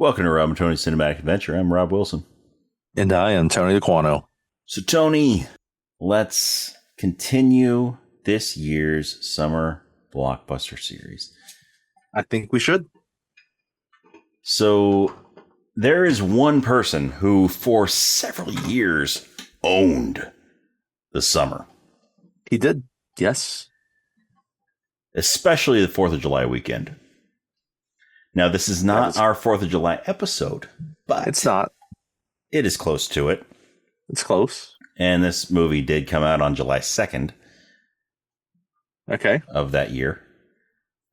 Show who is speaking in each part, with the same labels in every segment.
Speaker 1: Welcome to Rob and Tony's Cinematic Adventure. I'm Rob Wilson.
Speaker 2: And I am Tony DeQuano.
Speaker 1: So, Tony, let's continue this year's summer blockbuster series.
Speaker 2: I think we should.
Speaker 1: So, there is one person who, for several years, owned the summer.
Speaker 2: He did, yes.
Speaker 1: Especially the 4th of July weekend. Now, this is not our 4th of July episode, but
Speaker 2: it's not.
Speaker 1: It is close to it.
Speaker 2: It's close.
Speaker 1: And this movie did come out on July 2nd.
Speaker 2: Okay.
Speaker 1: Of that year.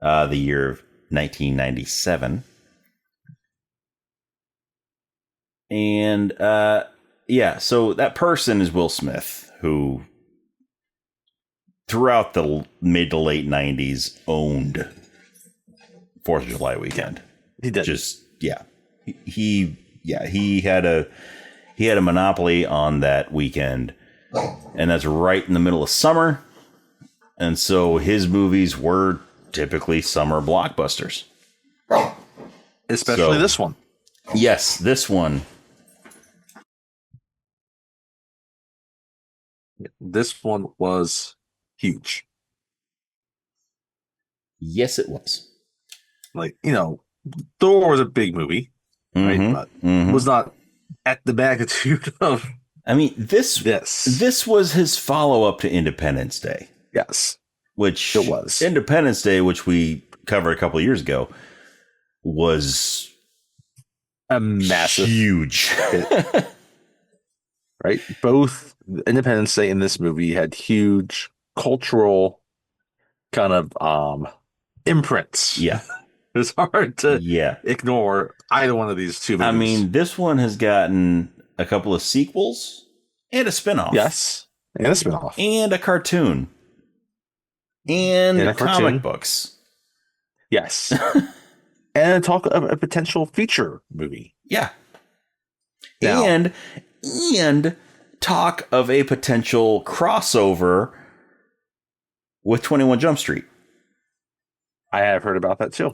Speaker 1: The year of 1997. And, so that person is Will Smith, who throughout the mid to late 90s owned 4th of July weekend.
Speaker 2: He did.
Speaker 1: He had a monopoly on that weekend, and that's right in the middle of summer. And so his movies were typically summer blockbusters.
Speaker 2: Especially this one.
Speaker 1: Yes, this one.
Speaker 2: This one was huge.
Speaker 1: Yes, it was.
Speaker 2: Like, Thor was a big movie, right? But was not at the magnitude of.
Speaker 1: I mean, this was his follow-up to Independence Day.
Speaker 2: Yes,
Speaker 1: which
Speaker 2: it was.
Speaker 1: Independence Day, which we covered a couple of years ago, was
Speaker 2: a massive,
Speaker 1: huge
Speaker 2: hit. Right? Both Independence Day and this movie had huge cultural kind of imprints.
Speaker 1: Yeah.
Speaker 2: It's hard to ignore either one of these two movies.
Speaker 1: I mean, this one has gotten a couple of sequels and a spinoff.
Speaker 2: Yes. And a spinoff.
Speaker 1: And a cartoon. And comic books.
Speaker 2: Yes. And talk of a potential feature movie.
Speaker 1: Yeah. Now, and talk of a potential crossover with 21 Jump Street.
Speaker 2: I have heard about that too.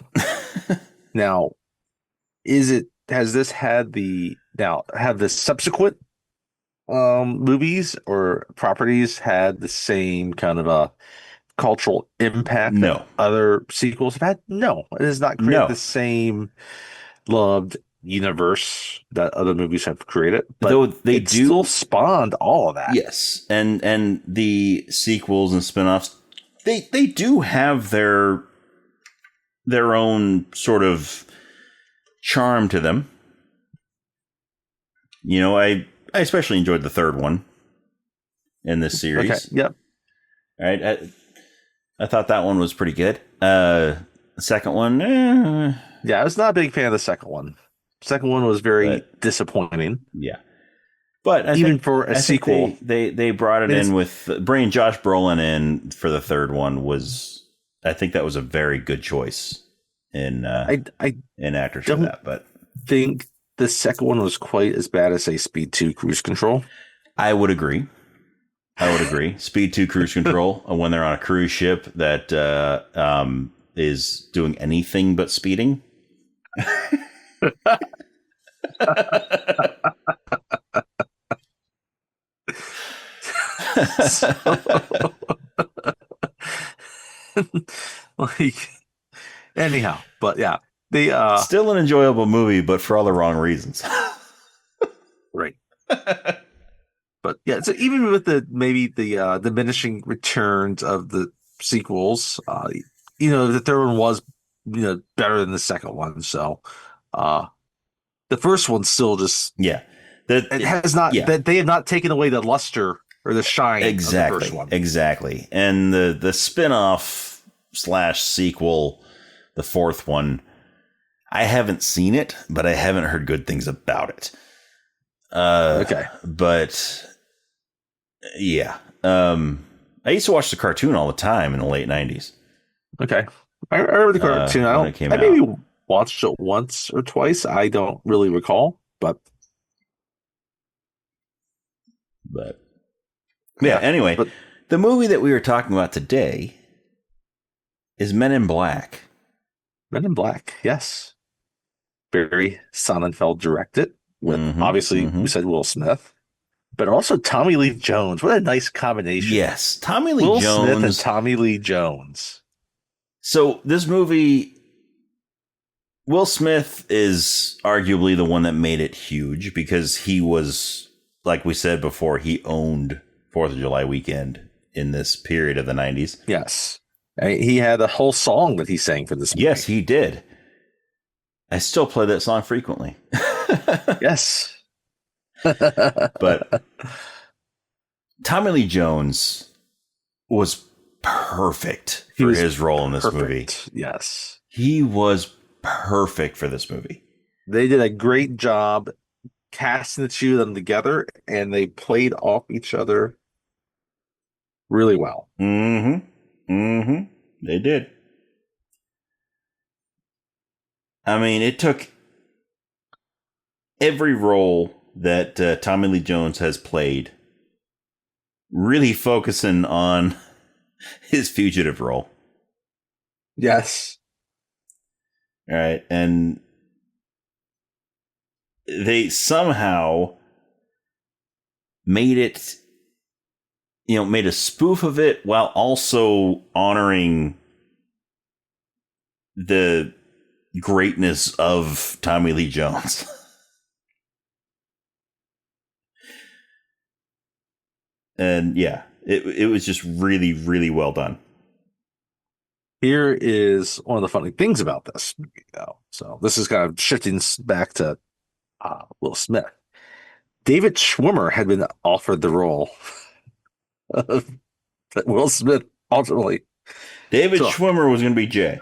Speaker 2: Now, have the subsequent movies or properties had the same kind of a cultural impact that other sequels have had? No, it has not created the same loved universe that other movies have created. But though they still spawned all of that.
Speaker 1: Yes, and the sequels and spinoffs, they do have their own sort of charm to them. I especially enjoyed the third one in this series.
Speaker 2: Okay. Yep.
Speaker 1: All right. I thought that one was pretty good. The second one,
Speaker 2: yeah, I was not a big fan of the second one. Second one was very disappointing.
Speaker 1: Yeah. But
Speaker 2: for a sequel,
Speaker 1: they brought it in with bringing Josh Brolin in for the third one I think that was a very good choice in actors for that. But
Speaker 2: I think the second one was quite as bad as, say, Speed 2 Cruise Control.
Speaker 1: I would agree. Speed 2 Cruise Control, when they're on a cruise ship that is doing anything but speeding.
Speaker 2: Anyhow, but yeah,
Speaker 1: still an enjoyable movie, but for all the wrong reasons.
Speaker 2: Right. But yeah, so even with the diminishing returns of the sequels, the third one was better than the second one. So the first one's still just it has not that they have not taken away the luster or the shine of the first one.
Speaker 1: Exactly. And the spin-off / sequel, the fourth one, I haven't seen it, but I haven't heard good things about it.
Speaker 2: Okay.
Speaker 1: But yeah. I used to watch the cartoon all the time in the late 90s.
Speaker 2: Okay. I remember the cartoon. I maybe watched it once or twice. I don't really recall, but
Speaker 1: yeah, anyway, the movie that we were talking about today is Men in Black.
Speaker 2: Men in Black, yes. Barry Sonnenfeld directed with obviously
Speaker 1: Mm-hmm.
Speaker 2: we said Will Smith, but also Tommy Lee Jones. What a nice combination.
Speaker 1: Yes, Tommy Lee
Speaker 2: Will Smith and
Speaker 1: Jones.
Speaker 2: Tommy Lee Jones.
Speaker 1: So this movie, Will Smith is arguably the one that made it huge because he was, like we said before, he owned 4th of July weekend in this period of the 90s.
Speaker 2: Yes. He had a whole song that he sang for this movie.
Speaker 1: Yes, he did. I still play that song frequently.
Speaker 2: Yes.
Speaker 1: But Tommy Lee Jones was perfect for his role in this movie.
Speaker 2: Yes.
Speaker 1: He was perfect for this movie.
Speaker 2: They did a great job casting the two of them together, and they played off each other really well.
Speaker 1: They did. I mean, it took every role that Tommy Lee Jones has played, really focusing on his fugitive role.
Speaker 2: Yes.
Speaker 1: All right. And they somehow made it, made a spoof of it while also honoring the greatness of Tommy Lee Jones. And yeah, it was just really, really well done.
Speaker 2: Here is one of the funny things about this movie, though. So this is kind of shifting back to Will Smith. David Schwimmer had been offered the role of Will Smith ultimately.
Speaker 1: David Schwimmer was going to be Jay.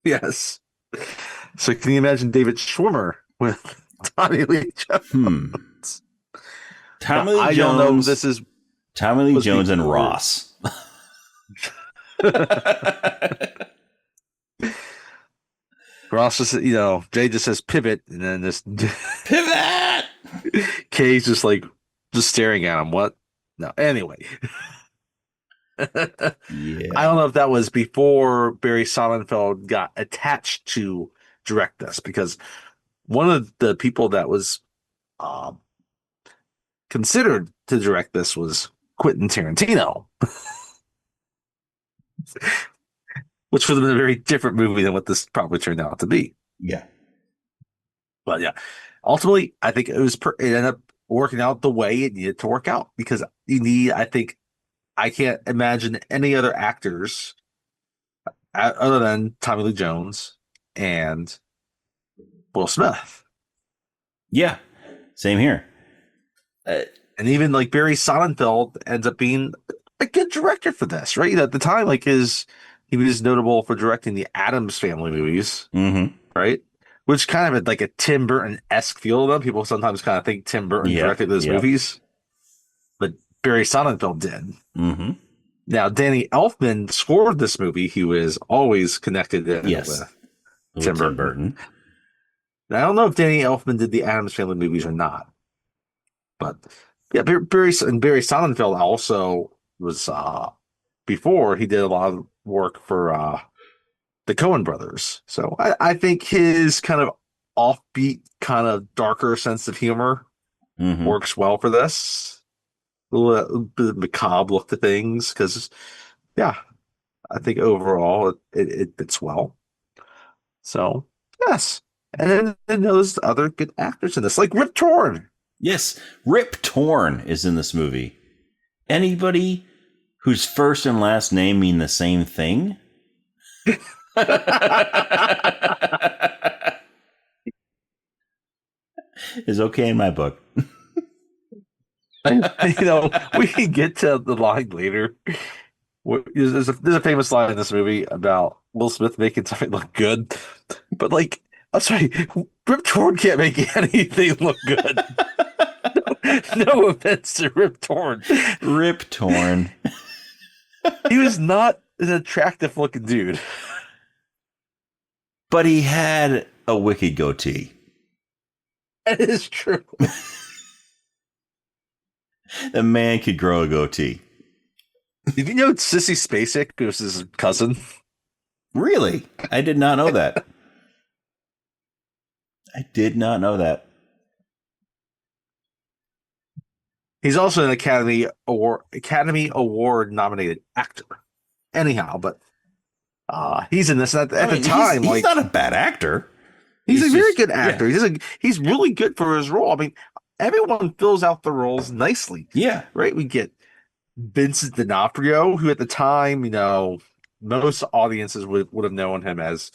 Speaker 2: Yes. So can you imagine David Schwimmer with Tommy Lee Jones?
Speaker 1: Tommy Lee Jones.
Speaker 2: I don't know if this is
Speaker 1: Tommy Lee Jones and Ross.
Speaker 2: Ross just, Jay just says pivot, and then this
Speaker 1: pivot.
Speaker 2: Kay's just staring at him. What? No. Anyway.
Speaker 1: Yeah.
Speaker 2: I don't know if that was before Barry Sonnenfeld got attached to direct this, because one of the people that was considered to direct this was Quentin Tarantino, which would have been a very different movie than what this probably turned out to be.
Speaker 1: Yeah.
Speaker 2: But yeah, ultimately, I think it ended up working out the way it needed to work out, because I can't imagine any other actors other than Tommy Lee Jones and Will Smith.
Speaker 1: Yeah, same here.
Speaker 2: And even Barry Sonnenfeld ends up being a good director for this, right? At the time, he was notable for directing the Addams Family movies, right? Which kind of had a Tim Burton-esque feel to them. People sometimes kind of think Tim Burton directed those movies, but Barry Sonnenfeld did. Now, Danny Elfman scored this movie. He was always connected with Tim Burton. Now, I don't know if Danny Elfman did the Addams Family movies or not, but yeah, Barry Sonnenfeld also was before he did a lot of work for the Coen brothers. So I think his kind of offbeat, kind of darker sense of humor works well for this. A little bit macabre look to things, because I think overall it fits well. So yes. And then there's other good actors in this, like Rip Torn.
Speaker 1: Yes, Rip Torn is in this movie. Anybody whose first and last name mean the same thing? Is okay in my book.
Speaker 2: We can get to the line later. There's a famous line in this movie about Will Smith making something look good, but I'm sorry, Rip Torn can't make anything look good. No offense to Rip Torn.
Speaker 1: Rip Torn.
Speaker 2: He was not an attractive looking dude,
Speaker 1: but he had a wicked goatee.
Speaker 2: That is true.
Speaker 1: The man could grow a goatee.
Speaker 2: Did you know Sissy Spacek was his cousin?
Speaker 1: Really? I did not know that. I did not know that.
Speaker 2: He's also an Academy Award nominated actor. Anyhow, but he's in this
Speaker 1: I
Speaker 2: at the
Speaker 1: mean, he's
Speaker 2: time.
Speaker 1: he's not
Speaker 2: Like
Speaker 1: a bad actor.
Speaker 2: he's a
Speaker 1: He's
Speaker 2: very
Speaker 1: just
Speaker 2: good
Speaker 1: yeah,
Speaker 2: actor. He's really good for his role. I mean, everyone fills out the roles nicely,
Speaker 1: yeah,
Speaker 2: right? We get Vincent D'Onofrio, who at the time, most audiences would have known him as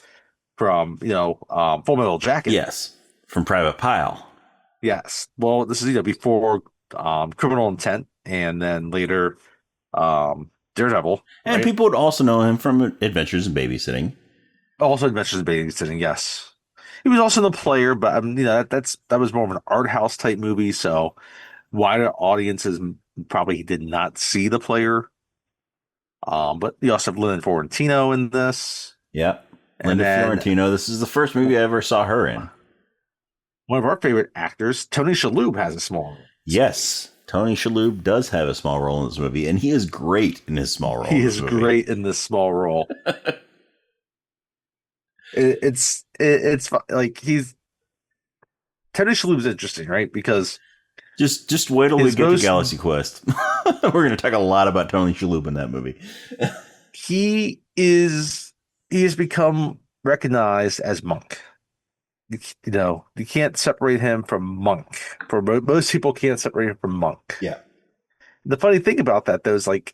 Speaker 2: from Full Metal Jacket.
Speaker 1: yes, from Private Pile.
Speaker 2: Yes. Well, this is before Criminal Intent, and then later Daredevil,
Speaker 1: And
Speaker 2: right?
Speaker 1: people would also know him from Adventures in Babysitting.
Speaker 2: Also Adventures in Babysitting, yes. He was also in The Player, but that was more of an art house type movie, so wider audiences probably did not see The Player. But you also have Lynn Florentino in this,
Speaker 1: Yeah,
Speaker 2: and
Speaker 1: Linda
Speaker 2: then
Speaker 1: Fiorentino. This is the first movie I ever saw her in.
Speaker 2: one of our favorite actors, Tony Shalhoub, has a small role.
Speaker 1: Yes, Tony Shalhoub does have a small role in this movie, and he is great in his small role.
Speaker 2: He
Speaker 1: in this
Speaker 2: is
Speaker 1: movie.
Speaker 2: great in this small role. It's like Tony Shalhoub's interesting, right? Because
Speaker 1: Just wait till we
Speaker 2: his
Speaker 1: get to
Speaker 2: most
Speaker 1: Galaxy Quest. We're going to talk a lot about Tony Shalhoub in that movie.
Speaker 2: he has become recognized as Monk. You can't separate him from Monk. For most people, can't separate him from Monk.
Speaker 1: Yeah.
Speaker 2: The funny thing about that, though, is like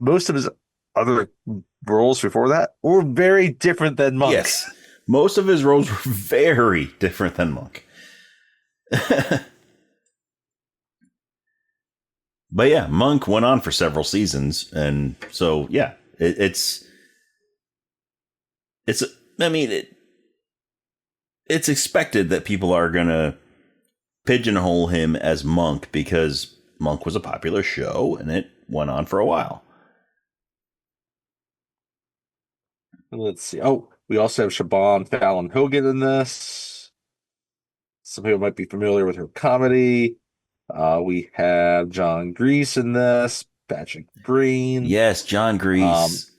Speaker 2: most of his other roles before that were very different than Monk.
Speaker 1: Yes. Most of his roles were very different than Monk. But yeah, Monk went on for several seasons, and so yeah, it's. I mean, it's expected that people are gonna pigeonhole him as Monk because Monk was a popular show and it went on for a while.
Speaker 2: Let's see. Oh, we also have Siobhan Fallon Hogan in this. Some people might be familiar with her comedy. We have John Grease in this, Patrick Green.
Speaker 1: Yes, John Grease.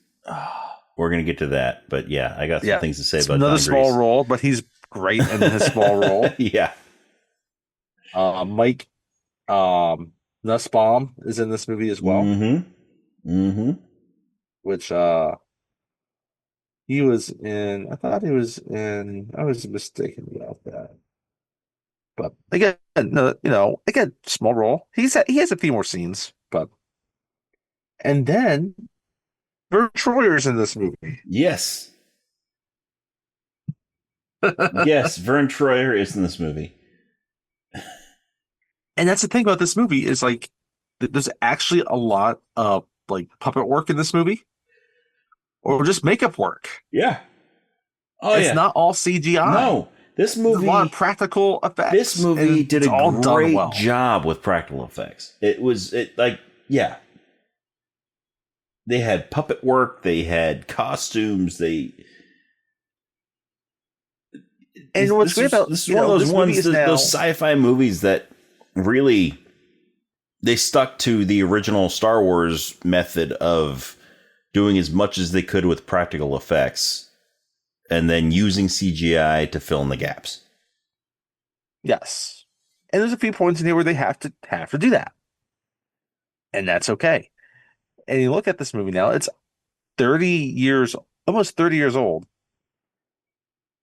Speaker 1: We're gonna get to that, but yeah, I got some things to say
Speaker 2: it's
Speaker 1: about
Speaker 2: another
Speaker 1: John
Speaker 2: small
Speaker 1: Grease.
Speaker 2: role, but he's great in his small role.
Speaker 1: Yeah.
Speaker 2: Mike Nussbaum is in this movie as well. Which he was in. I thought he was in. I was mistaken about that. But again, no, again, small role. He has a few more scenes, but and then Vern Troyer's in this movie.
Speaker 1: Yes. Yes, Vern Troyer is in this movie.
Speaker 2: And that's the thing about this movie is like there's actually a lot of like puppet work in this movie, or just makeup work.
Speaker 1: Yeah. Oh,
Speaker 2: it's not all CGI.
Speaker 1: No, this movie.
Speaker 2: There's a lot of practical effects.
Speaker 1: This movie did a great job with practical effects. Yeah. They had puppet work. They had costumes.
Speaker 2: And what's great about
Speaker 1: this is one of those ones, those sci-fi movies that really they stuck to the original Star Wars method of doing as much as they could with practical effects and then using CGI to fill in the gaps.
Speaker 2: Yes. And there's a few points in here where they have to do that. And that's okay. And you look at this movie now, it's almost 30 years old.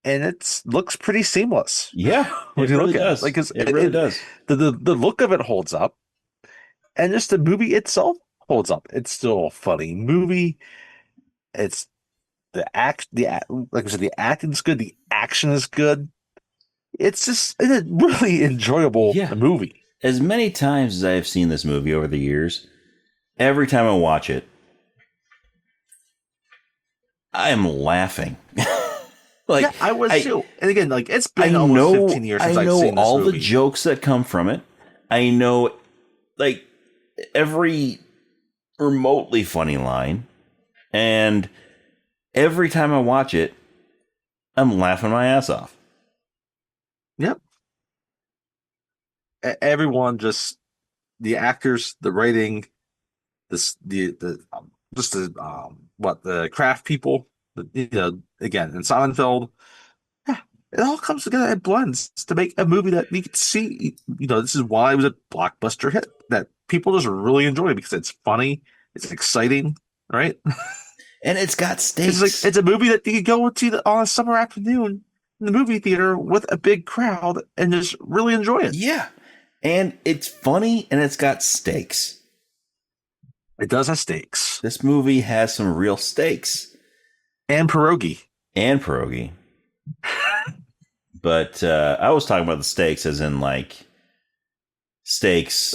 Speaker 2: And it looks pretty seamless.
Speaker 1: Yeah,
Speaker 2: when you look at it. Like,
Speaker 1: it really does.
Speaker 2: The look of it holds up. And just the movie itself holds up. It's still a funny movie. It's like I said, the acting's good, the action is good. It's a really enjoyable movie.
Speaker 1: As many times as I have seen this movie over the years, every time I watch it, I am laughing.
Speaker 2: I was too. And again, like it's been almost 15 years since I've seen this movie. I know all the
Speaker 1: jokes that come from it. I know, like, every remotely funny line. And every time I watch it, I'm laughing my ass off.
Speaker 2: Yep. Everyone, just the actors, the writing, the craft people, again, in Sonnenfeld. Yeah, It all comes together and blends to make a movie that you can see. This is why it was a blockbuster hit that people just really enjoy because it's funny, it's exciting, right?
Speaker 1: And it's got
Speaker 2: It's like
Speaker 1: stakes.
Speaker 2: it's a movie that you could go to on a summer afternoon in the movie theater with a big crowd and just really enjoy it.
Speaker 1: Yeah. And it's funny and it's got stakes.
Speaker 2: It does have stakes
Speaker 1: This movie has some real stakes.
Speaker 2: and pierogi.
Speaker 1: And pierogi. But I was talking about the stakes as in like stakes,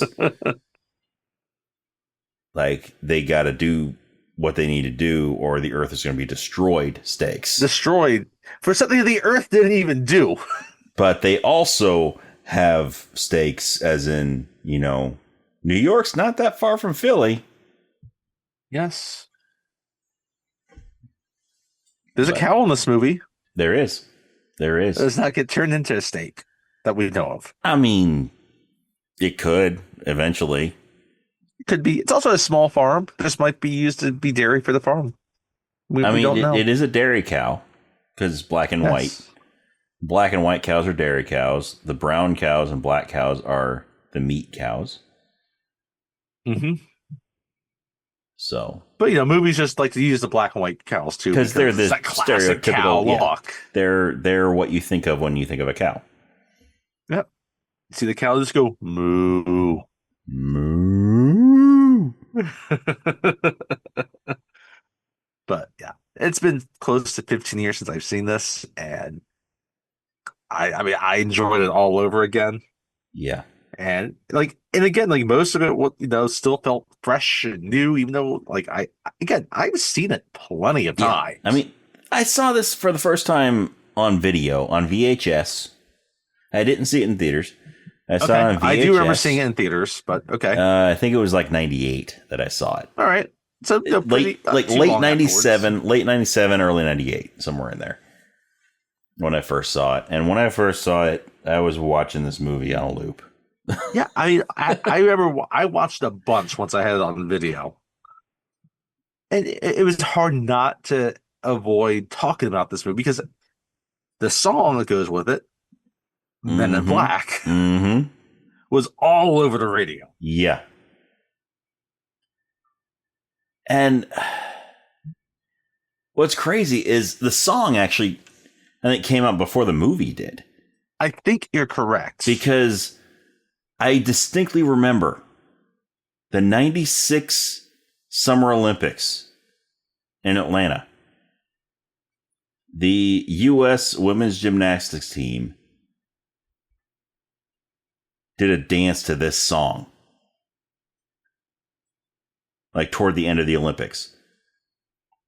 Speaker 1: like they got to do what they need to do or the earth is going to be destroyed stakes.
Speaker 2: Destroyed for something the Earth didn't even do.
Speaker 1: But they also have stakes as in, New York's not that far from Philly.
Speaker 2: Yes. There's a cow in this movie.
Speaker 1: There is. There is.
Speaker 2: Does not get turned into a steak that we know of.
Speaker 1: I mean, it could eventually.
Speaker 2: It could be. It's also a small farm. This might be used to be dairy for the farm. We don't know.
Speaker 1: It is a dairy cow because it's black and white. Black and white cows are dairy cows. The brown cows and black cows are the meat cows.
Speaker 2: Mm-hmm.
Speaker 1: So,
Speaker 2: but movies just like to use the black and white cows too
Speaker 1: because they're the
Speaker 2: classic cow look.
Speaker 1: They're what you think of when you think of a cow.
Speaker 2: Yep. See the cow just go moo.
Speaker 1: Moo.
Speaker 2: But yeah, it's been close to 15 years since I've seen this, and I enjoyed it all over again.
Speaker 1: Yeah.
Speaker 2: And again, most of it, still felt fresh and new, even though, I've seen it plenty of times.
Speaker 1: I mean, I saw this for the first time on video, on VHS. I didn't see it in theaters. I saw it on VHS.
Speaker 2: I do remember seeing it in theaters, but okay.
Speaker 1: I think it was like 98 that I saw it.
Speaker 2: All right. So
Speaker 1: late 97, early 98, somewhere in there. When I first saw it. And when I first saw it, I was watching this movie on a loop.
Speaker 2: Yeah, I remember I watched a bunch once I had it on video. And it was hard not to avoid talking about this movie because the song that goes with it, Men in Black, was all over the radio.
Speaker 1: Yeah. And what's crazy is the song actually, I think, came out before the movie did.
Speaker 2: I think you're correct.
Speaker 1: Because I distinctly remember the 96 Summer Olympics in Atlanta. The U.S. women's gymnastics team did a dance to this song. Like toward the end of the Olympics.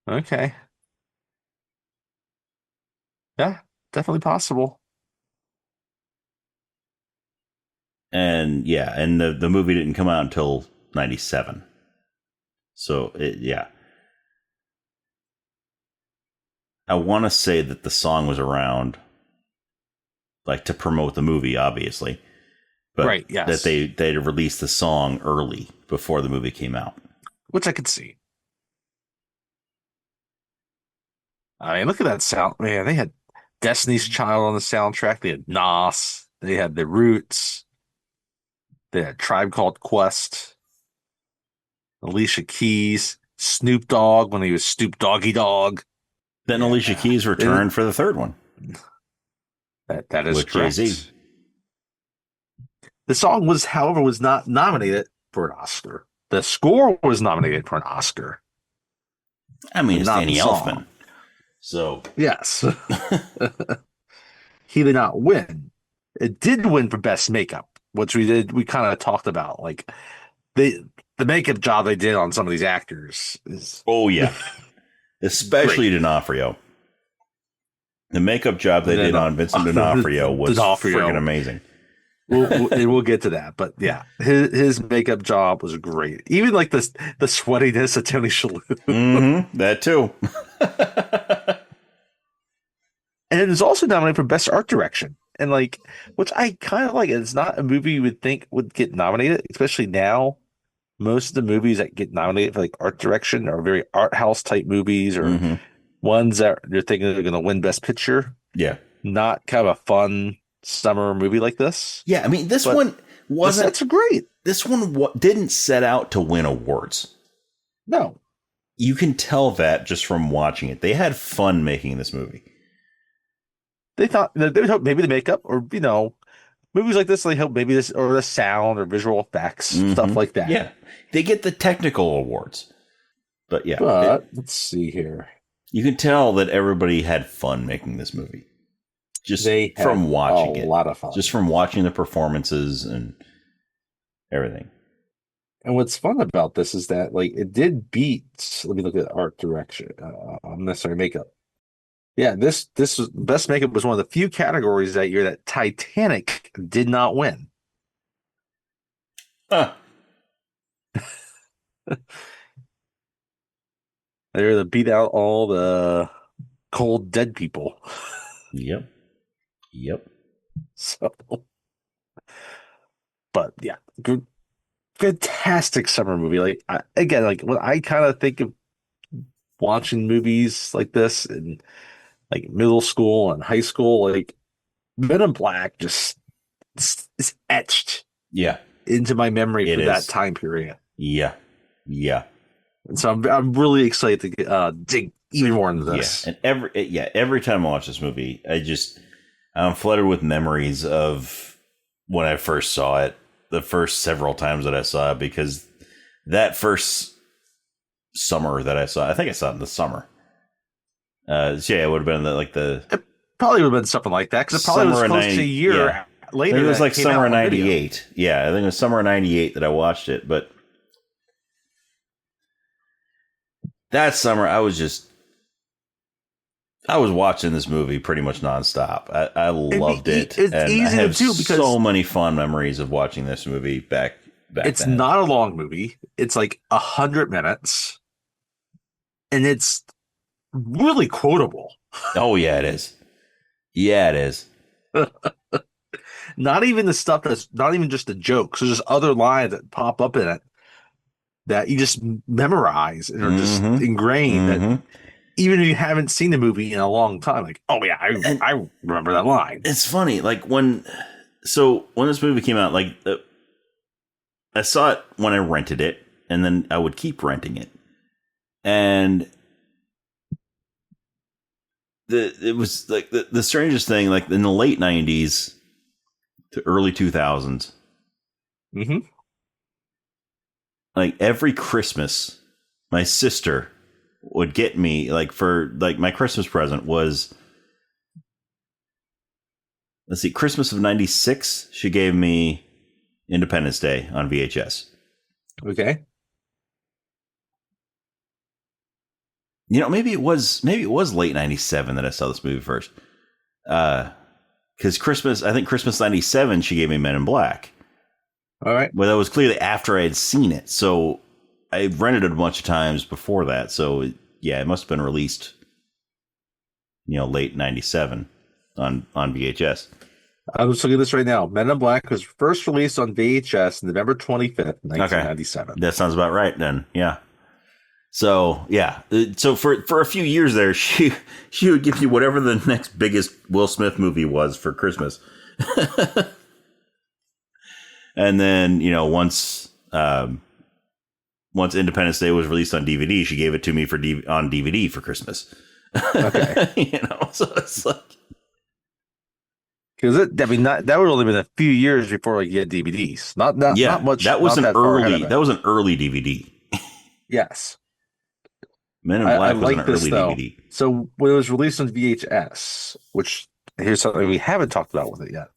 Speaker 2: Okay. Yeah, definitely possible.
Speaker 1: And yeah, and the movie didn't come out until 97. So, yeah. I want to say that the song was around, like, to promote the movie, obviously. But
Speaker 2: right, yes.
Speaker 1: That they released the song early before the movie came out.
Speaker 2: Which I could see. I mean, look at that sound. Man, they had Destiny's Child on the soundtrack. They had Nas. They had The Roots. They had Tribe Called Quest. Alicia Keys. Snoop Dogg when he was Snoop Doggy Dogg.
Speaker 1: Then Alicia Keys returned for the third one.
Speaker 2: That is
Speaker 1: with
Speaker 2: correct.
Speaker 1: Jay-Z.
Speaker 2: The song however, was not nominated for an Oscar. The score was nominated for an Oscar.
Speaker 1: I mean, it's Danny Elfman. So
Speaker 2: yes. He did not win. It did win for best makeup, which we kind of talked about. Like the makeup job they did on some of these actors is
Speaker 1: yeah. Especially D'Onofrio. The makeup job they did on Vincent D'Onofrio was freaking amazing.
Speaker 2: We'll get to that, but yeah, his makeup job was great. Even like the sweatiness of Tony Shalhoub.
Speaker 1: That too.
Speaker 2: And it was also nominated for best art direction, and which I kind of like. It's not a movie you would think would get nominated, especially now. Most of the movies that get nominated for art direction are very art house type movies, or ones that you're thinking are going to win best picture.
Speaker 1: Yeah.
Speaker 2: not kind of a fun summer movie like this.
Speaker 1: Yeah, I mean, this
Speaker 2: But
Speaker 1: one
Speaker 2: the
Speaker 1: wasn't.
Speaker 2: sets are great.
Speaker 1: This one didn't set out to win awards.
Speaker 2: No,
Speaker 1: You can tell that just from watching it. They had fun making this movie.
Speaker 2: they thought they would hope maybe the makeup or movies like this. They hope maybe this or the sound or visual effects stuff like that.
Speaker 1: Yeah, they get the technical awards. But yeah,
Speaker 2: But let's see here.
Speaker 1: you can tell that everybody had fun making this movie. Just from watching it.
Speaker 2: A lot of fun.
Speaker 1: Just from watching the performances and everything.
Speaker 2: And what's fun about this is that like it did beat. Let me look at art direction. Unnecessary makeup. Yeah, this was best makeup was one of the few categories that year that Titanic did not win.
Speaker 1: Huh.
Speaker 2: They were to beat out all the cold dead people.
Speaker 1: Yep.
Speaker 2: So, but yeah, good, fantastic summer movie. Like again, when I kind of think of watching movies like this in like middle school and high school, like Men in Black just is etched
Speaker 1: Yeah.
Speaker 2: into my memory
Speaker 1: It
Speaker 2: for
Speaker 1: is.
Speaker 2: that time period.
Speaker 1: Yeah.
Speaker 2: And so I'm really excited to dig even more into this.
Speaker 1: Yeah. And every time I watch this movie, I'm flooded with memories of when I first saw it, the first several times that I saw it, because that first summer that I saw, I think I saw it in the summer. So yeah, it would have been
Speaker 2: It probably would have been something like that because it probably was
Speaker 1: Summer of
Speaker 2: close to a
Speaker 1: 90
Speaker 2: year
Speaker 1: yeah.
Speaker 2: later.
Speaker 1: I think it was like summer of
Speaker 2: on video.
Speaker 1: '98. Yeah, I think it was summer of '98 that I watched it. But that summer, I was watching this movie pretty much nonstop. I loved it.
Speaker 2: It's
Speaker 1: and
Speaker 2: easy
Speaker 1: I have
Speaker 2: to do because
Speaker 1: so many fun memories of watching this movie back
Speaker 2: it's
Speaker 1: then.
Speaker 2: not a long movie. It's like 100 minutes, and it's really quotable.
Speaker 1: Oh yeah, it is. Yeah, it is.
Speaker 2: Not even the stuff that's not even just the jokes. There's just other lines that pop up in it that you just memorize and are just ingrained. That even if you haven't seen the movie in a long time, like, oh yeah, I remember that line.
Speaker 1: It's funny, like when this movie came out, like I saw it when I rented it, and then I would keep renting it, and it was like the strangest thing, like in the late '90s to early 2000s. Like every Christmas, my sister would get me my Christmas present was, let's see, Christmas of '96. She gave me Independence Day on VHS.
Speaker 2: Okay.
Speaker 1: Maybe it was late '97 that I saw this movie first. Because I think Christmas '97, she gave me Men in Black.
Speaker 2: All right.
Speaker 1: Well, that was clearly after I had seen it. So I rented it a bunch of times before that. So yeah, it must have been released, late '97 on VHS.
Speaker 2: I'm just looking at this right now. Men in Black was first released on VHS November 25th, 1997.
Speaker 1: Okay. That sounds about right then. Yeah. So yeah. So for a few years there, she would give you whatever the next biggest Will Smith movie was for Christmas. And then, once Independence Day was released on DVD, she gave it to me on DVD for Christmas.
Speaker 2: Okay.
Speaker 1: So it's like,
Speaker 2: because that would have only been a few years before you had DVDs. Not much.
Speaker 1: That was
Speaker 2: an
Speaker 1: early DVD.
Speaker 2: Yes.
Speaker 1: Men in Black was an
Speaker 2: like this,
Speaker 1: early
Speaker 2: though.
Speaker 1: DVD.
Speaker 2: So when it was released on VHS, which here's something we haven't talked about with it yet.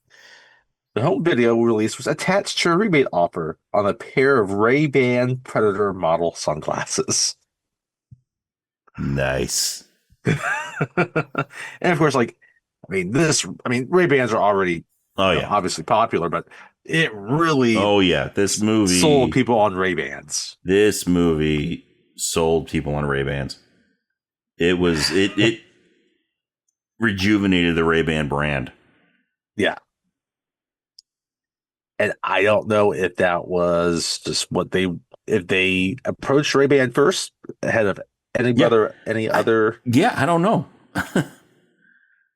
Speaker 2: The home video release was attached to a rebate offer on a pair of Ray-Ban Predator model sunglasses.
Speaker 1: Nice.
Speaker 2: And of course, Ray-Bans are already obviously popular, but it really
Speaker 1: this movie
Speaker 2: sold people on Ray-Bans.
Speaker 1: This movie sold people on Ray-Bans. It rejuvenated the Ray-Ban brand.
Speaker 2: Yeah. And I don't know if that was just if they approached Ray-Ban first ahead of any other.
Speaker 1: Yeah, I don't know.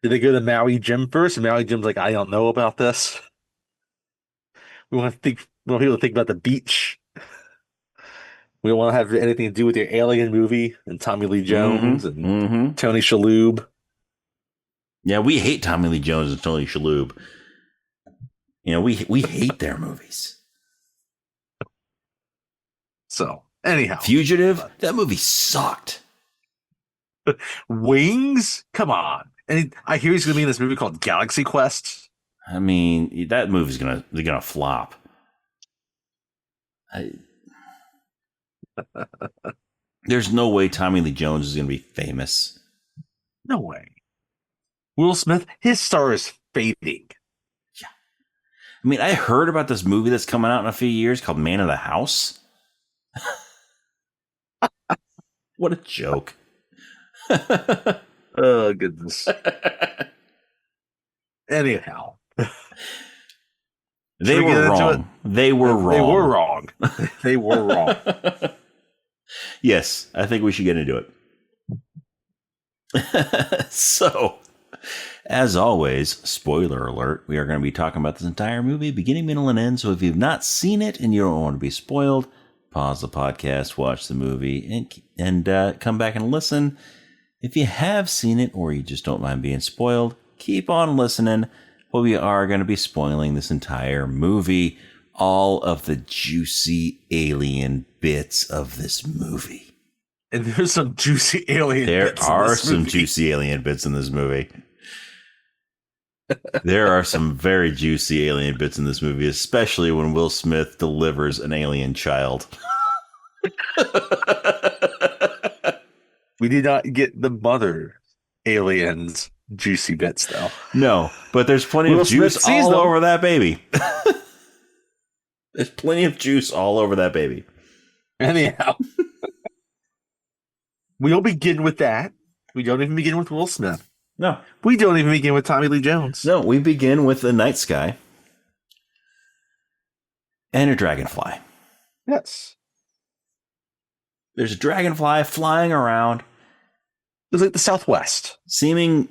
Speaker 2: Did they go to Maui Jim first? And Maui Jim's like, I don't know about this. We want people to think about the beach. We don't want to have anything to do with your Alien movie and Tommy Lee Jones and Tony Shalhoub.
Speaker 1: Yeah, we hate Tommy Lee Jones and Tony Shalhoub. You know, we hate their movies.
Speaker 2: So, anyhow.
Speaker 1: Fugitive? That movie sucked.
Speaker 2: Wings? Come on. And I hear he's going to be in this movie called Galaxy Quest.
Speaker 1: I mean, that movie's gonna flop. There's no way Tommy Lee Jones is gonna be famous.
Speaker 2: No way. Will Smith, his star is fading.
Speaker 1: Yeah. I mean, I heard about this movie that's coming out in a few years called Man of the House. What a joke.
Speaker 2: Oh, goodness. Anyhow.
Speaker 1: They were wrong. They were wrong.
Speaker 2: They were wrong.
Speaker 1: Yes, I think we should get into it. So, as always, spoiler alert, we are going to be talking about this entire movie, beginning, middle, and end. So if you've not seen it and you don't want to be spoiled, pause the podcast, watch the movie, and come back and listen. If you have seen it or you just don't mind being spoiled, keep on listening. But we are going to be spoiling this entire movie, all of the juicy alien bits of this movie.
Speaker 2: And there's some juicy alien bits.
Speaker 1: There are some juicy alien bits in this movie. There are some very juicy alien bits in this movie, especially when Will Smith delivers an alien child.
Speaker 2: We did not get the mother aliens juicy bits, though.
Speaker 1: No, but there's plenty of juice all over that baby. There's plenty of juice all over that baby.
Speaker 2: Anyhow, we don't begin with that. We don't even begin with Will Smith.
Speaker 1: No.
Speaker 2: We don't even begin with Tommy Lee Jones.
Speaker 1: No, we begin with the night sky and a dragonfly.
Speaker 2: Yes.
Speaker 1: There's a dragonfly flying around.
Speaker 2: It's like the Southwest.
Speaker 1: Seemingly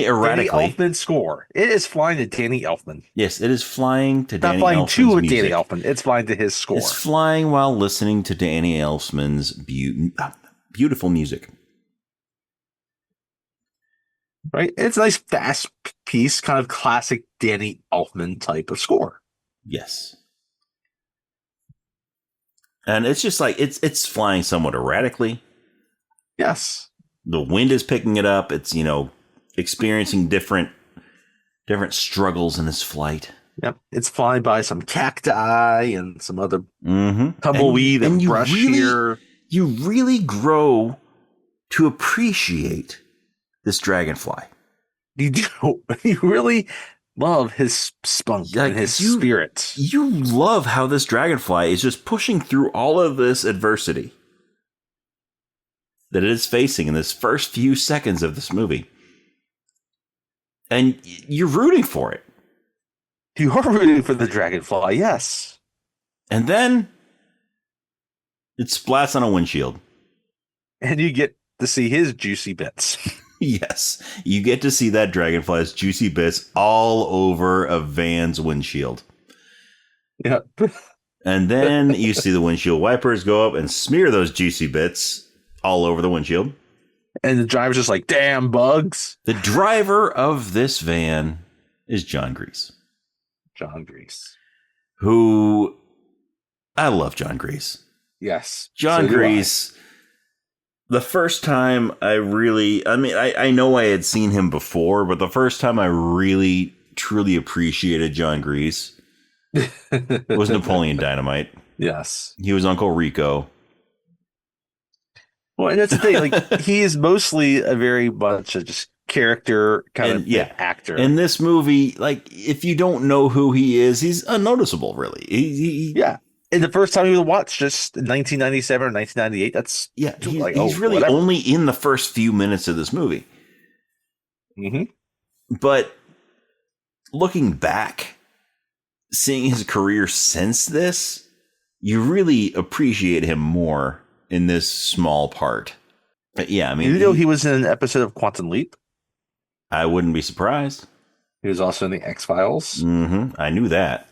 Speaker 1: erratically.
Speaker 2: Danny Elfman score. It is flying to Danny Elfman.
Speaker 1: Yes, it is flying to Danny Elfman's
Speaker 2: music. Not flying to
Speaker 1: music.
Speaker 2: Danny Elfman. It's flying to his score.
Speaker 1: It's flying while listening to Danny Elfman's beautiful music.
Speaker 2: Right? It's a nice fast piece, kind of classic Danny Elfman type of score.
Speaker 1: Yes. And it's just like it's flying somewhat erratically.
Speaker 2: Yes.
Speaker 1: The wind is picking it up. It's, experiencing different struggles in its flight.
Speaker 2: Yep. It's flying by some cacti and some other tumbleweed and brush here.
Speaker 1: You really grow to appreciate this dragonfly.
Speaker 2: You do. You really love his spunk and his spirit.
Speaker 1: You love how this dragonfly is just pushing through all of this adversity that it is facing in this first few seconds of this movie. And you're rooting for it.
Speaker 2: You are rooting for the dragonfly, yes.
Speaker 1: And then it splats on a windshield.
Speaker 2: And you get to see his juicy bits.
Speaker 1: Yes, you get to see that dragonfly's juicy bits all over a van's windshield.
Speaker 2: Yep.
Speaker 1: And then you see the windshield wipers go up and smear those juicy bits all over the windshield.
Speaker 2: And the driver's just like, damn bugs.
Speaker 1: The driver of this van is John Grease.
Speaker 2: John Grease.
Speaker 1: Who, I love John Grease.
Speaker 2: Yes.
Speaker 1: John Grease. The first time I know I had seen him before, but the first time I really, truly appreciated John Grease was Napoleon Dynamite.
Speaker 2: Yes.
Speaker 1: He was Uncle Rico.
Speaker 2: Well, and that's the thing. Like, he is mostly a very much a just character kind of actor.
Speaker 1: In this movie, like, if you don't know who he is, he's unnoticeable, really.
Speaker 2: Yeah. And the first time he was watched, just 1997 or 1998, that's...
Speaker 1: Yeah, he's really only in the first few minutes of this movie.
Speaker 2: Mm-hmm.
Speaker 1: But looking back, seeing his career since this, you really appreciate him more in this small part. But yeah, I mean...
Speaker 2: You know he was in an episode of Quantum Leap?
Speaker 1: I wouldn't be surprised.
Speaker 2: He was also in the X-Files.
Speaker 1: I knew that.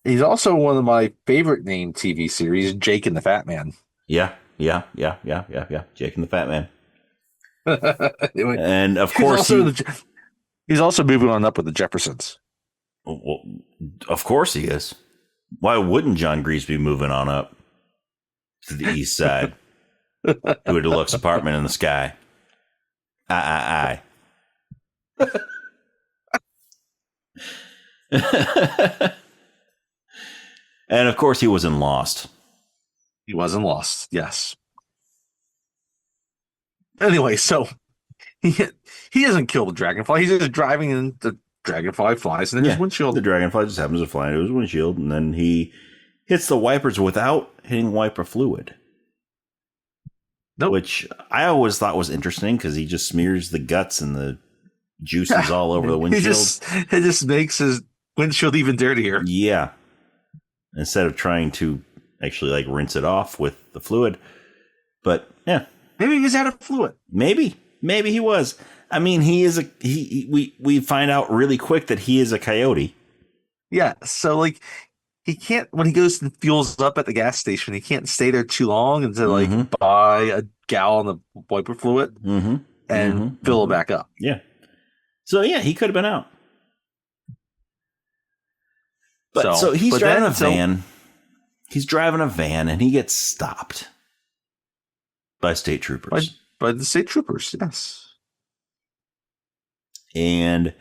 Speaker 2: He's also one of my favorite named TV series, Jake and the Fat Man.
Speaker 1: Yeah. Jake and the Fat Man.
Speaker 2: Anyway,
Speaker 1: And of course,
Speaker 2: he's also moving on up with the Jeffersons.
Speaker 1: well, of course he is. Why wouldn't John Grease be moving on up to the east side to a deluxe apartment in the sky? Aye. And of course, he was in Lost.
Speaker 2: He wasn't Lost, yes. Anyway, so he doesn't kill the dragonfly. He's just driving, and the dragonfly flies into his windshield.
Speaker 1: The dragonfly just happens to fly into his windshield, and then he hits the wipers without hitting wiper fluid.
Speaker 2: Nope.
Speaker 1: Which I always thought was interesting because he just smears the guts and the juices all over the windshield.
Speaker 2: It just makes his windshield even dirtier.
Speaker 1: Yeah. Instead of trying to actually like rinse it off with the fluid. But yeah.
Speaker 2: Maybe he's out of fluid.
Speaker 1: Maybe he was. I mean, we find out really quick that he is a coyote.
Speaker 2: Yeah. So like he can't, when he goes and fuels up at the gas station, he can't stay there too long and to like buy a gallon of wiper fluid and fill it back up.
Speaker 1: Yeah. So yeah, he could have been out. But so he's driving a van. He's driving a van and he gets stopped by state troopers.
Speaker 2: By the state troopers, yes.
Speaker 1: And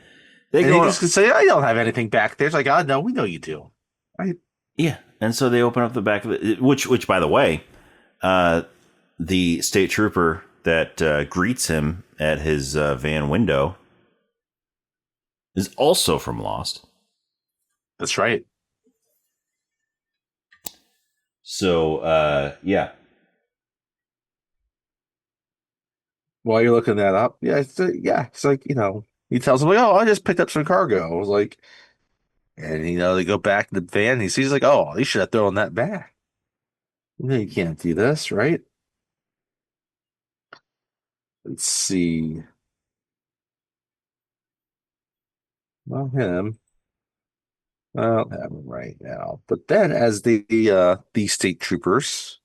Speaker 2: he just can say, I don't have anything back there. It's like, oh, no, we know you do. Right?
Speaker 1: Yeah. And so they open up the back of it, which by the way, the state trooper that greets him at his van window is also from Lost.
Speaker 2: That's right.
Speaker 1: So, yeah.
Speaker 2: While you're looking that up, it's like, he tells him, like, oh, I just picked up some cargo. I was like, and, they go back to the van. And he sees, like, oh, you should have thrown that back. You can't do this, right? Let's see. Not him. I don't have him right now. But then as the state troopers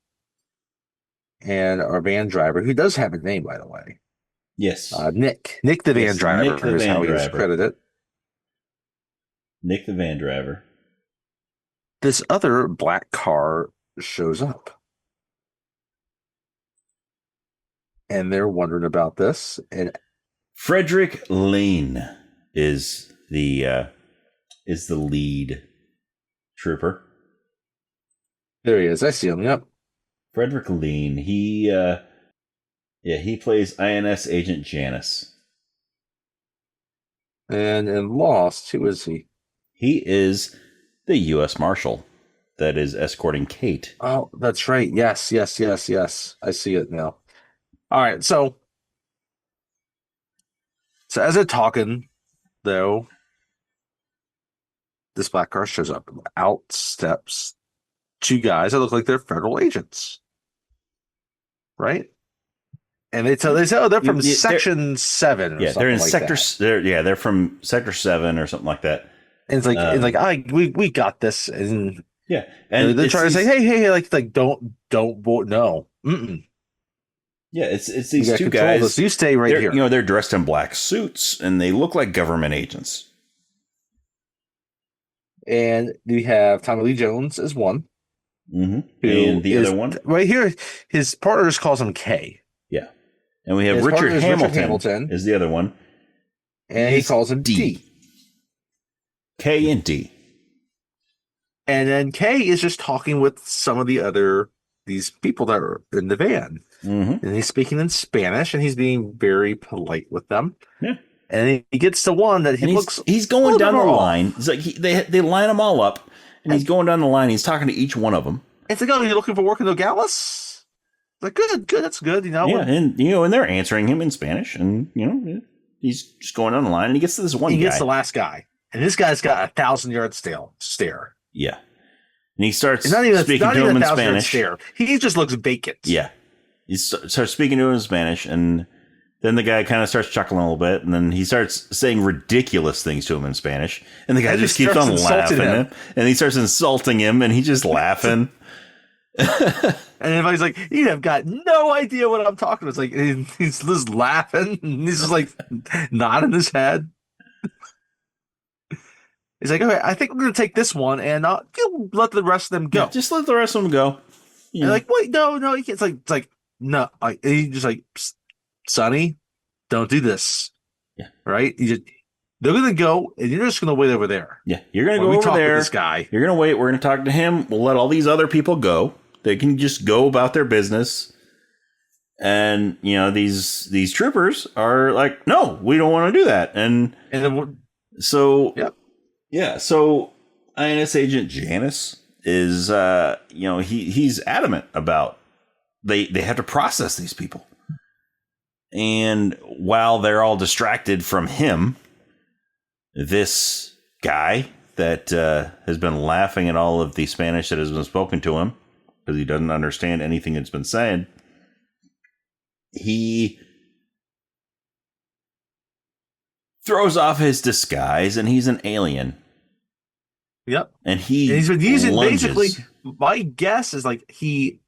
Speaker 2: and our van driver, who does have a name, by the way.
Speaker 1: Yes.
Speaker 2: Nick the van driver is how he was credited.
Speaker 1: Nick the van driver.
Speaker 2: This other black car shows up. And they're wondering about this. And
Speaker 1: Frederick Lane is the lead trooper.
Speaker 2: There he is. I see him. Yep.
Speaker 1: Frederick Lane. He plays INS Agent Janice.
Speaker 2: And in Lost, who is he?
Speaker 1: He is the U.S. Marshal that is escorting Kate.
Speaker 2: Oh, that's right. Yes. I see it now. All right. So as they're talking, though, this black car shows up. Out steps two guys that look like they're federal agents. Right? And they say, oh, they're from Section 7 or something.
Speaker 1: They're in
Speaker 2: like
Speaker 1: Sector
Speaker 2: that.
Speaker 1: They're from Sector 7 or something like that.
Speaker 2: And it's like, we got this. And
Speaker 1: yeah. And
Speaker 2: they're trying to say, hey, like don't vote no. Mm-mm.
Speaker 1: Yeah, it's these two guys.
Speaker 2: This. You stay right here.
Speaker 1: They're dressed in black suits and they look like government agents.
Speaker 2: And we have Tommy Lee Jones as one.
Speaker 1: Mm-hmm. And the other one?
Speaker 2: Right here, his partner just calls him K.
Speaker 1: Yeah. And we have Richard Hamilton is the other one.
Speaker 2: And he calls him D.
Speaker 1: K and D.
Speaker 2: And then K is just talking with some of these people that are in the van.
Speaker 1: Mm-hmm.
Speaker 2: And he's speaking in Spanish, and he's being very polite with them.
Speaker 1: Yeah.
Speaker 2: And he gets to one that
Speaker 1: he's going down the line. It's like they line them all up, and he's going down the line. He's talking to each one of them.
Speaker 2: It's like, oh, you're looking for work in Nogales? Like, good, that's good.
Speaker 1: Yeah, and they're answering him in Spanish, and he's just going down the line, and he gets to this one guy.
Speaker 2: He gets the last guy, and this guy's got 1,000-yard stare.
Speaker 1: Yeah, and he starts speaking to him in Spanish.
Speaker 2: He just looks vacant.
Speaker 1: Yeah, he starts speaking to him in Spanish, and Then the guy kind of starts chuckling a little bit, and then he starts saying ridiculous things to him in Spanish. And the guy just keeps on laughing at him. And he starts insulting him, and he's just laughing.
Speaker 2: And everybody's like, you have got no idea what I'm talking about. It's like, he's just laughing. And he's just like nodding his head. He's like, okay, I think we're going to take this one and let the rest of them go.
Speaker 1: Yeah, just let the rest of them go.
Speaker 2: Yeah. And like, wait, no, you can't. It's like, no. He's just like, Sonny, don't do this.
Speaker 1: Yeah.
Speaker 2: Right? They're going to go, and you're just going to wait over there.
Speaker 1: Yeah, you're going to go over there.
Speaker 2: This guy.
Speaker 1: You're going to wait. We're going to talk to him. We'll let all these other people go. They can just go about their business. And, these troopers are like, no, we don't want to do that. And so,
Speaker 2: yep.
Speaker 1: Yeah, so INS agent Janice is, he's adamant about they have to process these people. And while they're all distracted from him, this guy that has been laughing at all of the Spanish that has been spoken to him because he doesn't understand anything that's been said, he throws off his disguise and he's an alien.
Speaker 2: Yep.
Speaker 1: And he's
Speaker 2: been using basically, my guess is like he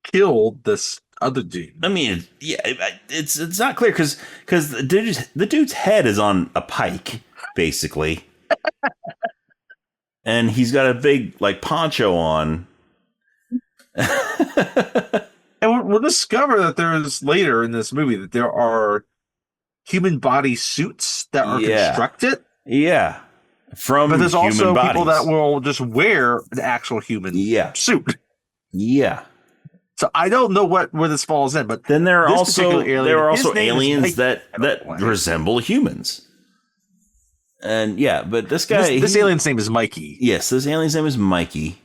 Speaker 2: killed this other dude.
Speaker 1: I mean, yeah, it's not clear because the dude's head is on a pike, basically. And he's got a big like poncho on.
Speaker 2: And we'll discover that there's later in this movie that there are human body suits that are constructed.
Speaker 1: Yeah. But
Speaker 2: there's also
Speaker 1: bodies.
Speaker 2: People that will just wear an actual human suit.
Speaker 1: Yeah.
Speaker 2: So I don't know where this falls in, but
Speaker 1: then there are also aliens that resemble humans. And but this guy,
Speaker 2: this alien's name is Mikey.
Speaker 1: Yes, this alien's name is Mikey.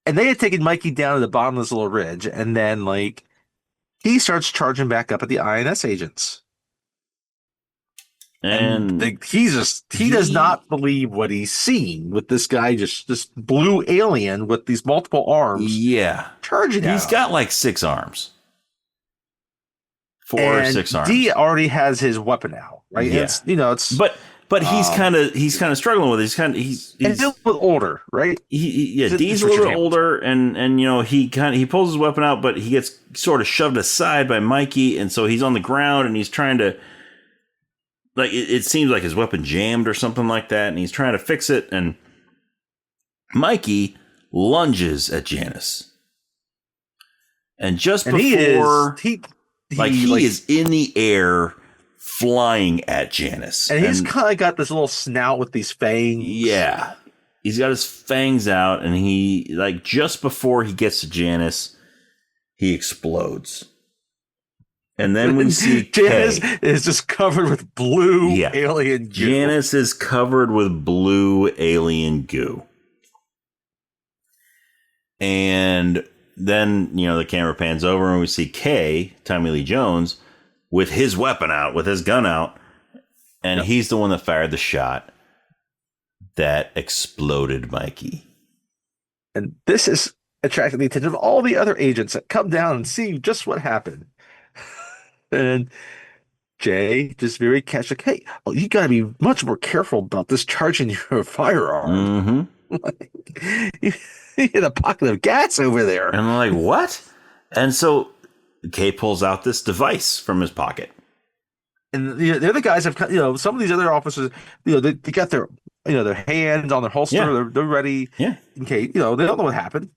Speaker 2: And they had taken Mikey down to the bottom of this little ridge, and then like he starts charging back up at the INS agents. And he does not believe what he's seeing with this guy, just this blue alien with these multiple arms.
Speaker 1: Yeah.
Speaker 2: Charging
Speaker 1: He's got like 6 arms. 4 or 6 arms.
Speaker 2: D already has his weapon out, right?
Speaker 1: Yeah.
Speaker 2: It's
Speaker 1: but he's kind of struggling with it. He's
Speaker 2: a little bit older, right?
Speaker 1: D's a little bit older, and he pulls his weapon out, but he gets sort of shoved aside by Mikey, and so he's on the ground and he's trying to. Like it seems like his weapon jammed or something like that, and he's trying to fix it. And Mikey lunges at Janice, and just before he is in the air, flying at Janice,
Speaker 2: and he's kind of got this little snout with these fangs.
Speaker 1: Yeah, he's got his fangs out, and he just before he gets to Janice, he explodes. And then we see
Speaker 2: Janice is just covered with blue alien goo.
Speaker 1: Janice is covered with blue alien goo. And then, the camera pans over and we see Kay, Tommy Lee Jones, with his weapon out, with his gun out. And he's the one that fired the shot that exploded Mikey.
Speaker 2: And this is attracting the attention of all the other agents that come down and see just what happened. And Jay just very casual, hey, you got to be much more careful about discharging your firearm.
Speaker 1: Mm-hmm.
Speaker 2: You hit a pocket of gas over there.
Speaker 1: And I'm like, what? And so Kay pulls out this device from his pocket.
Speaker 2: And the other guys have, some of these other officers, they got their, their hands on their holster.
Speaker 1: Yeah.
Speaker 2: They're ready.
Speaker 1: Yeah.
Speaker 2: Okay. They don't know what happened.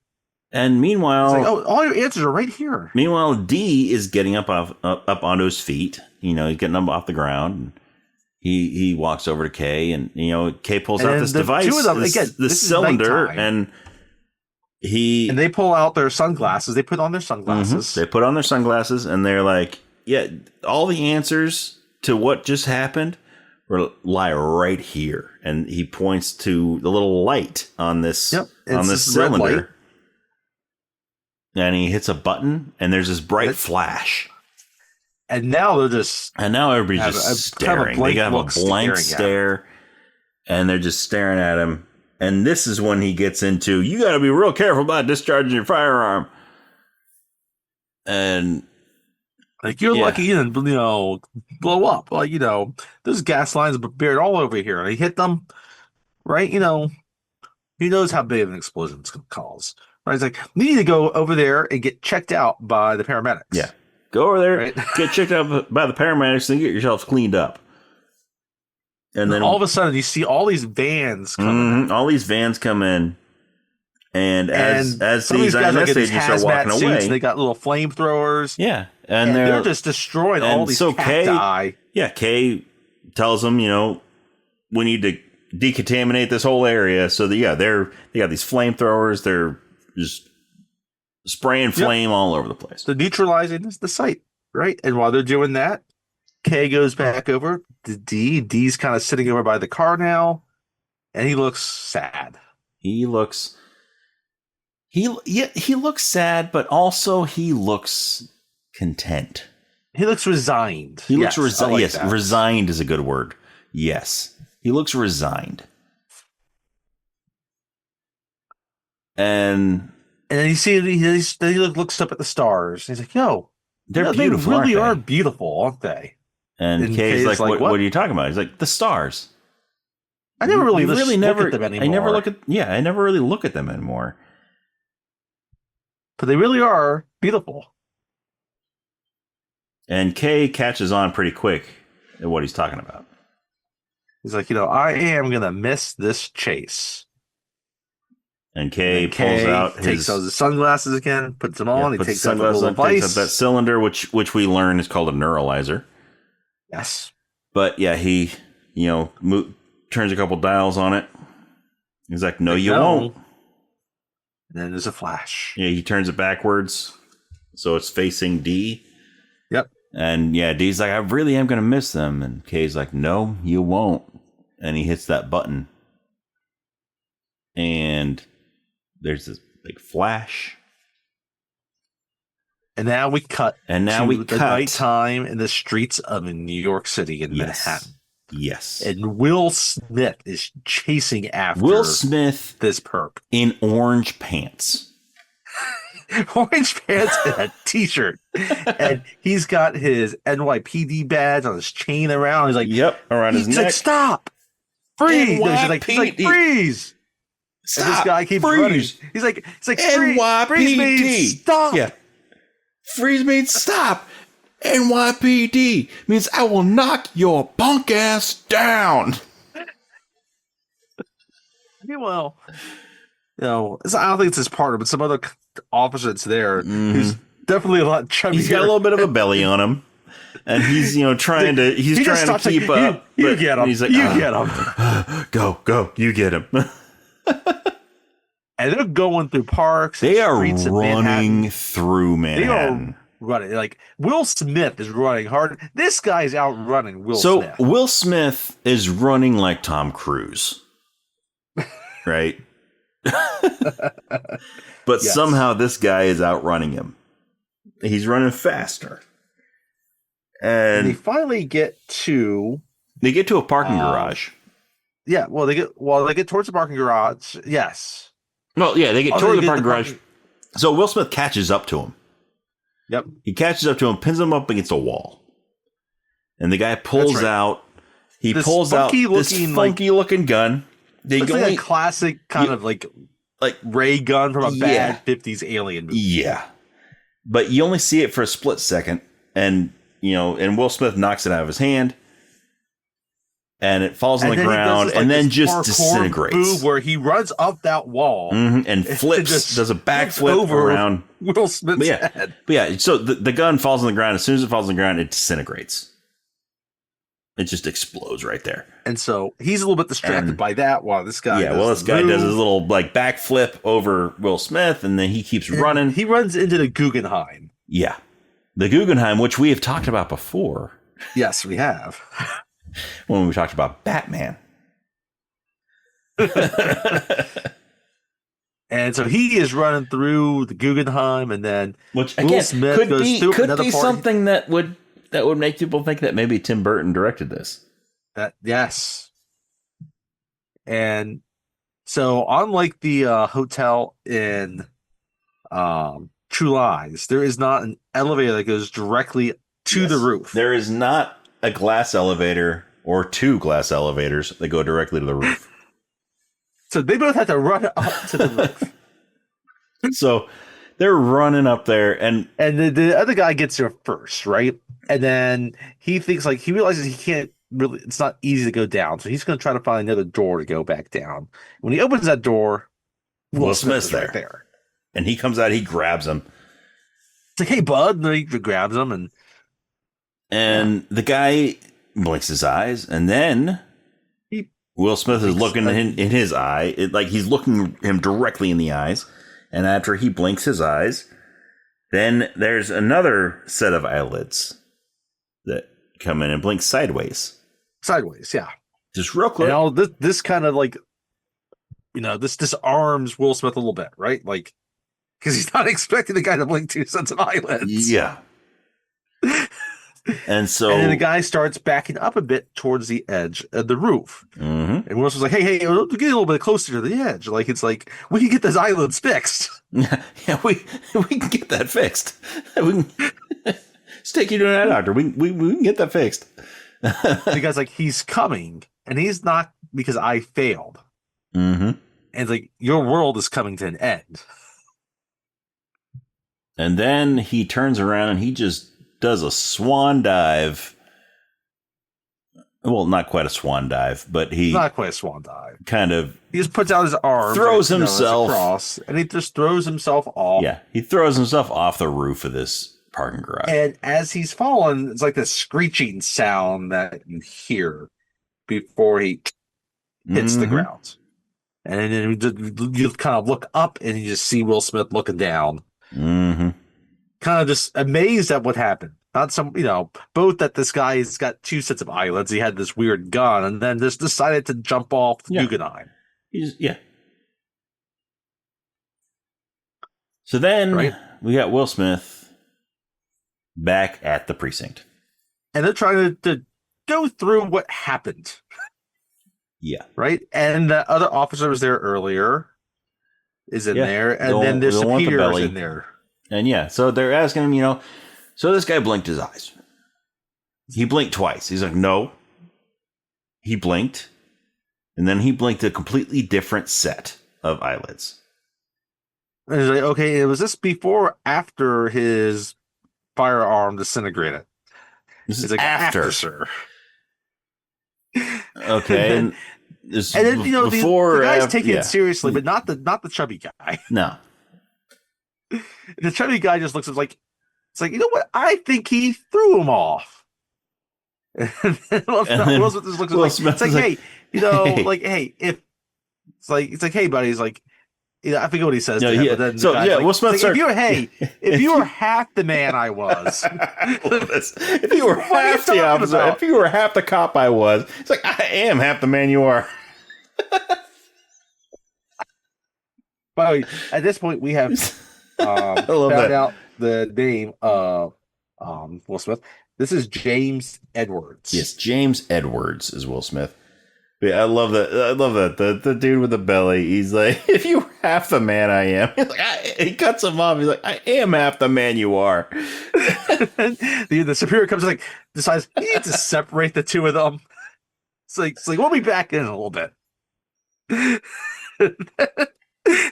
Speaker 1: And meanwhile,
Speaker 2: it's like, all your answers are right here.
Speaker 1: Meanwhile, D is getting up onto his feet. He's getting up off the ground. And he walks over to Kay, and Kay pulls out this device,
Speaker 2: two of them,
Speaker 1: this cylinder, and
Speaker 2: they pull out their sunglasses. They put on their sunglasses.
Speaker 1: Mm-hmm. They put on their sunglasses, and they're like, "Yeah, all the answers to what just happened lie right here." And he points to the little light on this cylinder. And he hits a button, and there's this bright flash.
Speaker 2: And now
Speaker 1: everybody's just staring. They have a blank stare, and they're just staring at him. And this is when he gets into, you got to be real careful about discharging your firearm. And
Speaker 2: Like you're
Speaker 1: Yeah.
Speaker 2: lucky and blow up. Like, there's gas lines buried all over here. And he hit them, right? He knows how big of an explosion it's gonna cause. Right? He's like, we need to go over there and get checked out by the
Speaker 1: Yeah.
Speaker 2: paramedics.
Speaker 1: Go over there,
Speaker 2: Right?
Speaker 1: get checked out by the paramedics, and get yourselves cleaned up. And then
Speaker 2: all of a sudden you see all these vans coming.
Speaker 1: all these vans come in, and as
Speaker 2: some of
Speaker 1: these
Speaker 2: these guys
Speaker 1: INS
Speaker 2: are these
Speaker 1: agents are
Speaker 2: hazmat
Speaker 1: walking
Speaker 2: suits,
Speaker 1: away,
Speaker 2: and they got little flamethrowers.
Speaker 1: yeah,
Speaker 2: And they're just destroying all these cacti.
Speaker 1: Kay tells them, we need to decontaminate this whole area. So they got these flamethrowers. They're just spraying flame all over the place.
Speaker 2: So neutralizing the site, right? And while they're doing that, Kay goes back over to D. D's kind of sitting over by the car now, and he looks sad.
Speaker 1: He looks sad, but also he looks content.
Speaker 2: He looks resigned.
Speaker 1: He looks resigned. Yes,
Speaker 2: that.
Speaker 1: Resigned is a good word. Yes, he looks resigned. And
Speaker 2: then he looks up at the stars. And he's like, "Yo,
Speaker 1: they're beautiful.
Speaker 2: They really
Speaker 1: aren't
Speaker 2: are beautiful, aren't they?"
Speaker 1: And Kay's like, what are you talking about? He's like, the stars.
Speaker 2: I never really look at them anymore.
Speaker 1: I never really look at them anymore.
Speaker 2: But they really are beautiful.
Speaker 1: And Kay catches on pretty quick at what he's talking about.
Speaker 2: He's like, I am going to miss this chase.
Speaker 1: And Kay takes
Speaker 2: out his sunglasses again, puts them on. He takes out the little device.
Speaker 1: Takes out that cylinder, which we learn is called a neuralizer.
Speaker 2: Yes.
Speaker 1: But yeah, he, turns a couple dials on it. He's like, no, you won't.
Speaker 2: And then there's a flash.
Speaker 1: Yeah, he turns it backwards. So it's facing D.
Speaker 2: Yep.
Speaker 1: And yeah, D's like, I really am going to miss them. And Kay's like, no, you won't. And he hits that button. And there's this big flash.
Speaker 2: And now we cut. Nighttime in the streets of New York City in Manhattan.
Speaker 1: Yes.
Speaker 2: And Will Smith is chasing after this perp
Speaker 1: in orange pants.
Speaker 2: Orange pants and a t-shirt. And he's got his NYPD badge on his chain around. He's like,
Speaker 1: yep, around his neck.
Speaker 2: Like, stop. Freeze. He's like, freeze.
Speaker 1: Stop.
Speaker 2: And this guy keeps running. He's like,
Speaker 1: NYPD.
Speaker 2: Freeze me. Stop.
Speaker 1: Yeah. Freeze means stop. NYPD means I will knock your punk ass down.
Speaker 2: Well, I don't think it's his partner, but some other officer that's there who's definitely a lot chubbier.
Speaker 1: He's got a little bit of a belly on him, and he's trying to keep up.
Speaker 2: You get him.
Speaker 1: He's like,
Speaker 2: you get him.
Speaker 1: Go, you get him.
Speaker 2: And they're going through parks.
Speaker 1: They are running through Manhattan.
Speaker 2: They are running. Like, Will Smith is running hard. This guy's outrunning Will Smith.
Speaker 1: So Will Smith is running like Tom Cruise. Right? But somehow this guy is outrunning him. He's running faster. And
Speaker 2: they finally get to
Speaker 1: a parking garage.
Speaker 2: Yeah, they get towards the parking garage. Yes.
Speaker 1: Well, yeah, they get toward the parking garage. So Will Smith catches up to him.
Speaker 2: Yep.
Speaker 1: He catches up to him, pins him up against a wall. And the guy pulls out this funky looking gun.
Speaker 2: It's like a classic kind of like ray gun from a bad 50s alien movie.
Speaker 1: Yeah. But you only see it for a split second, and and Will Smith knocks it out of his hand. And it falls on the ground and then just disintegrates.
Speaker 2: Where he runs up that wall
Speaker 1: and flips, does a backflip around
Speaker 2: Will Smith's head.
Speaker 1: But yeah, so the gun falls on the ground. As soon as it falls on the ground, it disintegrates. It just explodes right there.
Speaker 2: And so he's a little bit distracted by that while this guy
Speaker 1: this guy does his little backflip over Will Smith, and then he keeps running.
Speaker 2: He runs into the Guggenheim.
Speaker 1: Yeah. The Guggenheim, which we have talked about before.
Speaker 2: Yes, we have.
Speaker 1: When we talked about Batman.
Speaker 2: And so he is running through the Guggenheim, and then
Speaker 1: which again, Will Smith could be something that would make people think that maybe Tim Burton directed this.
Speaker 2: Yes. And so unlike the hotel in True Lies, there is not an elevator that goes directly to the roof.
Speaker 1: There is not a glass elevator or two glass elevators that go directly to the roof.
Speaker 2: So they both have to run up to the roof.
Speaker 1: So they're running up there, and
Speaker 2: the other guy gets there first, right? And then he thinks he realizes he can't really. It's not easy to go down, so he's going to try to find another door to go back down. When he opens that door, Will Smith's right there,
Speaker 1: and he comes out. He grabs him.
Speaker 2: It's like, "Hey, bud!" And he grabs him,
Speaker 1: and the guy blinks his eyes, and then Will Smith is looking in his eye, he's looking him directly in the eyes. And after he blinks his eyes, then there's another set of eyelids that come in and blink sideways.
Speaker 2: Sideways, yeah.
Speaker 1: Just real quick.
Speaker 2: And this kind of this disarms Will Smith a little bit, right? Because he's not expecting the guy to blink two sets of eyelids.
Speaker 1: Yeah. And
Speaker 2: then the guy starts backing up a bit towards the edge of the roof.
Speaker 1: Mm-hmm.
Speaker 2: And Will Smith's like, hey, get a little bit closer to the edge. We can get those eyelids fixed.
Speaker 1: Yeah, we can get that fixed. We can take you to an eye doctor. We can get that fixed.
Speaker 2: The guy's like, he's coming, and he's not because I failed.
Speaker 1: Mm-hmm.
Speaker 2: And it's like, your world is coming to an end.
Speaker 1: And then he turns around and he just does a swan dive. Well, not quite a swan dive, but
Speaker 2: not quite a swan dive.
Speaker 1: He
Speaker 2: just puts out his arm,
Speaker 1: throws himself
Speaker 2: across, and he just throws himself off.
Speaker 1: Yeah, he throws himself off the roof of this parking garage.
Speaker 2: And as he's falling, it's like this screeching sound that you hear before he hits the ground. And then you kind of look up and you just see Will Smith looking down.
Speaker 1: Mm-hmm.
Speaker 2: Kind of just amazed at what happened. Not both that this guy's got two sets of eyelids, he had this weird gun, and then just decided to jump off the Guggenheim.
Speaker 1: So then we got Will Smith back at the precinct.
Speaker 2: And they're trying to go through what happened.
Speaker 1: Yeah.
Speaker 2: Right? And the other officer was there earlier, is in there, and then their superior's in there.
Speaker 1: And so they're asking him, so this guy blinked his eyes. He blinked twice. He's like, no. He blinked. And then he blinked a completely different set of eyelids.
Speaker 2: And he's like, okay, was this before or after his firearm disintegrated?
Speaker 1: This is
Speaker 2: like,
Speaker 1: after,
Speaker 2: sir.
Speaker 1: Okay. And
Speaker 2: then,
Speaker 1: before,
Speaker 2: the guy's taking it seriously, but not the chubby guy.
Speaker 1: No.
Speaker 2: The chubby guy just looks at it's like, you know what? I think he threw him off. And then Will Smith just looks at it's like, hey, hey, if it's like, hey, buddy, he's like, I forget what he says. But then
Speaker 1: Will Smith,
Speaker 2: if you were half the man I was,
Speaker 1: if you were half the officer, if you were half the cop I was, it's like, I am half the man you are.
Speaker 2: By the way, at this point, we have found out the name of Will Smith. This is James Edwards.
Speaker 1: Yes, James Edwards is Will Smith. Yeah, I love that. The dude with the belly. He's like, if you were half the man I am, he's like, he cuts him off. He's like, I am half the man you are.
Speaker 2: the superior comes decides he needs to separate the two of them. It's like we'll be back in a little bit.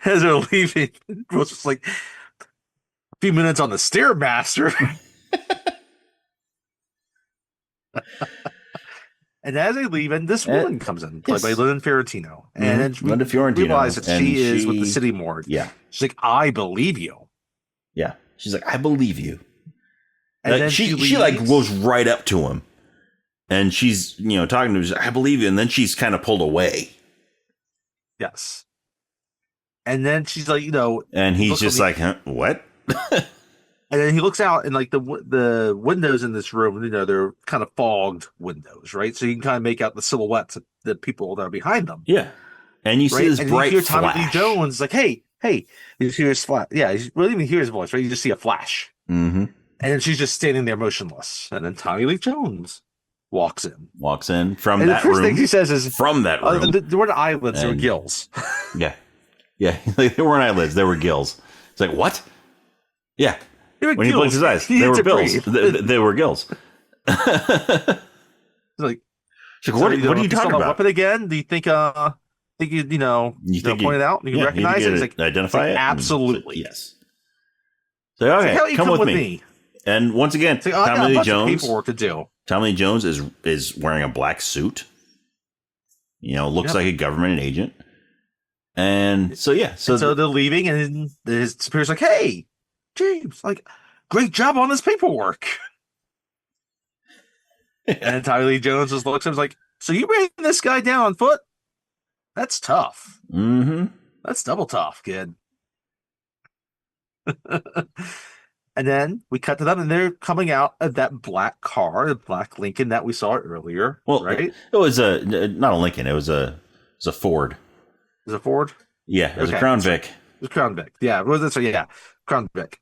Speaker 2: As they're leaving, Will's just like, a few minutes on the Stairmaster. And as they leave, and this woman comes in, played by Linda Fiorentino. And then we realize that she is with the city morgue.
Speaker 1: Yeah.
Speaker 2: She's like, I believe you.
Speaker 1: Yeah. She's like, I believe you.
Speaker 2: And then
Speaker 1: she goes right up to him. And she's, talking to him. She's like, I believe you. And then she's kind of pulled away.
Speaker 2: Yes. And then she's like,
Speaker 1: and he's just like, huh, what?
Speaker 2: And then he looks out, and the windows in this room, they're kind of fogged windows, right? So you can kind of make out the silhouettes of the people that are behind them.
Speaker 1: Yeah. And you see this bright
Speaker 2: you hear
Speaker 1: flash.
Speaker 2: Tommy Lee Jones like, hey. You just hear his flash. Yeah, you don't even hear his voice, right? You just see a flash.
Speaker 1: Mm-hmm.
Speaker 2: And then she's just standing there motionless. And then Tommy Lee Jones walks in
Speaker 1: from that room.
Speaker 2: The first thing he says is,
Speaker 1: from that room.
Speaker 2: There weren't eyelids, there were gills.
Speaker 1: Yeah. Yeah. They weren't eyelids, they were gills. It's like, what? Yeah. when he blinked his eyes. They were bills. They were gills.
Speaker 2: Like,
Speaker 1: so what are you talking about?
Speaker 2: Weapon again? Do you think you know point it out? You can recognize it? It's like,
Speaker 1: identify it?
Speaker 2: Absolutely.
Speaker 1: Yes. So okay,
Speaker 2: like, come with me.
Speaker 1: And once again,
Speaker 2: like, Tommy Lee Jones. Paperwork to do.
Speaker 1: Tommy Lee Jones is wearing a black suit. Looks like a government agent. And so so
Speaker 2: they're leaving, and his superior's like, "Hey, James, like, great job on this paperwork." And Tommy Lee Jones just looks at him like, "So you ran this guy down on foot? That's tough.
Speaker 1: Mm-hmm.
Speaker 2: That's double tough, kid." And then we cut to them, and they're coming out of that black car, the black Lincoln that we saw earlier. Well, right?
Speaker 1: It was not a Lincoln. It was a Ford.
Speaker 2: Is it a Ford?
Speaker 1: Yeah, it was a Crown Vic.
Speaker 2: It was Crown Vic. Yeah, Crown Vic.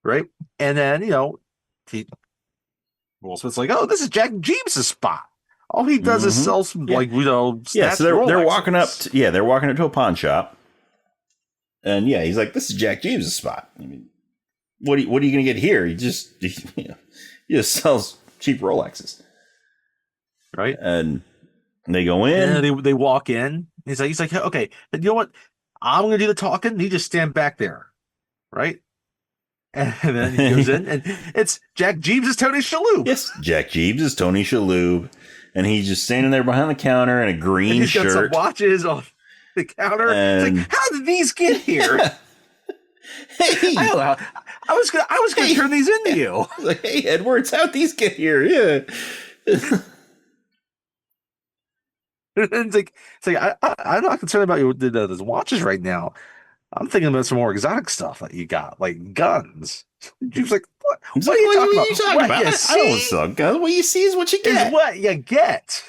Speaker 2: Right? And then, Will Smith's like, "Oh, this is Jack Jeeves' spot. All he does is sell some,
Speaker 1: Yeah, so they're walking up they're walking up to a pawn shop. And he's like, "This is Jack Jeeves' spot. I mean, what are you going to get here? He just sells cheap Rolexes."
Speaker 2: Right?
Speaker 1: And they go in.
Speaker 2: And they walk in. He's like, "Okay, but you know what? I'm going to do the talking. You just stand back there." Right? And then he goes in, and it's Jack Jeeves is Tony Shalhoub.
Speaker 1: Yes, Jack Jeeves is Tony Shalhoub. And he's just standing there behind the counter in a green shirt.
Speaker 2: He's got some watches on the counter.
Speaker 1: And
Speaker 2: it's like, how did these get here?
Speaker 1: Hey,
Speaker 2: I don't know. I was gonna turn these into you.
Speaker 1: Like, hey, Edwards, how'd these get here? Yeah.
Speaker 2: it's like I'm not concerned about those watches right now. I'm thinking about some more exotic stuff that you got, like guns. She was like, "What? What are you talking about?
Speaker 1: I don't sell guns. What you see is what you get.
Speaker 2: Is what you get."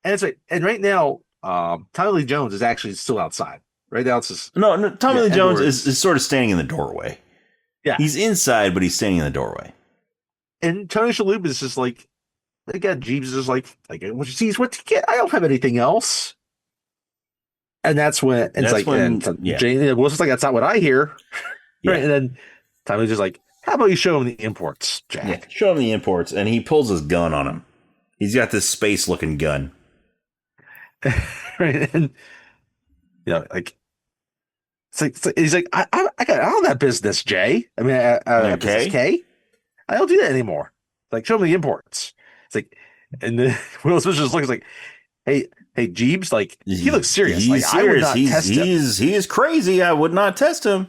Speaker 2: And it's like, and right now, Tommy Lee Jones is actually still outside. Right now, it's just
Speaker 1: no. Tommy Lee Jones is sort of standing in the doorway.
Speaker 2: Yeah,
Speaker 1: he's inside, but he's standing in the doorway.
Speaker 2: And Tony Shalhoub is just like, again, Jeeves is just like what you see is what you get. I don't have anything else. And that's when Jane was like, "That's not what I hear."
Speaker 1: Yeah.
Speaker 2: Right? And then Tommy's just like, "How about you show him the imports, Jack?"
Speaker 1: Yeah, show him the imports, and he pulls his gun on him. He's got this space-looking gun.
Speaker 2: Right, and he's like, I got out of that business, Jay. I mean, business K. I don't do that anymore. Like, show him the imports. It's like, and then Will Smith just looks like, Hey, Jeeves, like, he looks serious.
Speaker 1: He's
Speaker 2: like,
Speaker 1: serious.
Speaker 2: I would not test him.
Speaker 1: He is crazy. I would not test him.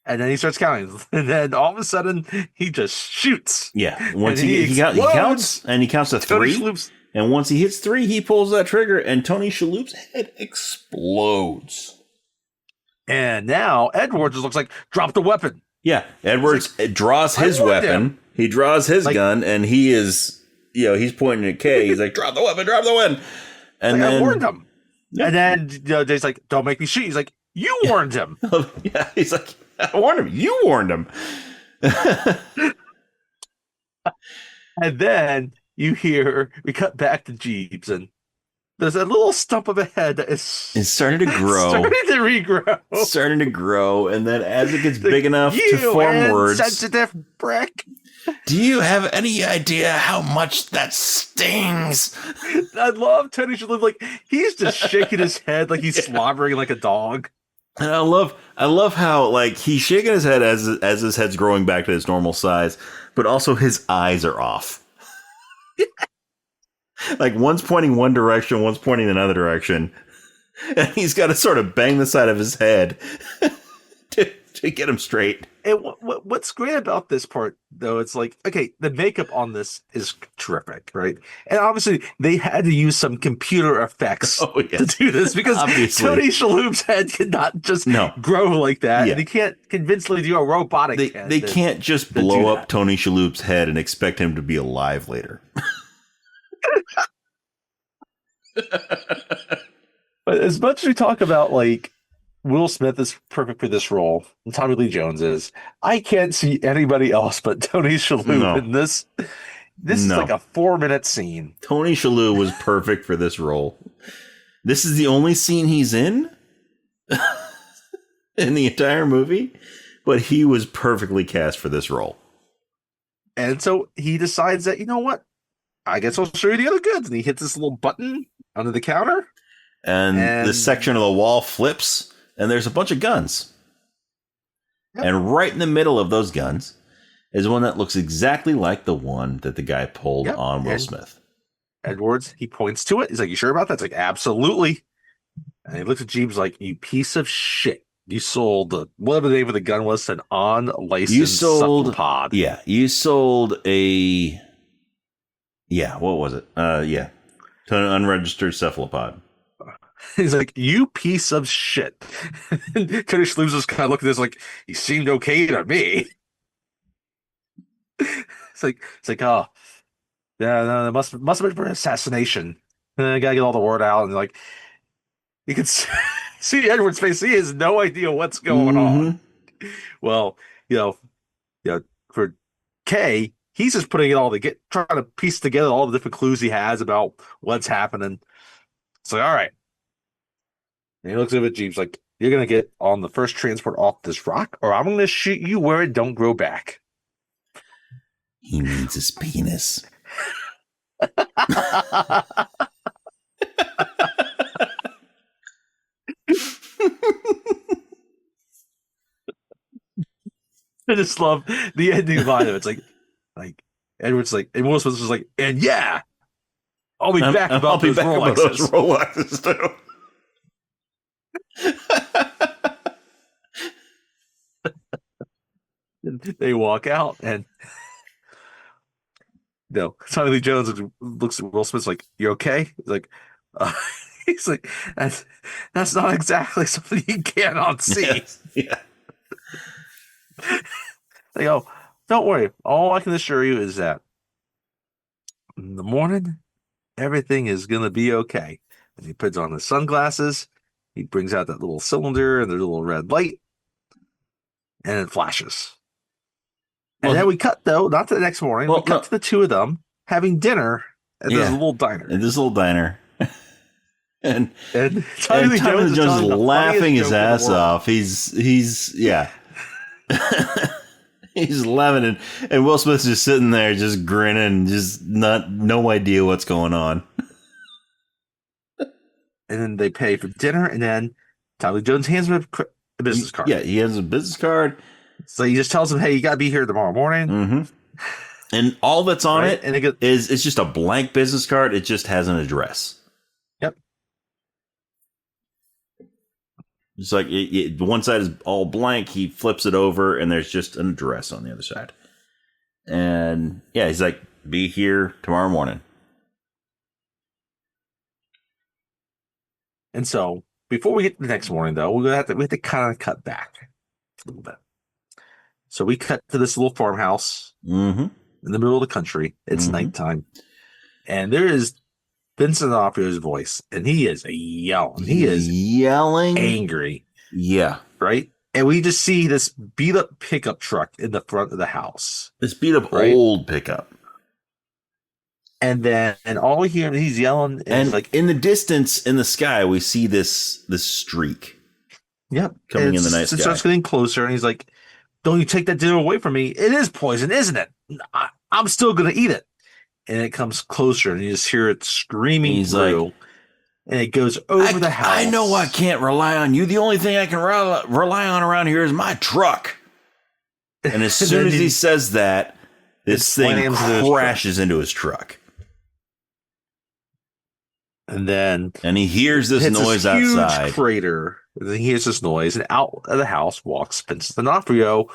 Speaker 2: And then he starts counting. And then all of a sudden, he just shoots.
Speaker 1: Yeah. Once he counts, and he counts to 3. And once he hits 3, he pulls that trigger, and Tony Shalhoub's head explodes.
Speaker 2: And now Edwards just looks like, drop the weapon.
Speaker 1: Yeah. Edwards draws his weapon. He draws his gun, and he is... he's pointing at Kay. He's like, drop the weapon. And then I
Speaker 2: warned him. Yeah. And then Jay's like, don't make me shoot. He's like, you warned him.
Speaker 1: Yeah, he's like, I warned him. You warned him.
Speaker 2: And then we cut back to Jeeves, and there's a little stump of a head that is
Speaker 1: starting to grow. Starting to grow. And then as it gets big enough to form words.
Speaker 2: Sensitive brick.
Speaker 1: Do you have any idea how much that stings?
Speaker 2: I love Tony Shalhoub. Like, he's just shaking his head like he's slobbering like a dog.
Speaker 1: And I love how, like, he's shaking his head as his head's growing back to its normal size, but also his eyes are off. Like, one's pointing one direction, one's pointing another direction. And he's got to sort of bang the side of his head to get him straight.
Speaker 2: And what's great about this part, though, it's like, okay, the makeup on this is terrific, right? And obviously, they had to use some computer effects to do this because Tony Shalhoub's head cannot just grow like that. Yeah. And he can't convincingly do a robotic head.
Speaker 1: They can't just blow up Tony Shalhoub's head and expect him to be alive later.
Speaker 2: But as much as we talk about, like, Will Smith is perfect for this role, and Tommy Lee Jones is, I can't see anybody else but Tony Shalhoub in this. This is like a 4-minute scene.
Speaker 1: Tony Shalhoub was perfect for this role. This is the only scene he's in? in the entire movie, but he was perfectly cast for this role.
Speaker 2: And so he decides that, you know what? I guess I'll show you the other goods. And he hits this little button under the counter.
Speaker 1: And this section of the wall flips, and there's a bunch of guns. Yep. And right in the middle of those guns is one that looks exactly like the one that the guy pulled on Will Smith.
Speaker 2: Edwards, he points to it. He's like, "You sure about that?" It's like, "Absolutely." And he looks at Jeeves like, "You piece of shit. You sold whatever the name of the gun was, an unlicensed cephalopod."
Speaker 1: Yeah, you sold a... Yeah, what was it? To an unregistered cephalopod.
Speaker 2: He's like, "You piece of shit." Tony Shalhoub's just kind of looking at this like, "He seemed okay to me." It's like, oh, yeah, no, it must have been for assassination. I gotta get all the word out, and like, you can see Edward's face. He has no idea what's going on. Well, for Kay, he's just putting it all together, trying to piece together all the different clues he has about what's happening. It's like, all right. And he looks over at Jeeves like, "You're gonna get on the first transport off this rock, or I'm gonna shoot you where it don't grow back."
Speaker 1: He means his penis.
Speaker 2: I just love the ending line of it. It's like Edward's like, and Will Smith's just like, "And yeah, I'll be back about those Rolexes
Speaker 1: too."
Speaker 2: They walk out, and Tommy Lee Jones looks at Will Smith like, "You okay?" He's like, that's not exactly something you can unsee.
Speaker 1: Yeah.
Speaker 2: They go, "Don't worry. All I can assure you is that in the morning, everything is gonna be okay." And he puts on his sunglasses. He brings out that little cylinder and the little red light, and it flashes. And then we cut, though, not to the next morning. We cut to the two of them having dinner at this little diner.
Speaker 1: And Tommy Lee Jones is laughing his ass off. He's He's laughing, and Will Smith's just sitting there, just grinning, just no idea what's going on.
Speaker 2: And then they pay for dinner, and then Tommy Lee Jones hands him a business card.
Speaker 1: Yeah, he has a business card.
Speaker 2: So he just tells him, "Hey, you got to be here tomorrow morning."
Speaker 1: Mm-hmm. And all that's on it is it's just a blank business card. It just has an address.
Speaker 2: Yep.
Speaker 1: It's like one side is all blank. He flips it over, and there's just an address on the other side. And yeah, he's like, "Be here tomorrow morning."
Speaker 2: And so before we get to the next morning, though, we have to kind of cut back a little bit. So we cut to this little farmhouse in the middle of the country. It's nighttime, and there is Vincent D'Onofrio's voice, and he is yelling. He is
Speaker 1: yelling,
Speaker 2: angry.
Speaker 1: Yeah,
Speaker 2: right. And we just see this beat up pickup truck in the front of the house.
Speaker 1: This beat up old pickup.
Speaker 2: And then, all we hear, he's yelling,
Speaker 1: and like in the distance, in the sky, we see this streak.
Speaker 2: Yep,
Speaker 1: coming in the night sky.
Speaker 2: It starts getting closer, and he's like, "Don't you take that dinner away from me? It is poison, isn't it? I'm still gonna eat it." And it comes closer, and you just hear it screaming through, and it goes over the house.
Speaker 1: I know I can't rely on you. The only thing I can rely on around here is my truck. And as soon as he says that, this thing crashes into his truck.
Speaker 2: And then
Speaker 1: he hears this noise outside.
Speaker 2: Huge crater. And then he hears this noise, and out of the house walks Vincent D'Onofrio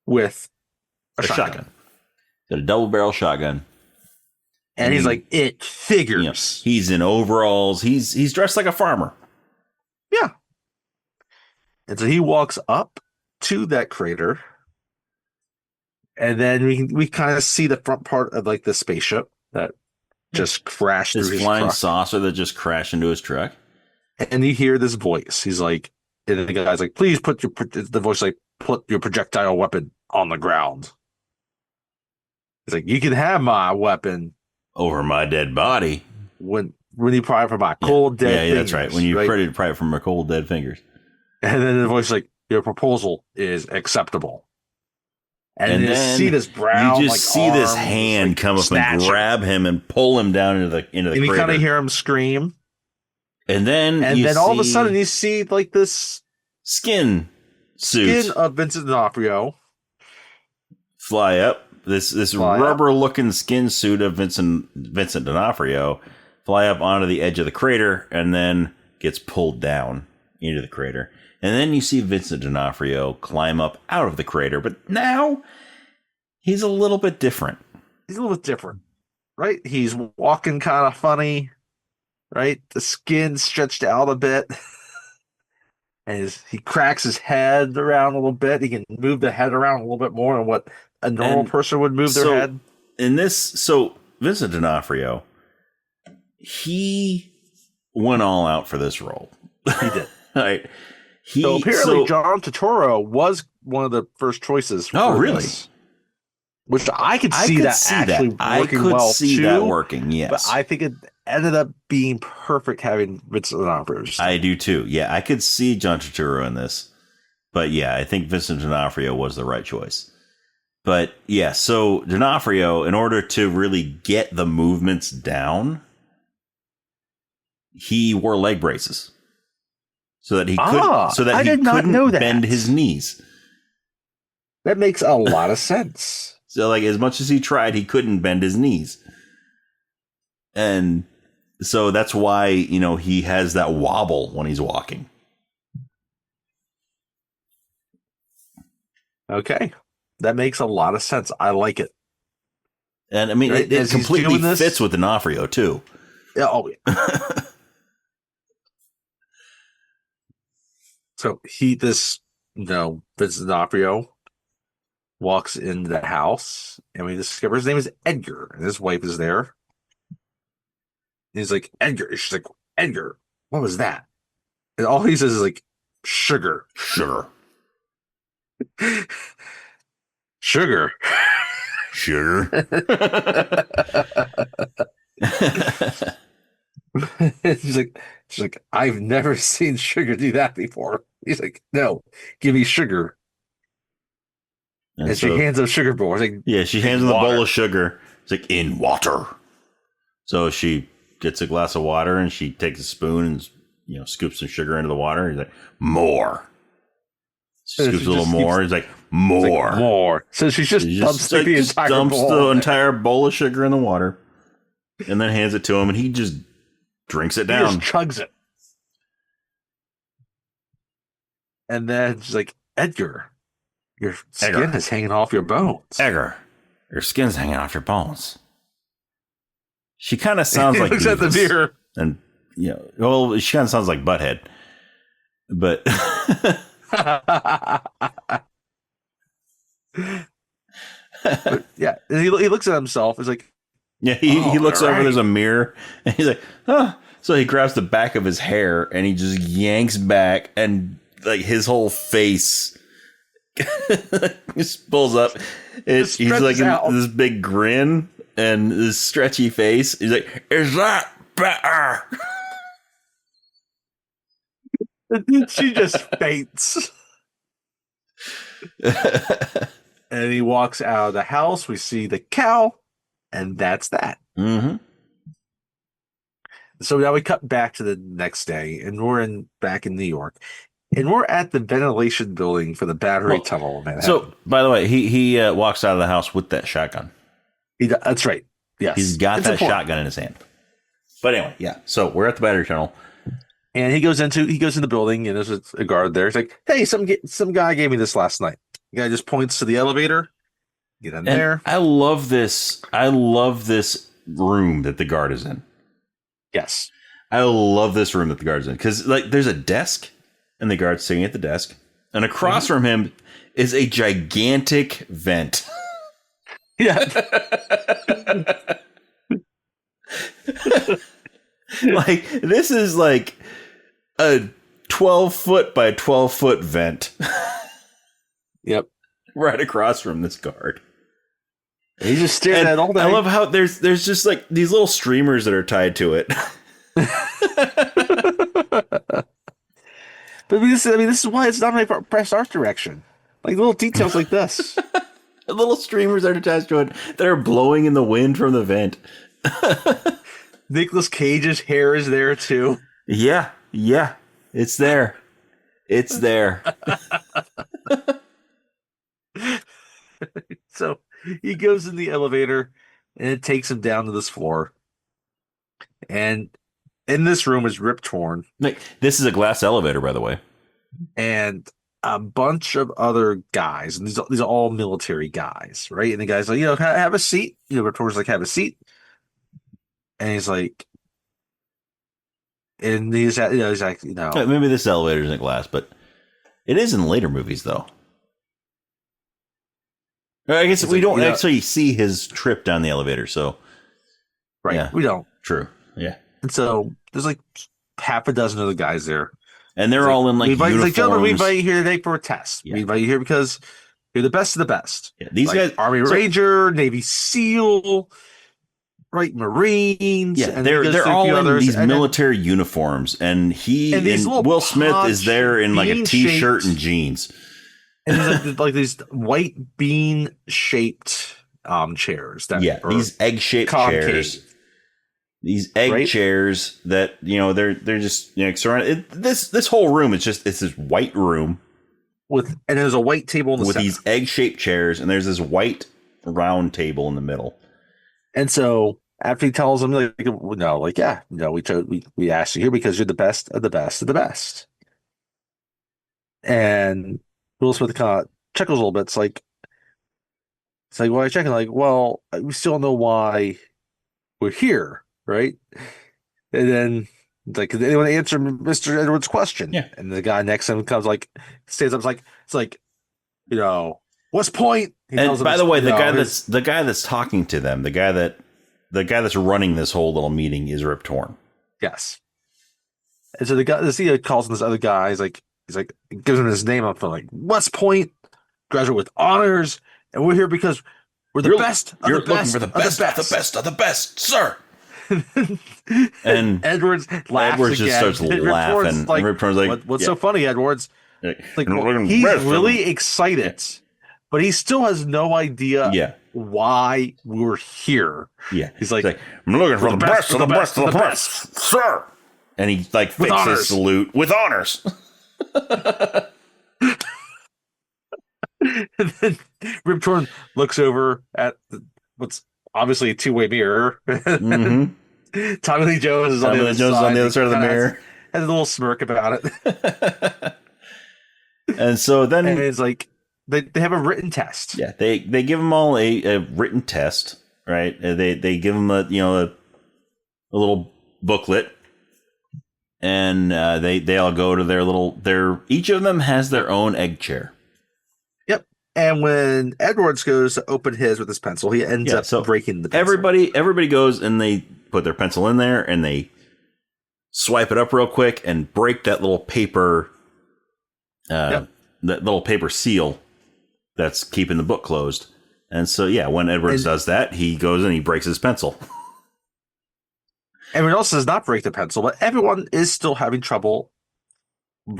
Speaker 2: with a shotgun.
Speaker 1: Got a double barrel shotgun.
Speaker 2: And he's like, "It figures."
Speaker 1: Yep. He's in overalls. He's dressed like a farmer.
Speaker 2: Yeah. And so he walks up to that crater. And then we kind of see the front part of like the spaceship that just crashed through his
Speaker 1: flying
Speaker 2: truck.
Speaker 1: Saucer that just crashed into his truck.
Speaker 2: And you hear this voice. He's like, and the guy's like, "Please put your projectile weapon on the ground." He's like, "You can have my weapon
Speaker 1: over my dead body
Speaker 2: when you pry it from my cold dead fingers."
Speaker 1: Yeah, that's right. When you pry it from my cold dead fingers.
Speaker 2: And then the voice is like, your proposal is acceptable. And you
Speaker 1: then
Speaker 2: see this brown,
Speaker 1: you just
Speaker 2: like,
Speaker 1: see this
Speaker 2: arm
Speaker 1: hand
Speaker 2: like,
Speaker 1: come up and
Speaker 2: snatch him.
Speaker 1: grab him and pull him down into the
Speaker 2: And you kind
Speaker 1: crater.
Speaker 2: of hear him scream.
Speaker 1: And then
Speaker 2: All of a sudden you see like this
Speaker 1: skin suit
Speaker 2: of Vincent D'Onofrio
Speaker 1: fly up. This rubber looking skin suit of Vincent D'Onofrio fly up onto the edge of the crater and then gets pulled down into the crater. And then you see Vincent D'Onofrio climb up out of the crater, but now he's a little bit different.
Speaker 2: He's a little bit different, right? He's walking kind of funny, right? The skin stretched out a bit. And he cracks his head around a little bit. He can move the head around a little bit more than what a normal person would move their head.
Speaker 1: So Vincent D'Onofrio, he went all out for this role.
Speaker 2: He did.
Speaker 1: Right.
Speaker 2: So apparently John Turturro was one of the first choices.
Speaker 1: Oh, really?
Speaker 2: This, which I could see that working well,
Speaker 1: I could see that working, yes.
Speaker 2: But I think it ended up being perfect having Vincent D'Onofrio.
Speaker 1: I do too. Yeah, I could see John Turturro in this. But yeah, I think Vincent D'Onofrio was the right choice. But yeah, so D'Onofrio, in order to really get the movements down, he wore leg braces. So that he couldn't bend his knees.
Speaker 2: That makes a lot of sense.
Speaker 1: So like as much as he tried, he couldn't bend his knees. And so that's why, he has that wobble when he's walking.
Speaker 2: Okay. That makes a lot of sense. I like it.
Speaker 1: And I mean, right? it completely fits with D'Onofrio too.
Speaker 2: Yeah, oh, yeah. So Vincent D'Onofrio walks into the house, and we discover his name is Edgar, and his wife is there. And he's like, Edgar. She's like, Edgar, what was that? And all he says is like, sugar.
Speaker 1: Sugar.
Speaker 2: Sugar.
Speaker 1: Sugar.
Speaker 2: she's like, I've never seen sugar do that before. He's like, no, give me sugar. And she hands him sugar bowl. Like,
Speaker 1: yeah, she hands him the bowl of sugar. It's like, in water. So she gets a glass of water and she takes a spoon and scoops some sugar into the water. He's like, more. She scoops a little more. He's like, more.
Speaker 2: Like, more. So she just dumps the
Speaker 1: entire bowl of sugar in the water and then hands it to him, and he just drinks it down.
Speaker 2: He just chugs it. And then she's like, Edgar, your skin is hanging off your bones.
Speaker 1: Edgar, your skin's hanging off your bones. She kind of sounds like
Speaker 2: looks at the mirror.
Speaker 1: And, she kind of sounds like Butthead. But...
Speaker 2: but yeah, and he looks at himself. He's like,
Speaker 1: yeah, he looks over. There's a mirror, and he's like, huh. So he grabs the back of his hair and he just yanks back, and like his whole face just pulls up. He's like this big grin and this stretchy face. He's like, "Is that better?"
Speaker 2: She just faints. And he walks out of the house. We see the cow, and that's that.
Speaker 1: Mm-hmm.
Speaker 2: So now we cut back to the next day, and we're back in New York, and we're at the ventilation building for the battery tunnel in Manhattan.
Speaker 1: So, by the way, he walks out of the house with that shotgun.
Speaker 2: That's right. Yes,
Speaker 1: he's got that shotgun in his hand. But anyway, yeah. So we're at the battery tunnel.
Speaker 2: And he goes in the building, and there's a guard there. He's like, "Hey, some guy gave me this last night." The guy just points to the elevator. Get in there.
Speaker 1: I love this. I love this room that the guard is in.
Speaker 2: Yes,
Speaker 1: I love this room that the guard's in because there's a desk, and the guard's sitting at the desk, and across from him is a gigantic vent.
Speaker 2: Yeah.
Speaker 1: This is like a 12-foot by 12-foot vent.
Speaker 2: Yep.
Speaker 1: Right across from this guard.
Speaker 2: He's just staring at it all day.
Speaker 1: I love how there's just like these little streamers that are tied to it.
Speaker 2: But this is why it's nominated for Best Art Direction. Like little details like this.
Speaker 1: The little streamers are attached to it that are blowing in the wind from the vent.
Speaker 2: Nicolas Cage's hair is there too.
Speaker 1: Yeah, it's there. It's there.
Speaker 2: So he goes in the elevator and it takes him down to this floor. And in this room is Rip Torn.
Speaker 1: Like, this is a glass elevator, by the way.
Speaker 2: And a bunch of other guys. And these are all military guys, right? And the guy's like, have a seat. Rip Torn's like, have a seat. And he's like, he's like,
Speaker 1: maybe this elevator isn't glass, but it is in later movies, though. I guess we don't actually see his trip down the elevator, so.
Speaker 2: Right, yeah. We don't.
Speaker 1: True, yeah.
Speaker 2: And so there's like half a dozen other guys there.
Speaker 1: And they're all in like uniforms.
Speaker 2: Like, gentlemen, we invite you here today for a test. Yeah. We invite you here because you're the best of the best.
Speaker 1: Yeah, these guys.
Speaker 2: Army Ranger, Navy SEAL, right, Marines.
Speaker 1: Yeah, and they're all in these military uniforms. And Will Smith is there in like a t-shirt and jeans.
Speaker 2: And there's like these white bean-shaped chairs.
Speaker 1: These egg-shaped chairs. These egg chairs that they're just surrounded. This whole room it's this white room
Speaker 2: and there's a white table in the center.
Speaker 1: These egg-shaped chairs, and there's this white round table in the middle.
Speaker 2: And so after he tells them we asked you here because you're the best of the best of the best. And Will Smith kind of chuckles a little bit. It's like, why are you checking? Like, well, we still don't know why we're here, right? And then like, they want to answer Mr. Edwards' question.
Speaker 1: Yeah.
Speaker 2: And the guy next to him stands up, it's like, what's point?
Speaker 1: And by the way, the guy that's talking to them, the guy that's running this whole little meeting is Rip Torn.
Speaker 2: Yes. And so the guy calls him this other guy. He's like gives him his name up for like West Point, graduate with honors, and we're here because we're the best.
Speaker 1: You're looking for the best of the best of the best, sir. And
Speaker 2: Edwards laughs.
Speaker 1: Edwards just starts laughing.
Speaker 2: Like,
Speaker 1: Rip Torn's like,
Speaker 2: what's so funny, Edwards? Like, he's really excited, but he still has no idea why we're here.
Speaker 1: Yeah,
Speaker 2: he's like,
Speaker 1: I'm looking for the best of the best of the best, sir. And he like fixes his salute with honors.
Speaker 2: And then Rip Torn looks over at what's obviously a two-way mirror.
Speaker 1: Mm-hmm.
Speaker 2: Tommy Lee Jones is on the other side
Speaker 1: of the mirror.
Speaker 2: Has a little smirk about it.
Speaker 1: And so then
Speaker 2: it's like they have a written test.
Speaker 1: Yeah, they give them all a written test, right? They give them a little booklet. And they all go to each of them has their own egg chair.
Speaker 2: Yep. And when Edwards goes to open his with his pencil, he ends up breaking the pencil.
Speaker 1: Everybody goes and they put their pencil in there and they swipe it up real quick and break that little paper, that little paper seal that's keeping the book closed. And so, when Edwards does that, he goes and he breaks his pencil.
Speaker 2: Everyone else does not break the pencil, but everyone is still having trouble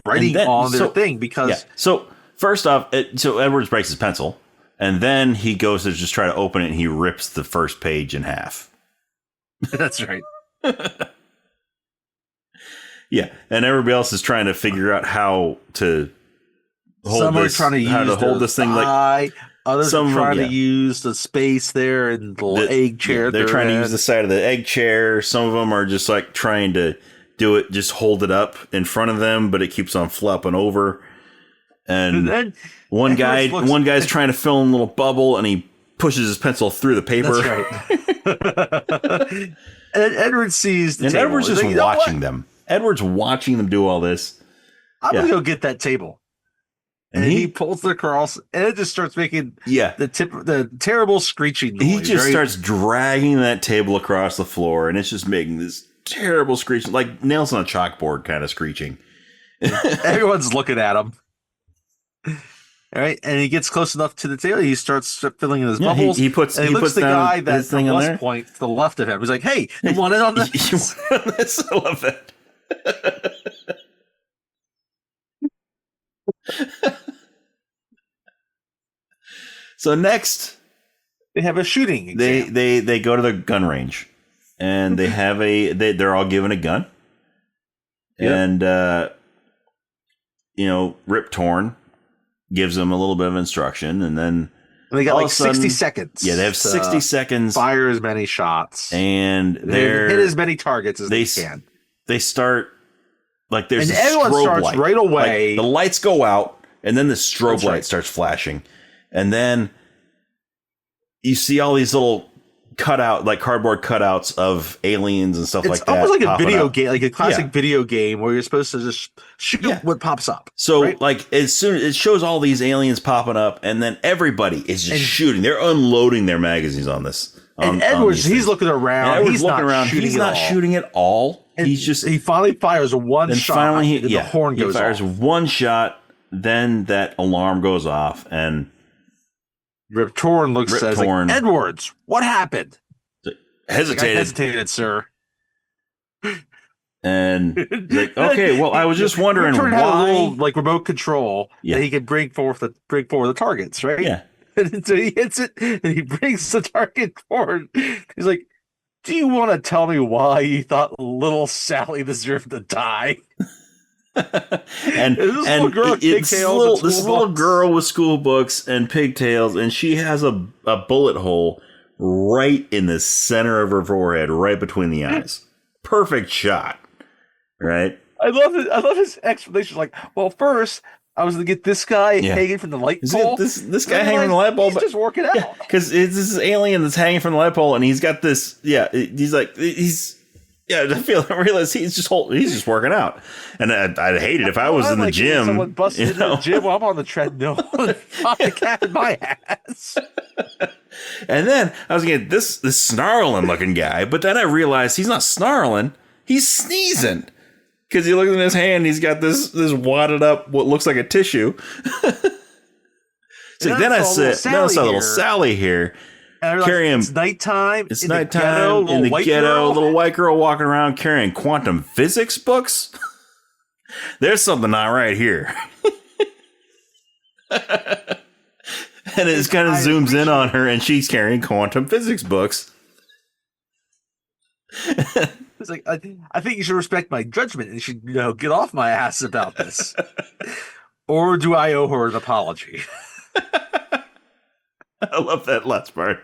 Speaker 2: writing on their thing because. Yeah.
Speaker 1: So first off, so Edwards breaks his pencil, and then he goes to just try to open it, and he rips the first page in half.
Speaker 2: That's right.
Speaker 1: Yeah, and everybody else is trying to figure out how to hold this thing like.
Speaker 2: Others are trying to use the space there and the egg chair.
Speaker 1: They're trying to use the side of the egg chair. Some of them are just like trying to do it, just hold it up in front of them, but it keeps on flopping over. And then one guy's trying to fill in a little bubble, and he pushes his pencil through the paper.
Speaker 2: That's right. And Edward sees the table.
Speaker 1: Edward's just watching them. Edward's watching them do all this.
Speaker 2: I'm going to go get that table. And he pulls the across, and it just starts making the terrible screeching noise.
Speaker 1: He just starts dragging that table across the floor, and it's just making this terrible screeching, like nails on a chalkboard kind of screeching.
Speaker 2: Everyone's looking at him. All right, and he gets close enough to the table. He starts filling in his bubbles.
Speaker 1: He looks
Speaker 2: at the guy that's from West Point to the left of him. He's like, "Hey, you want in on this?"
Speaker 1: I love that. So next,
Speaker 2: They have a shooting exam.
Speaker 1: they go to the gun range, and they have they're all given a gun, and Rip Torn gives them a little bit of instruction, and then
Speaker 2: they got like 60 seconds.
Speaker 1: Yeah, they have 60 seconds.
Speaker 2: Fire as many shots,
Speaker 1: and
Speaker 2: they hit as many targets as they can.
Speaker 1: They start like there's
Speaker 2: and
Speaker 1: a
Speaker 2: everyone
Speaker 1: strobe
Speaker 2: starts
Speaker 1: light
Speaker 2: right away.
Speaker 1: Like, the lights go out, and then the strobe light starts flashing, and then you see all these little cardboard cutouts of aliens and stuff like that.
Speaker 2: It's almost like a video game, like a classic video game where you're supposed to just shoot what pops up.
Speaker 1: So, like, as soon as it shows all these aliens popping up, and then everybody is just shooting. They're unloading their magazines on this.
Speaker 2: And Edwards, he's looking around.
Speaker 1: He's looking around. He's not shooting at all.
Speaker 2: And
Speaker 1: he
Speaker 2: finally fires one shot. Finally, the horn goes off. He fires
Speaker 1: one shot. Then that alarm goes off, and
Speaker 2: Rip Torn says, like, Edwards, what happened?
Speaker 1: Hesitated,
Speaker 2: sir.
Speaker 1: And like, okay, well, I was just wondering why.
Speaker 2: Had a little like remote control that he could bring forward the targets, right?
Speaker 1: Yeah.
Speaker 2: And so he hits it, and he brings the target forward. He's like, "Do you want to tell me why you thought little Sally deserved to die?"
Speaker 1: and this little girl with school books and pigtails, and she has a bullet hole right in the center of her forehead, right between the eyes. Perfect shot, right?
Speaker 2: I love it. I love his explanation. Like, well, first I was going to get this guy hanging from the light pole.
Speaker 1: This guy hanging from the light pole,
Speaker 2: he's just working out
Speaker 1: because it's this alien that's hanging from the light pole, and he's got this. Yeah, I realize he's just working out, and I'd hate it if I was in the gym.
Speaker 2: Someone busted in the gym while I'm on the treadmill and popped a cat in my ass.
Speaker 1: And then I was getting this snarling looking guy, but then I realized he's not snarling; he's sneezing because he looks in his hand. He's got this wadded up what looks like a tissue. So then I saw little Sally here. Carrying,
Speaker 2: it's nighttime.
Speaker 1: It's nighttime in the ghetto. Little white girl walking around carrying quantum physics books. There's something not right here. And it kind of zooms in on her, and she's carrying quantum physics books.
Speaker 2: It's like, I think you should respect my judgment, and you should get off my ass about this. Or do I owe her an apology?
Speaker 1: I love that last part.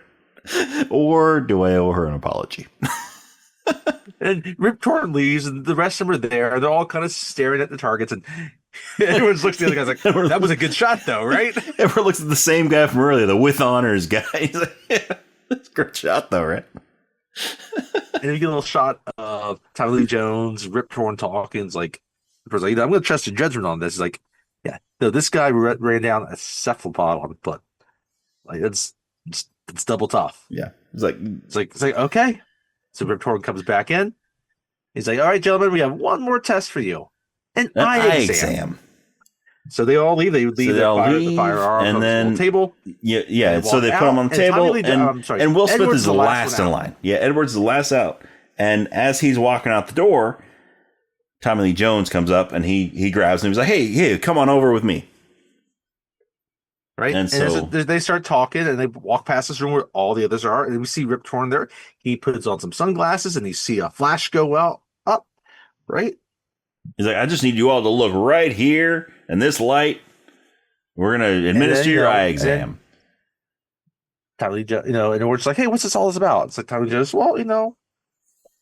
Speaker 1: Or do I owe her an apology?
Speaker 2: And Rip Torn leaves, and the rest of them are there. They're all kind of staring at the targets, and everyone's looking at the other guy's like, that was a good shot, though, right?
Speaker 1: Everyone looks at the same guy from earlier, the with honors guy. He's like, yeah, that's a great shot, though, right?
Speaker 2: And you get a little shot of Tommy Lee Jones, Rip Torn talking. It's like, I'm going to trust your judgment on this. He's like, yeah, no, this guy ran down a cephalopod on the foot. Like, it's double tough.
Speaker 1: Yeah. It's like
Speaker 2: okay. So Rip Torn comes back in. He's like, all right, gentlemen, we have one more test for you. An eye exam. So they all leave. They leave the firearm and then the table.
Speaker 1: Yeah. So they put them on the table, and Will Smith is the last in line. Yeah, Edward's the last out. And as he's walking out the door, Tommy Lee Jones comes up and he grabs him. He's like, hey, come on over with me.
Speaker 2: Right. And so they start talking, and they walk past this room where all the others are, and we see Rip Torn there. He puts on some sunglasses, and you see a flash go up. Right.
Speaker 1: He's like, I just need you all to look right here in this light. We're gonna administer your eye exam.
Speaker 2: Tommy Lee Jones, and we're just like, hey, what's this all about? It's like Tommy Lee Jones, well,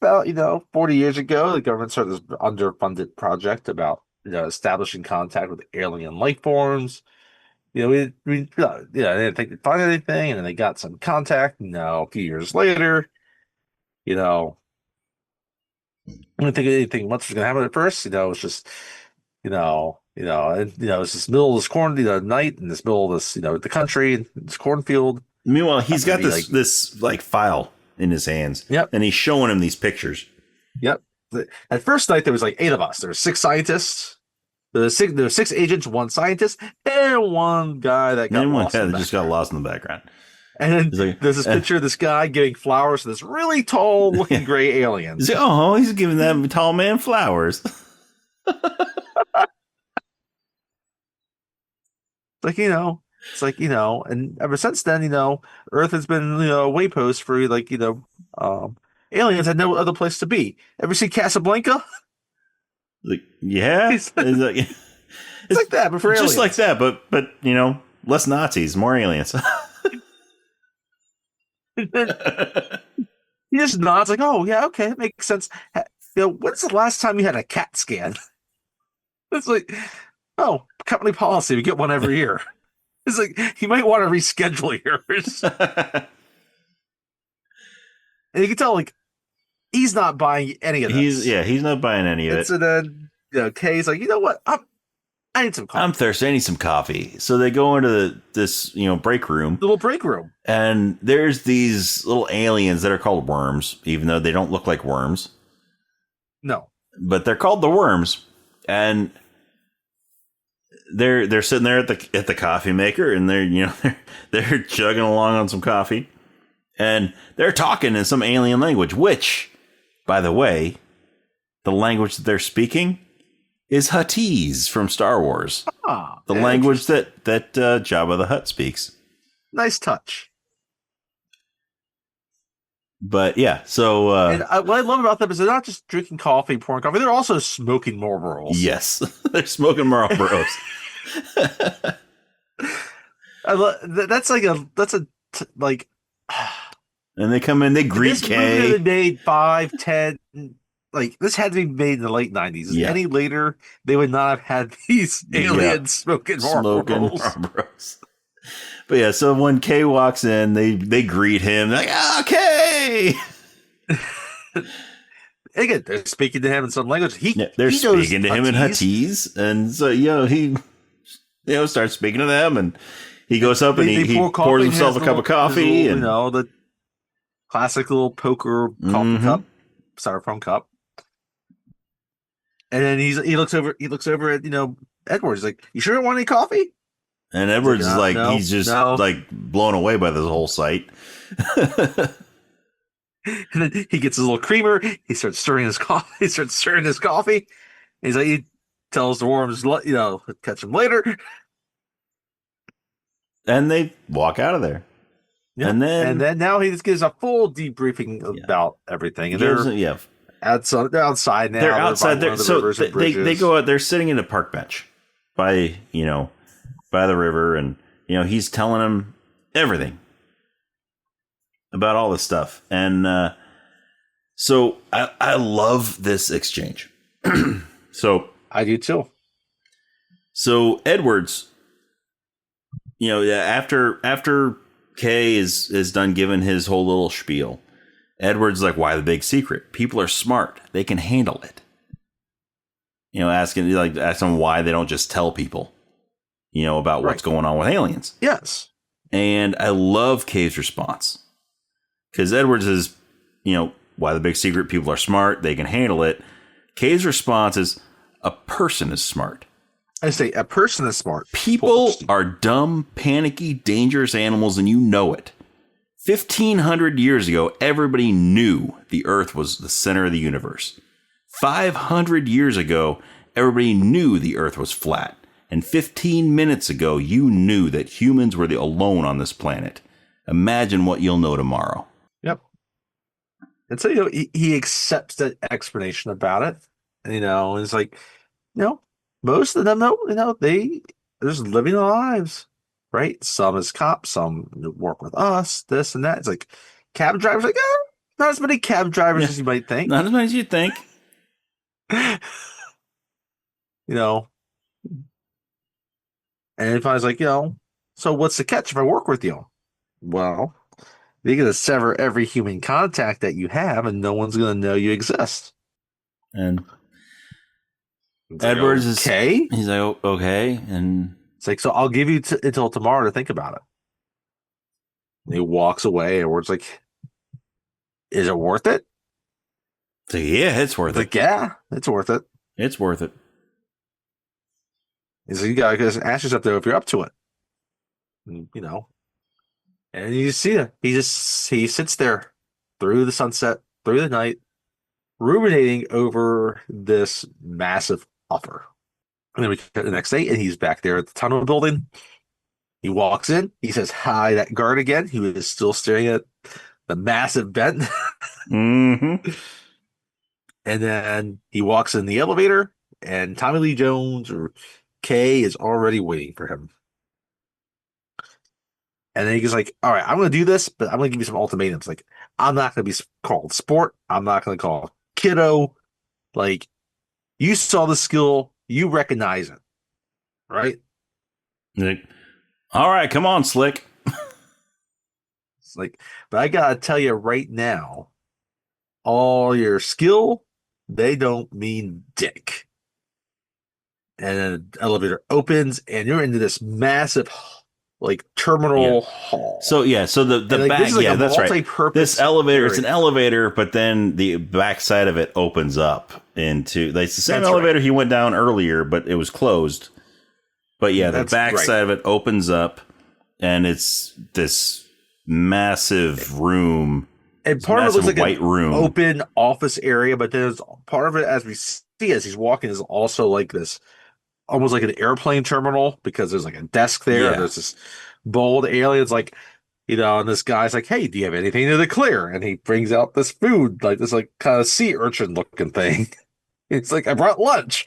Speaker 2: about 40 years ago, the government started this underfunded project about establishing contact with alien life forms. We didn't think they'd find anything, and then they got some contact. A few years later, I didn't think anything much was going to happen at first. It's just, it's this middle of this corn, night in this middle of this, the country, this cornfield.
Speaker 1: Meanwhile, he's got this file in his hands.
Speaker 2: Yep.
Speaker 1: And he's showing him these pictures.
Speaker 2: Yep. At first night, there was 8 of us. There were 6 scientists. There were 6 agents, 1 scientist, and 1 guy that got lost.
Speaker 1: Just got lost in the background.
Speaker 2: And then there's this picture of this guy giving flowers to this really tall looking gray alien.
Speaker 1: He's giving that tall man flowers.
Speaker 2: It's like, and ever since then, Earth has been, a waypost for like, aliens had no other place to be. Ever see Casablanca?
Speaker 1: Like, yeah,
Speaker 2: It's like, it's
Speaker 1: it's
Speaker 2: like that, but for
Speaker 1: just like
Speaker 2: aliens.
Speaker 1: that, but less Nazis, more aliens.
Speaker 2: And then he just nods like, oh yeah, okay, it makes sense. When's the last time you had a CAT scan? It's like, oh, company policy, we get one every year. It's like you might want to reschedule yours. And you can tell like he's not buying any of this.
Speaker 1: he's not buying any of
Speaker 2: And
Speaker 1: it.
Speaker 2: so then Kay's like, you know what? I need some coffee.
Speaker 1: I'm thirsty. I need some coffee. So they go into this break room,
Speaker 2: Little break room.
Speaker 1: and there's these little aliens that are called worms, even though they don't look like worms,
Speaker 2: No.
Speaker 1: but they're called the worms, and they're sitting there at the coffee maker, and they're chugging along on some coffee, and they're talking in some alien language, which, by the way, the language that they're speaking is Huttese from Star Wars, the language that Jabba the Hutt speaks.
Speaker 2: Nice touch.
Speaker 1: But yeah, so
Speaker 2: And what I love about them is they're not just drinking coffee, pouring coffee; they're also smoking Marlboros.
Speaker 1: yes, they're smoking Marlboros.
Speaker 2: That's like
Speaker 1: And they come in, they greet
Speaker 2: this movie
Speaker 1: Kay.
Speaker 2: had been made 5, 10, like this had to be made in the late 90s.
Speaker 1: Yeah.
Speaker 2: Any later, they would not have had these aliens smoking Marlboros.
Speaker 1: Marlboros. But yeah, so when Kay walks in, they greet him. They're like, Kay!
Speaker 2: Again, they're speaking to him in some language.
Speaker 1: They're
Speaker 2: he knows
Speaker 1: speaking to him in Huttese. And so, he starts speaking to them, and he goes up and he pours himself a cup of coffee. And
Speaker 2: the classic little poker coffee cup, styrofoam cup. And then he looks over at Edward. He's like, "You sure don't want any coffee?"
Speaker 1: And Edwards is like,
Speaker 2: no,
Speaker 1: he's just
Speaker 2: no.
Speaker 1: like blown away by this whole sight.
Speaker 2: And then he gets his little creamer. He starts stirring his coffee. He's like, he tells the worms, catch him later.
Speaker 1: And they walk out of there.
Speaker 2: Yeah. And then now he just gives a full debriefing about everything. And they're outside now.
Speaker 1: They're outside. So they go out. They're sitting in a park bench by the river, and he's telling them everything about all this stuff. And so I love this exchange. So
Speaker 2: I do too.
Speaker 1: So Edwards, after Kay is done giving his whole little spiel, Edward's like, why the big secret? People are smart. They can handle it. Asking them why they don't just tell people, about what's going on with aliens.
Speaker 2: Yes.
Speaker 1: And I love Kay's response. Because Edwards is, why the big secret? People are smart. They can handle it. Kay's response is, a person is smart.
Speaker 2: I say a person is smart.
Speaker 1: People are dumb, panicky, dangerous animals, and you know it. 1,500 years ago, everybody knew the Earth was the center of the universe. 500 years ago, everybody knew the Earth was flat. And 15 minutes ago, you knew that humans were alone on this planet. Imagine what you'll know tomorrow.
Speaker 2: Yep. And so, he accepts that explanation about it. And, it's like, most of them, they're just living their lives, right? Some as cops, some work with us, this and that. It's like cab drivers, like, not as many cab drivers as you might think.
Speaker 1: Not as many as you think.
Speaker 2: And if I was like, so what's the catch if I work with you? Well, you're going to sever every human contact that you have, and no one's going to know you exist.
Speaker 1: And
Speaker 2: it's
Speaker 1: Edwards
Speaker 2: like, okay.
Speaker 1: He's like, okay. And
Speaker 2: it's like, so I'll give you until tomorrow to think about it. And he walks away, and Edward's like, is it worth it?
Speaker 1: So yeah, it's worth it.
Speaker 2: Like, yeah, it's worth it.
Speaker 1: It's worth it.
Speaker 2: He's like, you gotta ask yourself though if you're up to it. And, and you see it. He sits there through the sunset, through the night, ruminating over this massive offer. And then we get the next day, and he's back there at the tunnel building, He walks in. He says hi to that guard again. He was still staring at the massive vent.
Speaker 1: Mm-hmm.
Speaker 2: And then he walks in the elevator, and Tommy Lee Jones or Kay is already waiting for him. And then he's like, all right, I'm going to do this, but I'm going to give you some ultimatums. Like, I'm not going to be called sport. I'm not going to call kiddo. Like, you saw the skill. You recognize it. Right?
Speaker 1: Like, all right, come on, Slick.
Speaker 2: It's like, but I got to tell you right now, all your skill, they don't mean dick. And then the elevator opens, and you're into this massive, like, terminal hall.
Speaker 1: So the
Speaker 2: And, like,
Speaker 1: back,
Speaker 2: this is like a
Speaker 1: that's right.
Speaker 2: multi-purpose
Speaker 1: This elevator,
Speaker 2: area.
Speaker 1: it's an elevator, but then the back side of it opens up into, like, it's the same
Speaker 2: That's
Speaker 1: elevator
Speaker 2: right.
Speaker 1: he went down earlier, but it was closed. But yeah, the
Speaker 2: That's
Speaker 1: back
Speaker 2: right.
Speaker 1: side of it opens up, and it's this massive room.
Speaker 2: And part of it looks like
Speaker 1: white room.
Speaker 2: open office area, but there's part of it, as we see as he's walking, is also like this, almost like an airplane terminal, because there's like a desk there.
Speaker 1: Yeah.
Speaker 2: And there's this bold aliens, like, you know, and this guy's like, hey, do you have anything to declare? And he brings out this food, like this like kind of sea urchin looking thing. It's like, I brought lunch.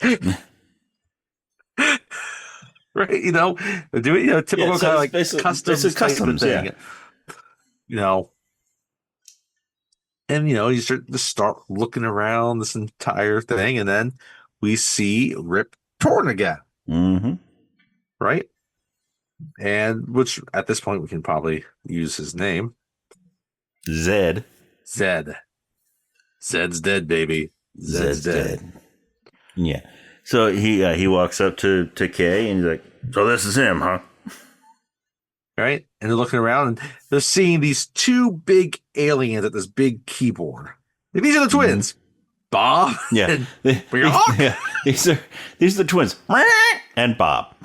Speaker 2: Right, you know, do it, you know, typical
Speaker 1: so
Speaker 2: kind of
Speaker 1: it's
Speaker 2: like customs
Speaker 1: yeah.
Speaker 2: thing, you know. And, you know, you start looking around this entire thing, and then we see Rip Torn again,
Speaker 1: Mm-hmm.
Speaker 2: right? And which at this point we can probably use his name.
Speaker 1: Zed.
Speaker 2: Zed. Zed's dead, baby. Zed's dead.
Speaker 1: Yeah. So he walks up to Kay, and he's like, so this is him, huh?
Speaker 2: Right? And they're looking around, and they're seeing these two big aliens at this big keyboard. And these are the twins. Bob
Speaker 1: Yeah.
Speaker 2: and Hawk.
Speaker 1: Yeah. These are the twins. And Bob.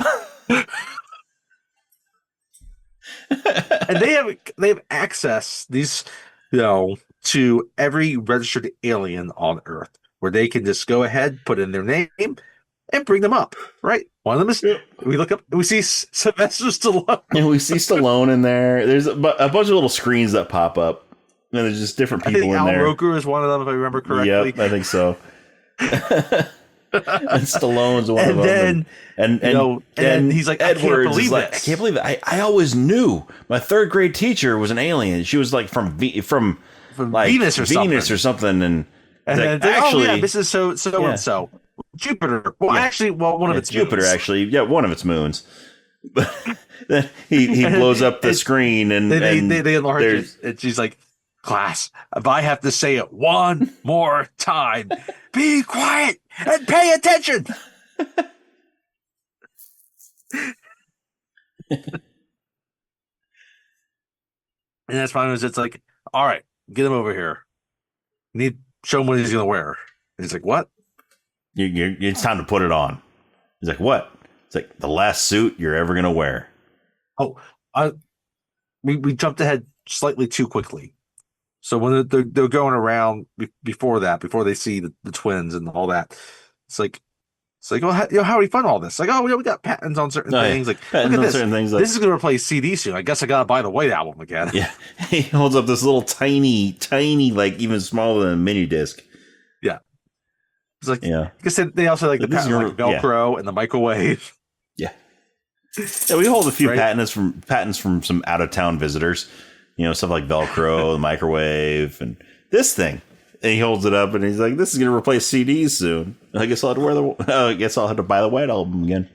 Speaker 2: And they have access, these, you know, to every registered alien on Earth, where they can just go ahead, put in their name, and bring them up. Right? One of them is, we look up, we see Sylvester Stallone.
Speaker 1: And we see Stallone in there. There's a bunch of little screens that pop up, and there's just different people
Speaker 2: I think
Speaker 1: in
Speaker 2: Al
Speaker 1: there.
Speaker 2: Roker is one of them, if I remember correctly.
Speaker 1: Yep, I think so. And Stallone's one of
Speaker 2: then,
Speaker 1: them.
Speaker 2: And he's like,
Speaker 1: Edwards
Speaker 2: I can't believe
Speaker 1: is like,
Speaker 2: this.
Speaker 1: I can't believe it. I always knew my third grade teacher was an alien. She was like from like
Speaker 2: Venus or
Speaker 1: something. And
Speaker 2: then
Speaker 1: like, actually,
Speaker 2: oh yeah, this is so and so. Jupiter. Well, actually, one of its
Speaker 1: Jupiter.
Speaker 2: moons.
Speaker 1: Actually, yeah, one of its moons. But then he blows up the screen, and
Speaker 2: they enlarge
Speaker 1: there's-
Speaker 2: it, and she's like, class, if I have to say it one more time, be quiet and pay attention. And that's fine. It's like, all right, get him over here. Show him what he's gonna wear. And he's like, what?
Speaker 1: It's time to put it on. He's like, what? It's like the last suit you're ever gonna wear.
Speaker 2: Oh, we jumped ahead slightly too quickly. So when they're going around before they see the twins and all that, it's like, oh, how do we fund all this? Like, oh, we got patents on certain things. Like, look at this. This is going to replace CD soon. I guess I got to buy the White Album again.
Speaker 1: Yeah, he holds up this little tiny, like even smaller than a mini disc.
Speaker 2: Yeah, it's like,
Speaker 1: yeah.
Speaker 2: I guess they also like the patent like Velcro and the microwave.
Speaker 1: Yeah, yeah. We hold a few
Speaker 2: Right?
Speaker 1: patents from some out of town visitors. You know, stuff like Velcro, the microwave, and this thing. And he holds it up, and he's like, "This is going to replace CDs soon. I guess I'll have to buy the White Album again."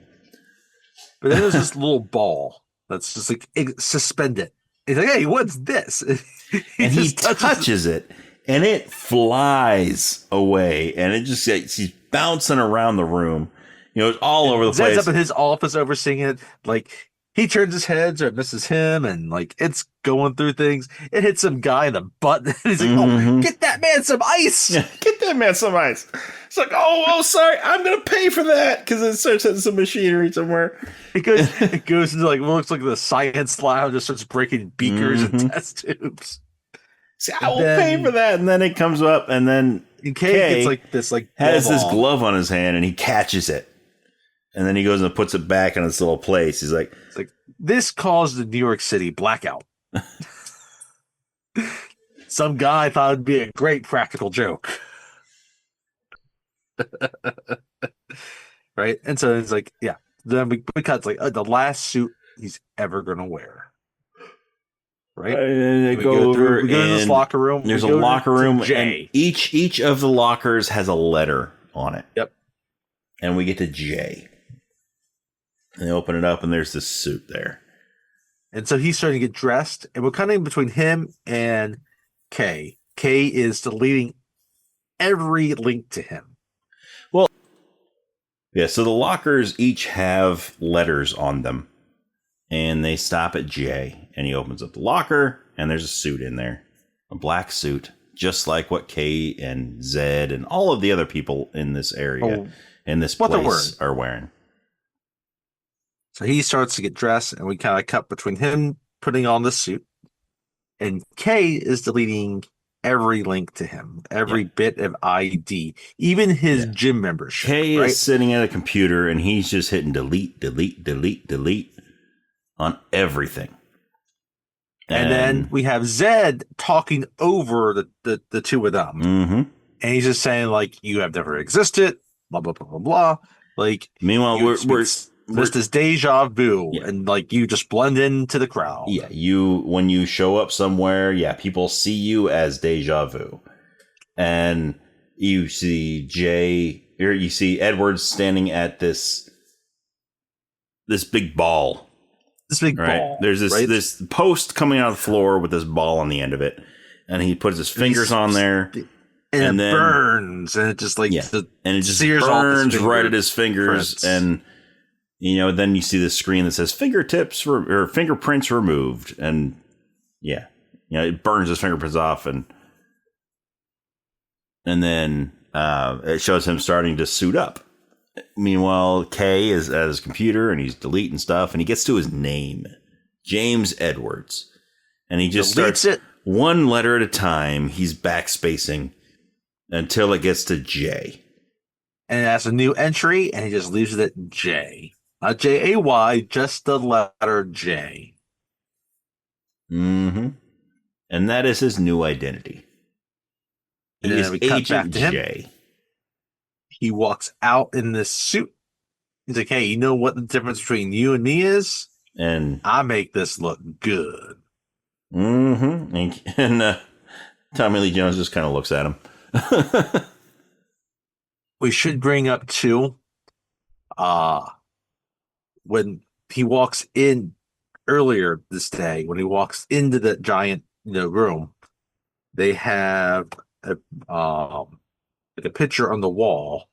Speaker 2: But then there's this little ball that's just like suspended. He's like, "Hey, what's this?"
Speaker 1: And he touches it, and it flies away, and it just he's bouncing around the room. You know, it's all over the place.
Speaker 2: Zed's up in his office overseeing it. Like, he turns his head so it misses him, and like it's going through things. It hits some guy in the butt. And he's like, "Oh, get that man some ice!
Speaker 1: Yeah, get that man some ice!" It's like, "Oh, sorry, I'm gonna pay for that," because it starts hitting some machinery somewhere.
Speaker 2: It goes into like what looks like the science lab, just starts breaking beakers and test tubes.
Speaker 1: See, I will pay for that, and then it comes up, and then
Speaker 2: Kay gets like this
Speaker 1: has this glove on his hand, and he catches it. And then he goes and puts it back in its little place. He's like,
Speaker 2: This caused the New York City blackout. Some guy thought it'd be a great practical joke. Right? And so it's like, yeah. Then we cut like the last suit he's ever gonna wear. Right?
Speaker 1: And they
Speaker 2: We
Speaker 1: go
Speaker 2: through,
Speaker 1: over
Speaker 2: we go to this
Speaker 1: and
Speaker 2: locker room.
Speaker 1: there's
Speaker 2: we
Speaker 1: a
Speaker 2: go
Speaker 1: locker
Speaker 2: to
Speaker 1: room, and
Speaker 2: J.
Speaker 1: each of the lockers has a letter on it.
Speaker 2: Yep.
Speaker 1: And we get to J. And they open it up, and there's this suit there.
Speaker 2: And so he's starting to get dressed, and we're kind of in between him and K. K is deleting every link to him.
Speaker 1: Well, yeah, so the lockers each have letters on them. And they stop at J. And he opens up the locker, and there's a suit in there. A black suit, just like what K and Zed and all of the other people in this area, in this place, are wearing.
Speaker 2: So he starts to get dressed, and we kind of cut between him putting on the suit, and K is deleting every link to him, every bit of ID, even his gym membership.
Speaker 1: K is sitting at a computer, and he's just hitting delete, delete, delete, delete on everything.
Speaker 2: And then we have Zed talking over the two of them.
Speaker 1: Mm-hmm.
Speaker 2: And he's just saying, like, you have never existed, blah, blah, blah, blah, blah. Like,
Speaker 1: meanwhile, we're
Speaker 2: this deja vu, and like you just blend into the crowd.
Speaker 1: Yeah, when you show up somewhere, people see you as deja vu, and you see Jay, or you see Edwards standing at this big ball.
Speaker 2: This big ball.
Speaker 1: There's this post coming out of the floor with this ball on the end of it, and he puts his fingers on there.
Speaker 2: And it burns, and it just like
Speaker 1: and it just burns right at his fingers, and then you see the screen that says fingertips or fingerprints removed, and it burns his fingerprints off, and then it shows him starting to suit up. Meanwhile, Kay is at his computer, and he's deleting stuff, and he gets to his name, James Edwards, and he just starts it one letter at a time. He's backspacing until it gets to J.
Speaker 2: And it has a new entry, and he just leaves it at J. Not J-A-Y, just the letter J.
Speaker 1: Mm-hmm. And that is his new identity. He is Agent J.
Speaker 2: He walks out in this suit. He's like, hey, you know what the difference between you and me is?
Speaker 1: And
Speaker 2: I make this look good.
Speaker 1: Mm-hmm. And Tommy Lee Jones just kind of looks at him.
Speaker 2: We should bring up too, when he walks in earlier this day, when he walks into the giant room, they have a picture on the wall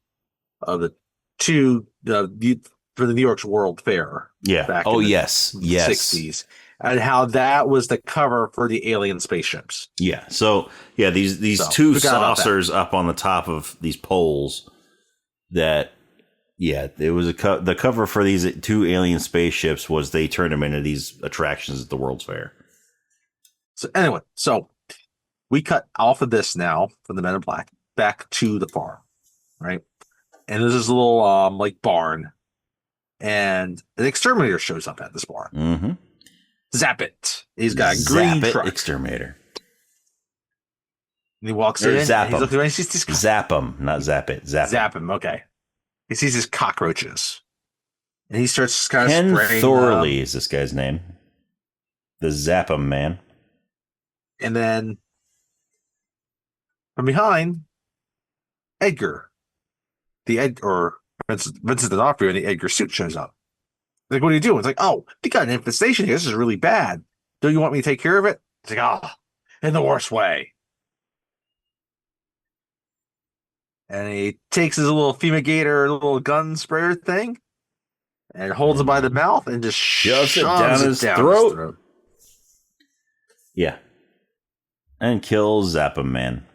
Speaker 2: of the two for the New York's World Fair.
Speaker 1: Yeah.
Speaker 2: Back in the 60s, and how that was the cover for the alien spaceships.
Speaker 1: Yeah. So these two saucers up on the top of these poles. That it was the cover for these two alien spaceships was they turned them into these attractions at the World's Fair.
Speaker 2: So anyway, we cut off of this now from the Men in Black back to the farm, right? And there's this little like barn, and an exterminator shows up at this barn.
Speaker 1: Mm-hmm.
Speaker 2: Zap it. He's got a green truck.
Speaker 1: Exterminator.
Speaker 2: And he walks in.
Speaker 1: Zap him.
Speaker 2: And he sees this
Speaker 1: zap him, not zap it. Zap
Speaker 2: him. Okay. He sees his cockroaches, and he starts kind of
Speaker 1: Ken
Speaker 2: spraying.
Speaker 1: Thorley is this guy's name. The Zap 'em man.
Speaker 2: And then from behind, Edgar, or Vincent D'Onofrio in the Edgar suit shows up. Like, what are you doing? It's like, oh, we got an infestation here. This is really bad. Don't you want me to take care of it? It's like, in the worst way. And he takes his little fumigator, little gun sprayer thing, and holds it by the mouth and just shoves it down his throat.
Speaker 1: Yeah. And kills Zap 'em man.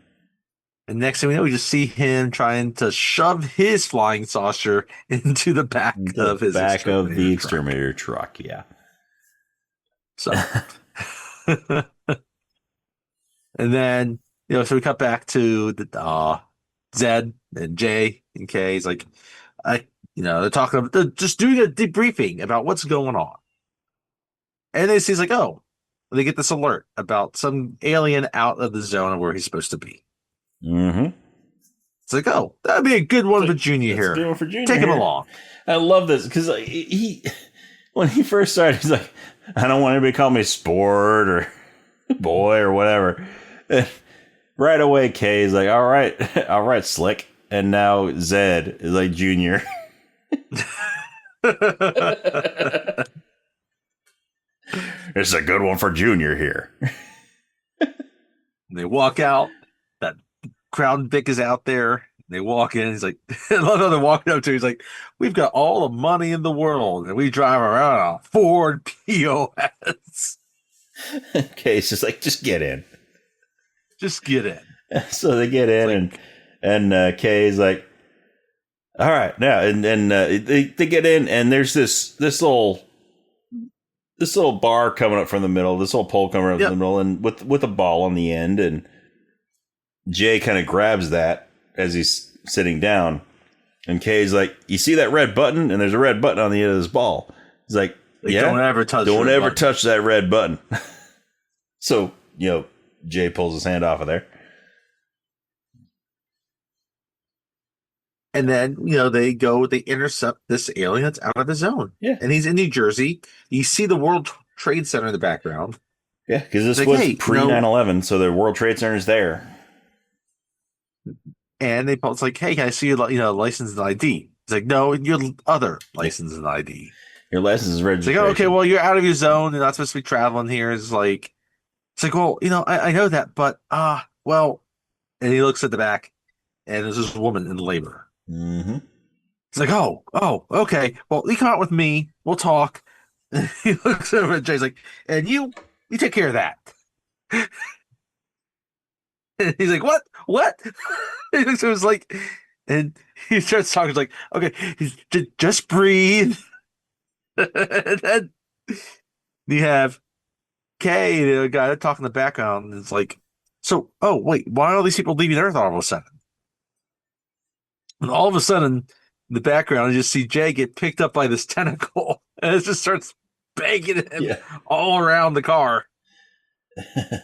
Speaker 2: And next thing we know, we just see him trying to shove his flying saucer into the back of the
Speaker 1: exterminator truck. Yeah.
Speaker 2: So, and then so we cut back to the Zed and Jay and Kay. He's like, they're just doing a debriefing about what's going on. And they see, he's like, oh, they get this alert about some alien out of the zone of where he's supposed to be.
Speaker 1: Mm-hmm.
Speaker 2: It's like, oh, that'd be a good one for
Speaker 1: Like,
Speaker 2: Junior
Speaker 1: that's a
Speaker 2: here.
Speaker 1: good one for Junior
Speaker 2: Take him
Speaker 1: here.
Speaker 2: along.
Speaker 1: I love this because he when he first started, he's like, I don't want anybody to call me sport or boy or whatever. And right away, Kay is like, all right, Slick. And now Zed is like Junior. It's a good one for Junior here.
Speaker 2: They walk out. That Crown Vic is out there. They walk in. He's like, I love how they're walking up to. He's like, we've got all the money in the world, and we drive around a Ford POS.
Speaker 1: Kay's just like, just get in.
Speaker 2: Just get in.
Speaker 1: So they get in, and Kay's like, all right, now, and they get in, and there's this little bar coming up from the middle, this little pole coming up from the middle, and with a ball on the end, and Jay kind of grabs that as he's sitting down, and Kay's like, you see that red button? And there's a red button on the end of this ball. He's like, yeah,
Speaker 2: don't ever
Speaker 1: touch that red button. So, Jay pulls his hand off of there.
Speaker 2: And then, they intercept this alien that's out of his zone.
Speaker 1: Yeah.
Speaker 2: And he's in New Jersey. You see the World Trade Center in the background.
Speaker 1: Yeah, because this was pre 9/11, so the World Trade Center is there.
Speaker 2: And it's like, hey, can I see your license and ID? It's like, no, your other license and ID.
Speaker 1: Your license is registration.
Speaker 2: It's like, oh, okay, well, you're out of your zone. You're not supposed to be traveling here. It's like, well, I know that, but well. And he looks at the back, and there's this woman in labor.
Speaker 1: Mm-hmm.
Speaker 2: It's like, oh, okay. Well, you come out with me. We'll talk. And he looks over at Jay's like, and you take care of that. And he's like, what? He looks over, like, and he starts talking. He's like, okay, just breathe. And then you have Kay, the guy that talking in the background. And it's like, so, oh wait, why are all these people leaving Earth all of a sudden? And all of a sudden, in the background, you just see Jay get picked up by this tentacle, and it just starts banging him all around the car.
Speaker 1: I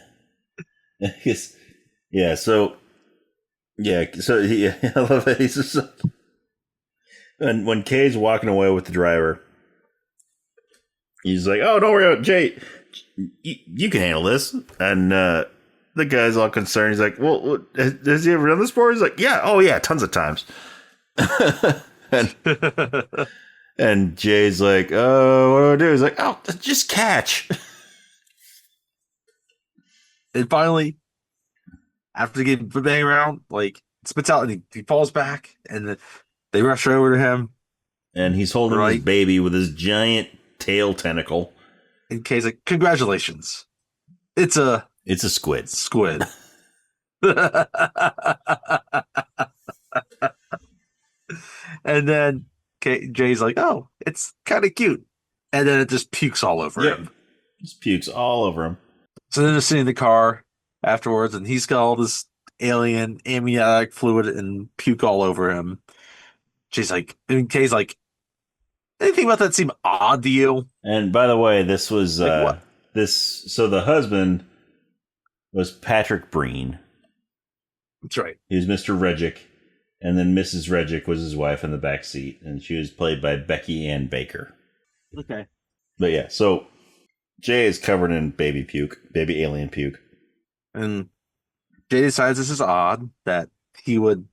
Speaker 1: love it. He's just like, and when Kay's walking away with the driver, he's like, "Oh, don't worry about it, Jay. You can handle this." And the guy's all concerned. He's like, "Well, has he ever done this before?" He's like, "Yeah, oh yeah, tons of times." and Jay's like, "Oh, what do I do?" He's like, "Oh, just catch."
Speaker 2: And finally, after getting banging around, like, spits out and he falls back, and they rush over to him.
Speaker 1: And he's holding his baby with his giant tail tentacle.
Speaker 2: And Kay's like, congratulations. It's a
Speaker 1: squid.
Speaker 2: Squid. And then Jay's like, oh, it's kind of cute. And then it just pukes all over him.
Speaker 1: Just pukes all over him.
Speaker 2: So then they're sitting in the car afterwards, and he's got all this alien amniotic fluid and puke all over him. Kay's like, anything about that seem odd to you?
Speaker 1: And by the way, this was so the husband was Patrick Breen.
Speaker 2: That's right.
Speaker 1: He was Mr. Redgick, and then Mrs. Redgick was his wife in the back seat, and she was played by Becky Ann Baker.
Speaker 2: Okay.
Speaker 1: But yeah, so Jay is covered in baby alien puke.
Speaker 2: And Jay decides this is odd that they would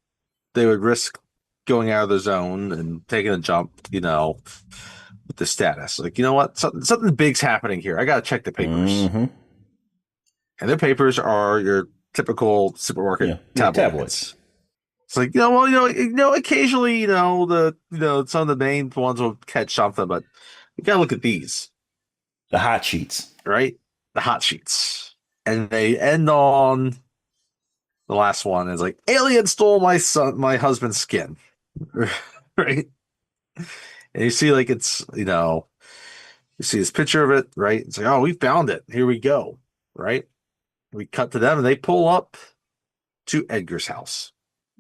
Speaker 2: risk going out of the zone and taking a jump, with the status. Like, you know what? Something big's happening here. I got to check the papers.
Speaker 1: Mm-hmm.
Speaker 2: And their papers are your typical supermarket tabloids. It's like, occasionally, some of the main ones will catch something, but you got to look at these.
Speaker 1: The hot sheets.
Speaker 2: Right? The hot sheets. And they end on the last one. It's like, alien stole my husband's skin. Right? And you see, like, it's, you see this picture of it, right? It's like, oh, we found it. Here we go. Right? We cut to them and they pull up to Edgar's house.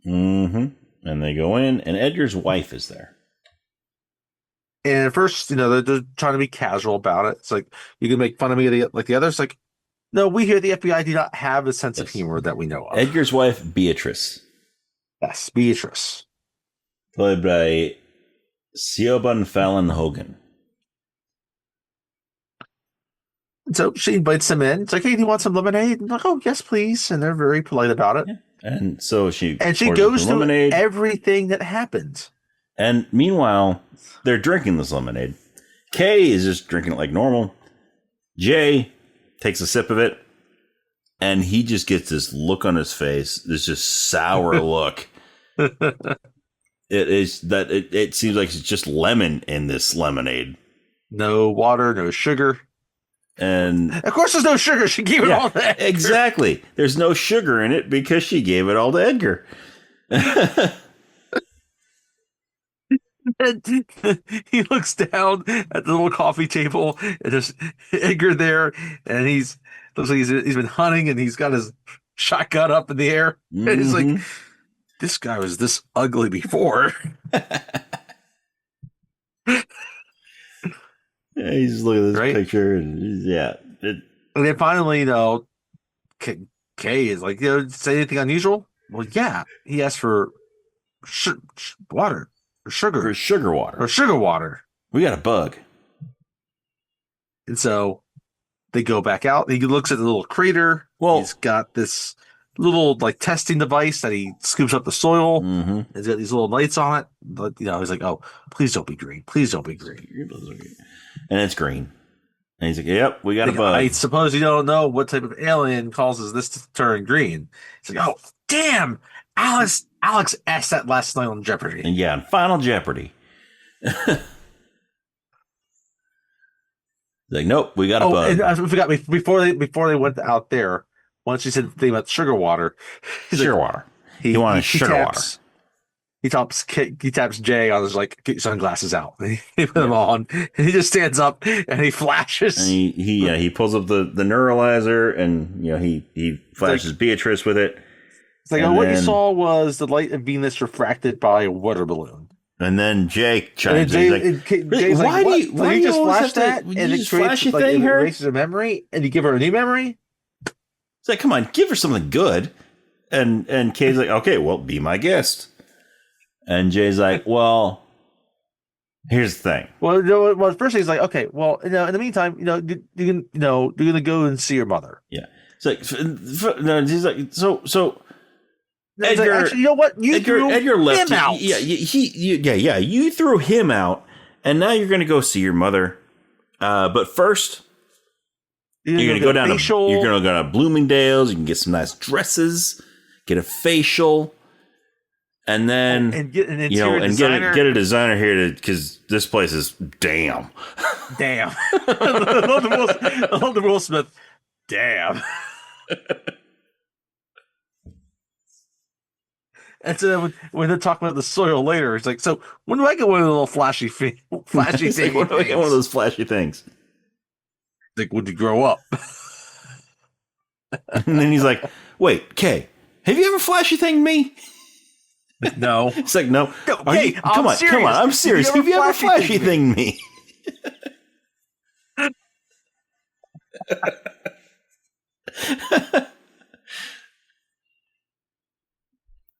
Speaker 1: Mm-hmm. And they go in, and Edgar's wife is there.
Speaker 2: And at first, they're trying to be casual about it. It's like, you can make fun of me like the others. Like, no, we here at the FBI do not have a sense of
Speaker 1: Yes.
Speaker 2: humor that we know of.
Speaker 1: Edgar's wife, Beatrice.
Speaker 2: Yes, Beatrice.
Speaker 1: Played by Siobhan Fallon Hogan.
Speaker 2: And so she invites them in. It's like, hey, do you want some lemonade? And like, oh, yes, please. And they're very polite about it.
Speaker 1: Yeah. And so she
Speaker 2: goes through everything that happens.
Speaker 1: And meanwhile, they're drinking this lemonade. Kay is just drinking it like normal. Jay takes a sip of it, and he just gets this look on his face, this just sour look. It seems like it's just lemon in this lemonade.
Speaker 2: No water, no sugar.
Speaker 1: And
Speaker 2: of course there's no sugar. She gave it all to Edgar.
Speaker 1: Exactly. There's no sugar in it because she gave it all to Edgar.
Speaker 2: And he looks down at the little coffee table, and there's Edgar there, and looks like he's been hunting, and he's got his shotgun up in the air. Mm-hmm. And he's like, this guy was this ugly before.
Speaker 1: Yeah, he's looking at this picture, and
Speaker 2: And then finally, Kay is like, say anything unusual? Well, yeah, he asked for water or sugar,
Speaker 1: or sugar water. We got a bug,
Speaker 2: and so they go back out. He looks at the little crater. Well, he's got this little testing device that he scoops up the soil.
Speaker 1: Mm-hmm.
Speaker 2: He's got these little lights on it. But, he's like, oh, please don't be green. Please don't be green.
Speaker 1: And it's green. And he's like, yep, we got a bug.
Speaker 2: I suppose you don't know what type of alien causes this to turn green. It's like, oh, damn. Alex asked that last night on Jeopardy.
Speaker 1: And on Final Jeopardy. Like, nope, we got a bug.
Speaker 2: And I forgot, before they went out there, once she said the thing about sugar water.
Speaker 1: Sugar water. He wanted sugar water.
Speaker 2: He taps Jay on his get your sunglasses out. He put them on, and he just stands up and he flashes.
Speaker 1: And he pulls up the neuralizer, and he flashes Beatrice with it.
Speaker 2: It's like, what you saw was the light of Venus refracted by a water balloon.
Speaker 1: And then Jake chimes in. Jay's
Speaker 2: why do you just flash that? And it creates it erases a memory, and you give her a new memory.
Speaker 1: It's like, come on, give her something good. And Kay's like, okay, well, be my guest. And Jay's like, well, here's the thing.
Speaker 2: Well, first he's like, okay, well, in the meantime, you're gonna go and see your mother.
Speaker 1: Yeah. It's like, he's like, so.
Speaker 2: Edgar, like, actually, you know what?
Speaker 1: Edgar left
Speaker 2: him out.
Speaker 1: Yeah, you threw him out, and now you're gonna go see your mother. But first, you're gonna go down to Bloomingdale's. You can get some nice dresses, get a facial. And then
Speaker 2: and get a
Speaker 1: designer here because this place is damn.
Speaker 2: I love the Will Smith. Damn. And so when they're talking about the soil later, it's like, so when do I get one of the little flashy things?
Speaker 1: Like, when do I get one of those flashy things?
Speaker 2: Like, when you grow up.
Speaker 1: And then he's like, wait, Kay, have you ever flashy thinged me?
Speaker 2: No.
Speaker 1: It's like, no.
Speaker 2: Hey,
Speaker 1: come on. I'm serious. Have you ever flashy thinged me?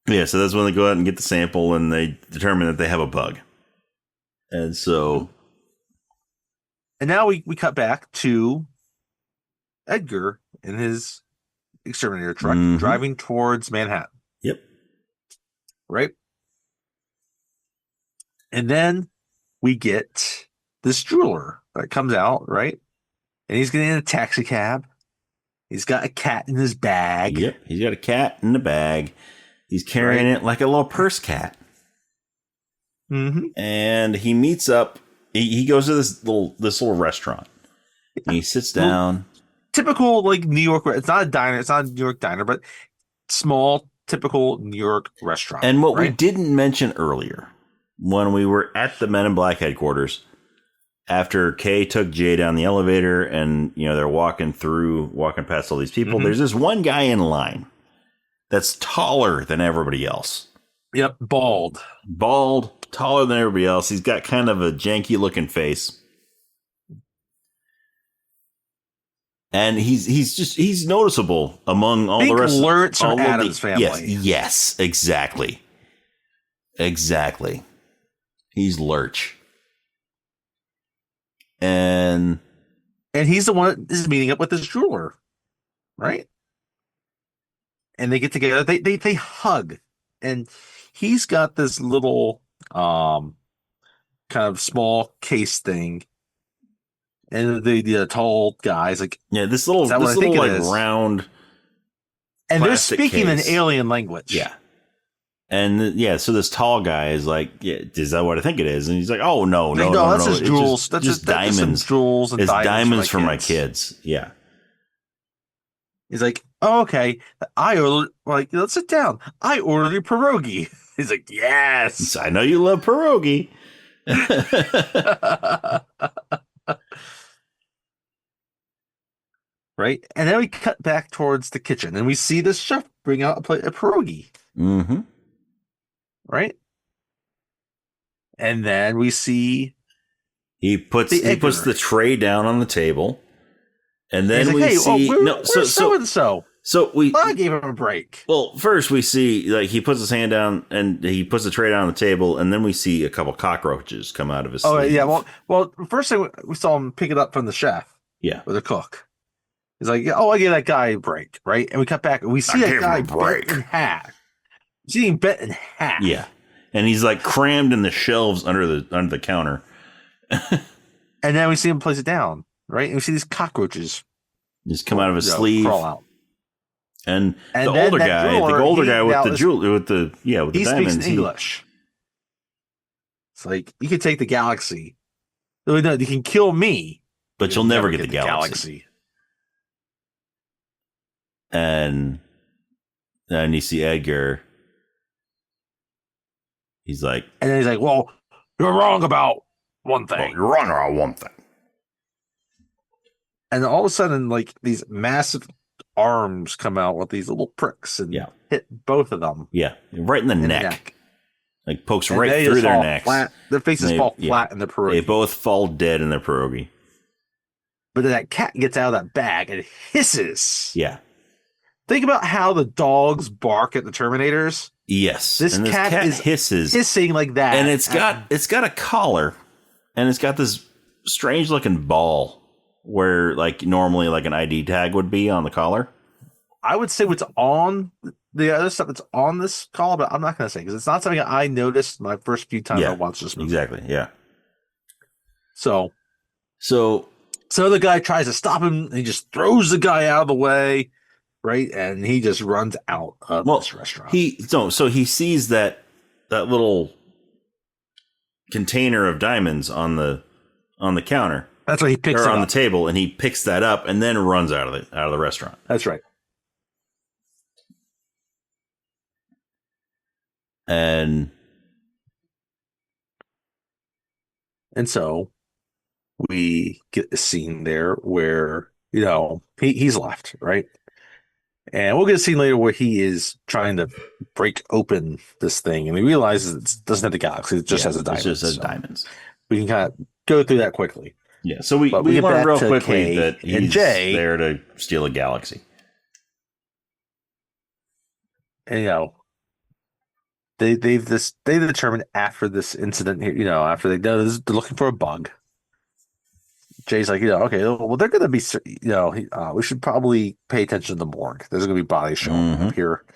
Speaker 1: Yeah, so that's when they go out and get the sample, and they determine that they have a bug. And so,
Speaker 2: and now we cut back to Edgar in his exterminator truck driving towards Manhattan.
Speaker 1: Yep.
Speaker 2: Right? And then we get this jeweler that comes out, right? And he's getting in a taxi cab. He's got a cat in his bag.
Speaker 1: Yep, he's got a cat in the bag. He's carrying it like a little purse cat.
Speaker 2: Mm-hmm.
Speaker 1: And he meets up. He goes to this little restaurant. And he sits down.
Speaker 2: Typical New York. It's not a diner. It's not a New York diner, but small, typical New York restaurant.
Speaker 1: And what we didn't mention earlier, when we were at the Men in Black headquarters, after Kay took Jay down the elevator, and they're walking past all these people. There's this one guy in line that's taller than everybody else.
Speaker 2: Yep, bald,
Speaker 1: taller than everybody else. He's got kind of a janky looking face. And he's noticeable among all the rest.
Speaker 2: Lawrence from Addams Family.
Speaker 1: Yes, exactly. Exactly. He's Lurch. And
Speaker 2: he's the one that is meeting up with this jeweler, right? And they get together. They hug, and he's got this little kind of small case thing, and the tall guy's like,
Speaker 1: this little like round,
Speaker 2: and they're speaking in alien language.
Speaker 1: Yeah. And so this tall guy is like, is that what I think it is? And he's like, oh no,
Speaker 2: that's just jewels. That's
Speaker 1: just diamonds.
Speaker 2: Jewels and
Speaker 1: diamonds for my kids. Yeah.
Speaker 2: He's like, oh, okay. I ordered, like, let's sit down. I ordered a pierogi. He's like, yes.
Speaker 1: I know you love pierogi.
Speaker 2: Right. And then we cut back towards the kitchen and we see this chef bring out a plate of pierogi.
Speaker 1: Mm-hmm.
Speaker 2: Right. And then we see
Speaker 1: he puts the tray down on the table. And then we see I
Speaker 2: gave him a break.
Speaker 1: Well, first we see like he puts his hand down and he puts the tray down on the table, and then we see a couple cockroaches come out of his sleeve.
Speaker 2: Yeah. Well, first thing we saw him pick it up from the chef.
Speaker 1: Yeah.
Speaker 2: Or the cook. He's like, I gave that guy a break, right? And we cut back and we see that guy bent in half. We see him bent in half.
Speaker 1: Yeah. And he's like crammed in the shelves under the counter.
Speaker 2: And then we see him place it down, right? And we see these cockroaches
Speaker 1: just come out of his sleeve.
Speaker 2: Crawl out.
Speaker 1: And the older guy with the diamonds.
Speaker 2: He speaks in English. It's like, you can take the galaxy. No, you can kill me.
Speaker 1: But you'll never get the galaxy. And then you see Edgar. He's like...
Speaker 2: And then he's like, well, you're wrong about one thing.
Speaker 1: Well, you're wrong about one thing.
Speaker 2: And all of a sudden, like, these massive arms come out with these little pricks and hit both of them.
Speaker 1: Yeah, right in the neck. Like, pokes right through their necks.
Speaker 2: Their faces fall flat in their pierogi.
Speaker 1: They both fall dead in their pierogi.
Speaker 2: But then that cat gets out of that bag and hisses.
Speaker 1: Yeah.
Speaker 2: Think about how the dogs bark at the Terminators.
Speaker 1: Yes.
Speaker 2: This cat is hissing like that.
Speaker 1: And it's got a collar, and it's got this strange looking ball where like normally like an ID tag would be on the collar.
Speaker 2: I would say what's on the other stuff that's on this collar, but I'm not going to say because it's not something I noticed my first few times I watched this movie.
Speaker 1: Exactly. Yeah.
Speaker 2: So the guy tries to stop him, and he just throws the guy out of the way. Right, and he just runs out of this restaurant.
Speaker 1: So he sees that little container of diamonds on the counter.
Speaker 2: That's what he picks
Speaker 1: on the table, and he picks that up and then runs out of the restaurant.
Speaker 2: That's right.
Speaker 1: And
Speaker 2: so we get a scene there where he's left, right? And we'll get a scene later where he is trying to break open this thing, and he realizes it doesn't have the galaxy; it just has the diamonds.
Speaker 1: It just has diamonds.
Speaker 2: We can kind of go through that quickly.
Speaker 1: Yeah, so we learn real quickly that he's there to steal a galaxy.
Speaker 2: And they determined after this incident here, after they know this, they're looking for a bug. Jay's like, okay, well, they're going to be, we should probably pay attention to the morgue. There's going to be bodies showing up here,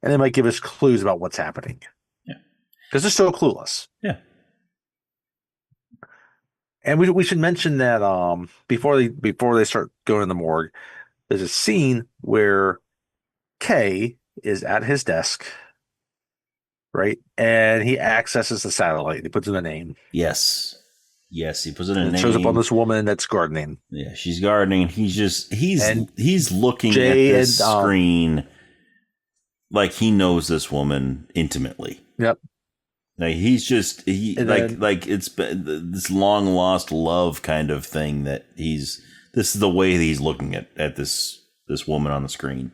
Speaker 2: and they might give us clues about what's happening.
Speaker 1: Yeah,
Speaker 2: because they're so clueless.
Speaker 1: Yeah,
Speaker 2: and we should mention that before they start going to the morgue, there's a scene where Kay is at his desk, right, and he accesses the satellite. He puts in a name.
Speaker 1: Yes, he puts it in a name.
Speaker 2: It shows up on this woman that's gardening.
Speaker 1: Yeah, she's gardening. He's looking at this screen like he knows this woman intimately.
Speaker 2: Yep.
Speaker 1: Like it's been this long lost love kind of thing that this is the way that he's looking at this woman on the screen.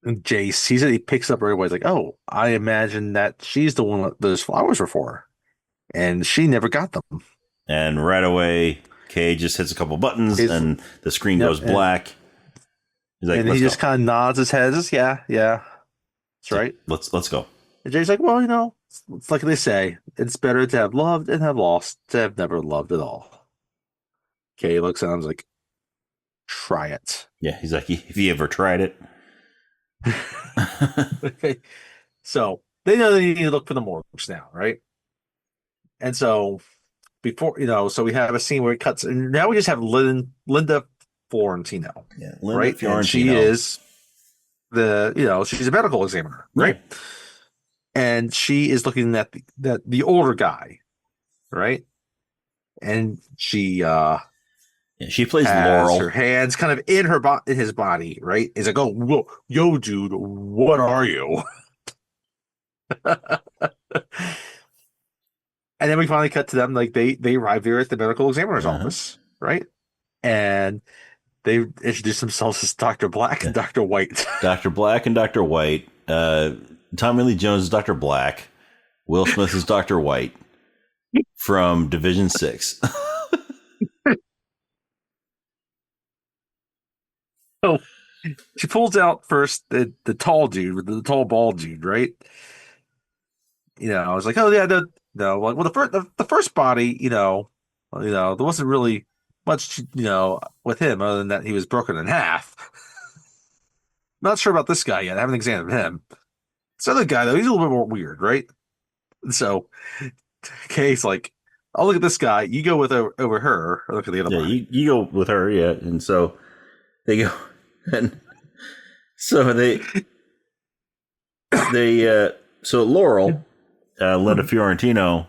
Speaker 2: And Jay sees it. He picks up everybody's like, "Oh, I imagine that she's the one that those flowers were for, and she never got them."
Speaker 1: And right away, Kay just hits a couple buttons
Speaker 2: He's,
Speaker 1: and the screen
Speaker 2: yep,
Speaker 1: goes black. He's like,
Speaker 2: and
Speaker 1: let's
Speaker 2: he
Speaker 1: go.
Speaker 2: just kind of nods his head. Says, yeah, yeah, that's
Speaker 1: It's like,
Speaker 2: right.
Speaker 1: let's go.
Speaker 2: And Jay's like, "Well, it's like they say, it's better to have loved and have lost to have never loved at all." Kay looks at him and is like, "Try it."
Speaker 1: Yeah, he's like, if you ever tried it.
Speaker 2: Okay. So they know they need to look for the morgues now, right? And so before, so we have a scene where it cuts, and now we just have Linda Florentino,
Speaker 1: Yeah, Linda
Speaker 2: right? And she
Speaker 1: Fiorentino.
Speaker 2: is she's a medical examiner, right?
Speaker 1: Yeah.
Speaker 2: And she is looking at the older guy, right? And she
Speaker 1: Yeah, she plays
Speaker 2: has
Speaker 1: Laurel.
Speaker 2: her hands kind of in his body, right? He's like, "Oh, whoa, yo, dude, what are you?" And then we finally cut to them, like they arrive there at the medical examiner's
Speaker 1: Uh-huh.
Speaker 2: office, right? And they introduce themselves as Dr. Black and
Speaker 1: Yeah.
Speaker 2: Dr. White.
Speaker 1: Dr. Black and Dr. White. Tommy Lee Jones is Dr. Black. Will Smith is Dr. White from Division 6.
Speaker 2: So she pulls out first the tall dude, the tall bald dude, right? I was like, "Oh yeah, no, well the first body, there wasn't really much, with him other than that he was broken in half." Not sure about this guy yet. I haven't examined him. This other guy though, he's a little bit more weird, right? And so Kay's like, "I'll look at this guy. You go with over her, or look at the other
Speaker 1: Yeah,
Speaker 2: body."
Speaker 1: you go with her, yeah. And so they go, and so so Laurel, Linda Fiorentino,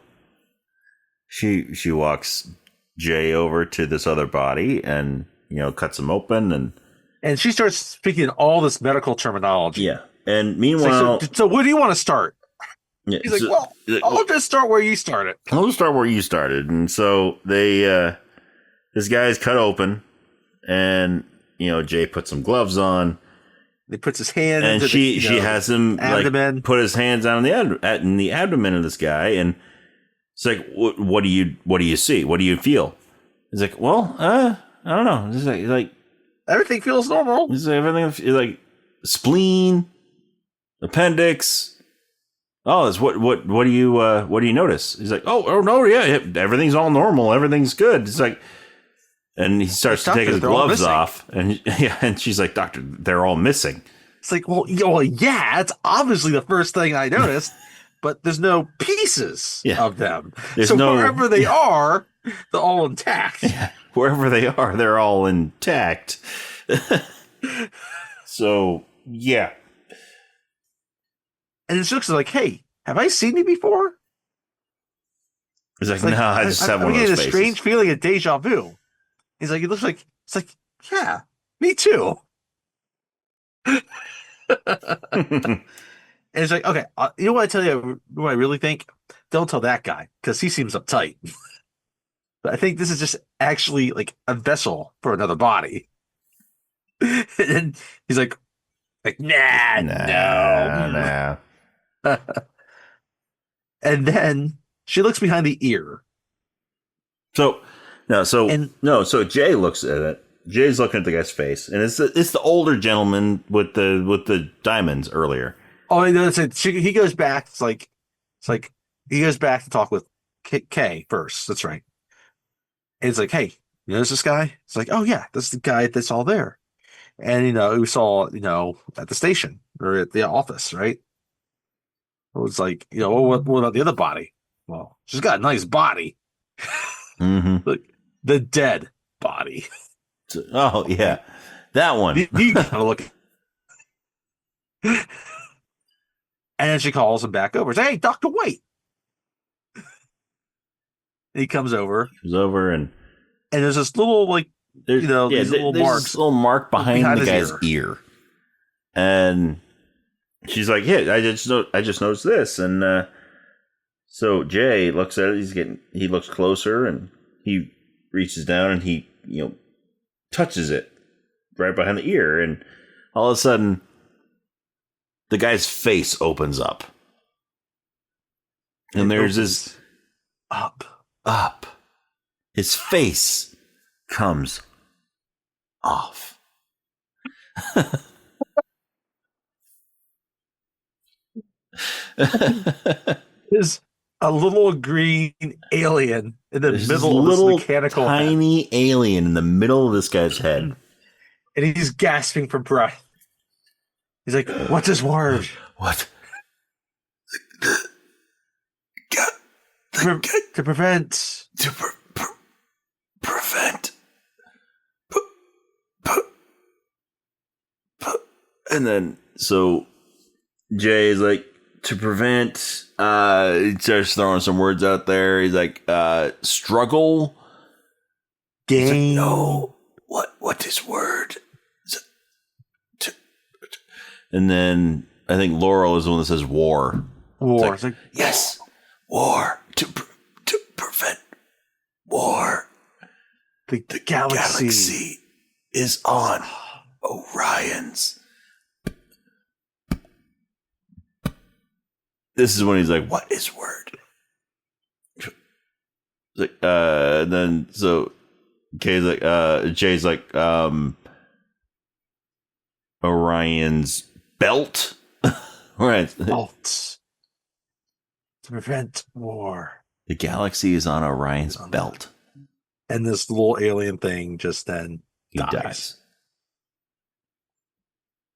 Speaker 1: she walks Jay over to this other body and cuts him open
Speaker 2: And she starts speaking all this medical terminology.
Speaker 1: yeah. And
Speaker 2: It's
Speaker 1: meanwhile,
Speaker 2: like, so where do you want to start?
Speaker 1: yeah,
Speaker 2: He's like, "Well, I'll just start where you started."
Speaker 1: I'll start where you started. And so this guy's cut open, and Jay puts some gloves on.
Speaker 2: He puts his hand
Speaker 1: And
Speaker 2: into
Speaker 1: she has him
Speaker 2: abdomen.
Speaker 1: like put his hands down in the abdomen of this guy, and it's like, what do you see? What do you feel? He's like, well, I don't know. He's like
Speaker 2: Everything feels normal.
Speaker 1: everything is like spleen, appendix. Oh, it's what do you notice? He's like, oh no, yeah, everything's all normal, everything's good. It's like, and he starts to take his gloves off, and and she's like, "Doctor, they're all missing."
Speaker 2: It's like, well, yeah, it's obviously the first thing I noticed, but there's no pieces of them.
Speaker 1: There's
Speaker 2: so
Speaker 1: no,
Speaker 2: wherever they are, they're all intact.
Speaker 1: Yeah, wherever they are, they're all intact. So yeah,
Speaker 2: and she looks like, "Hey, have I seen you before?"
Speaker 1: it's like, no, I just have one of those
Speaker 2: getting
Speaker 1: faces.
Speaker 2: a strange feeling of deja vu. He's like, it's like, yeah, me too. And it's like, okay, you know what I tell you? What I really think? Don't tell that guy because he seems uptight. But I think this is just actually like a vessel for another body. And he's like, nah, no. And then she looks behind the ear.
Speaker 1: So Jay looks at it. Jay's looking at the guy's face, and it's the older gentleman with the diamonds earlier.
Speaker 2: Oh, he goes back. It's like he goes back to talk with Kay first. That's right. And it's like, "Hey, you notice this guy?" It's like, "Oh yeah, that's the guy that's all there." And we saw at the station or at the office, right? It was like, what about the other body? Well, she's got a nice body.
Speaker 1: Mm-hmm.
Speaker 2: Look, the dead body.
Speaker 1: Oh yeah, that one.
Speaker 2: You gotta look. And then she calls him back over. Says, "Hey, Dr. White." And he comes over.
Speaker 1: And
Speaker 2: there's this little these little marks.
Speaker 1: This little mark behind the guy's ear. And she's like, "Yeah, I just noticed this." And so Jay looks at it. He looks closer, and he reaches down and he touches it right behind the ear, and all of a sudden the guy's face opens up. And there's this up. His face comes off.
Speaker 2: There's a little green alien in the
Speaker 1: There's
Speaker 2: middle of this mechanical
Speaker 1: tiny
Speaker 2: head.
Speaker 1: alien in the middle of this guy's head.
Speaker 2: And he's gasping for breath. He's like, what's his word?
Speaker 1: What?
Speaker 2: To prevent.
Speaker 1: To prevent. And then, so Jay's like, to prevent, he starts throwing some words out there. He's like, struggle.
Speaker 2: Gain.
Speaker 1: Like, no. What is word? And then I think Laurel is the one that says war.
Speaker 2: War.
Speaker 1: It's like, yes, war. To prevent war.
Speaker 2: The galaxy
Speaker 1: is on Orion's. This is when he's like, what is word? Like, then so Jay's like, Orion's belt. Right.
Speaker 2: Belt. To prevent war.
Speaker 1: The galaxy is on Orion's belt.
Speaker 2: And this little alien thing just then
Speaker 1: dies.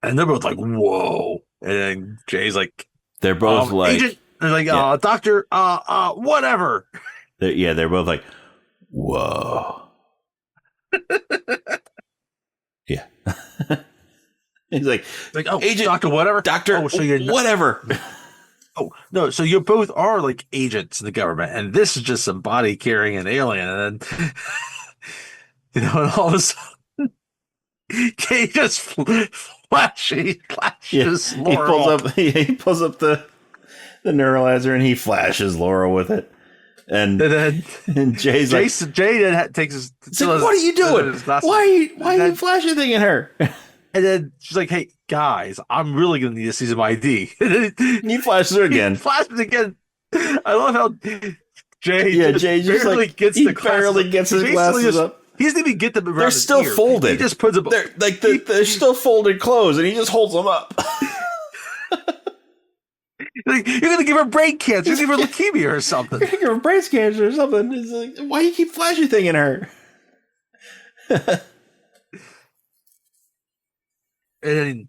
Speaker 2: And they're both like, whoa. And then Jay's like,
Speaker 1: they're both like,
Speaker 2: agent. They're like, doctor, whatever.
Speaker 1: They're both like, whoa. Yeah. He's like,
Speaker 2: oh,
Speaker 1: agent,
Speaker 2: doctor, whatever.
Speaker 1: Doctor, whatever.
Speaker 2: Oh, no. So you both are like agents in the government, and this is just some body carrying an alien. And then, and all of a sudden, Kay just flashes. Laurel.
Speaker 1: He pulls up the neuralizer and he flashes Laurel with it. And then Jay takes
Speaker 2: his.
Speaker 1: Like, what are you doing? Why are you flashing thing in her?
Speaker 2: And then she's like, "Hey guys, I'm really gonna need to see some ID."
Speaker 1: He flashes her again.
Speaker 2: Flashes again. I love how Jay.
Speaker 1: Jay just
Speaker 2: barely
Speaker 1: like
Speaker 2: gets
Speaker 1: he barely gets his glasses up.
Speaker 2: He doesn't even get them around.
Speaker 1: They're still folded.
Speaker 2: He just puts them.
Speaker 1: They're still folded clothes, and he just holds them up.
Speaker 2: Like, you're gonna give her brain cancer. You're gonna give her leukemia or something.
Speaker 1: You're gonna give her brain cancer or something. It's like, why do you keep flashing thing in her?
Speaker 2: And then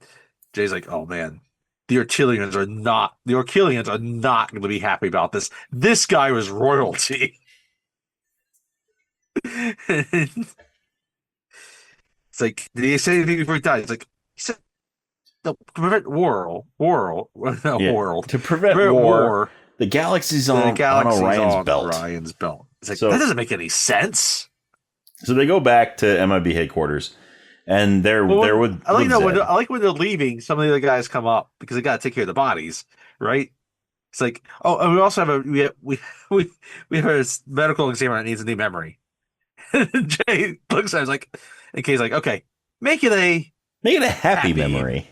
Speaker 2: Jay's like, "Oh man, the Orchilians are not going to be happy about this. This guy was royalty." It's like, did he say anything before he died? It's like, he said, "No, to prevent war. To prevent war.
Speaker 1: The galaxy's on Orion's belt.
Speaker 2: It's like, that doesn't make any sense.
Speaker 1: So they go back to MIB headquarters, and they're with.
Speaker 2: I like when they're leaving. Some of the other guys come up because they got to take care of the bodies, right? It's like, oh, and we also have we have a medical examiner that needs a new memory. And Jay looks at us like, and Kay's like, okay, make it a
Speaker 1: happy memory.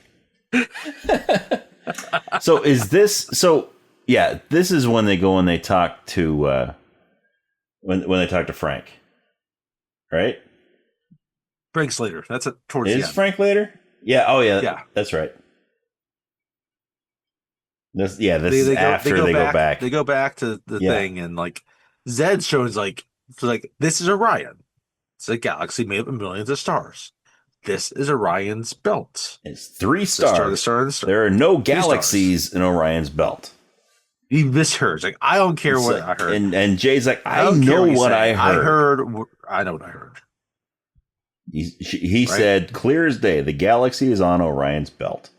Speaker 1: So is this so? Yeah, this is when they go and they talk to when they talk to Frank, right?
Speaker 2: Frank's later. That's towards the end.
Speaker 1: Is Frank later? Yeah. Oh yeah.
Speaker 2: Yeah.
Speaker 1: That's right. This is after they go back.
Speaker 2: They go back to the thing, and like Zed shows like this is Orion. It's a galaxy made up of millions of stars. This is Orion's belt.
Speaker 1: It's 3 stars.
Speaker 2: The star.
Speaker 1: There are no galaxies in Orion's belt.
Speaker 2: He misheard. Like, I don't care what I heard.
Speaker 1: And Jay's like, I know what I heard.
Speaker 2: I know what I heard.
Speaker 1: He said, clear as day, the galaxy is on Orion's belt.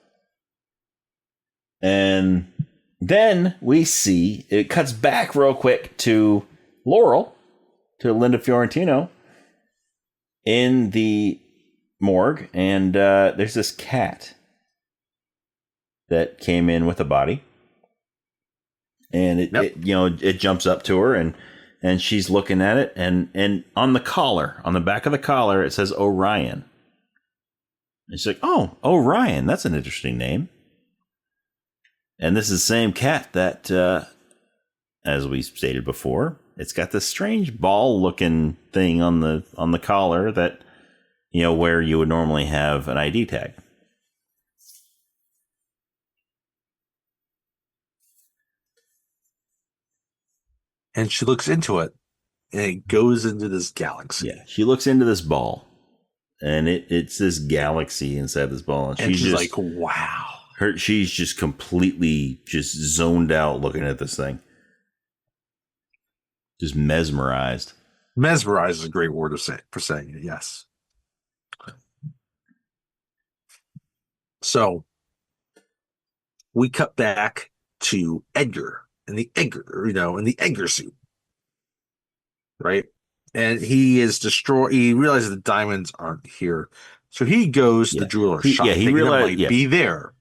Speaker 1: And then we see, it cuts back real quick to Laurel, to Linda Fiorentino, in the morgue. And there's this cat that came in with a body. And it jumps up to her and she's looking at it, and on the collar, on the back of the collar, it says Orion. And she's like, oh, Orion, that's an interesting name. And this is the same cat that, as we stated before, it's got this strange ball-looking thing on the collar that, where you would normally have an ID tag.
Speaker 2: And she looks into it, and it goes into this galaxy.
Speaker 1: Yeah, she looks into this ball, and it's this galaxy inside this ball, and
Speaker 2: she's just like, wow.
Speaker 1: She's just completely just zoned out looking at this thing. Just mesmerized.
Speaker 2: Mesmerized is a great word for saying it, yes. So we cut back to Edgar in the Edgar suit. Right? And he is destroyed. He realizes the diamonds aren't here. So he goes to the jeweler's shop.
Speaker 1: He realized
Speaker 2: be there.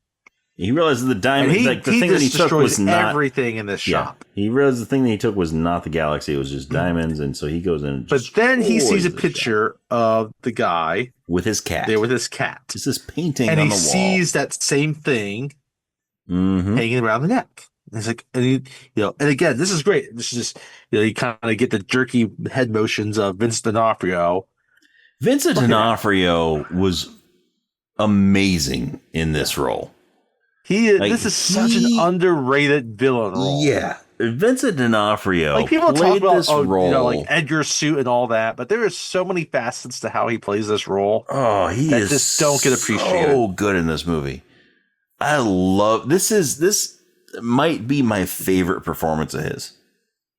Speaker 1: He realized the diamond,
Speaker 2: the
Speaker 1: thing that he took was not
Speaker 2: everything in this shop.
Speaker 1: He realized the thing that he took was not the galaxy; it was just diamonds, and so he goes in. And
Speaker 2: but then he sees a picture of the guy
Speaker 1: with his cat.
Speaker 2: There with his cat.
Speaker 1: It's this painting
Speaker 2: and
Speaker 1: on the wall.
Speaker 2: And he sees that same thing hanging around the neck. And it's like, and again, this is great. This is just, you kind of get the jerky head motions of Vincent D'Onofrio.
Speaker 1: Vincent D'Onofrio was amazing in this role.
Speaker 2: This is such an underrated villain role.
Speaker 1: Yeah, Vincent D'Onofrio.
Speaker 2: People talk about
Speaker 1: this role,
Speaker 2: Edgar's suit and all that, but there is so many facets to how he plays this role.
Speaker 1: Oh, he is
Speaker 2: just don't get appreciated.
Speaker 1: So good in this movie. I love this. Might be my favorite performance of his.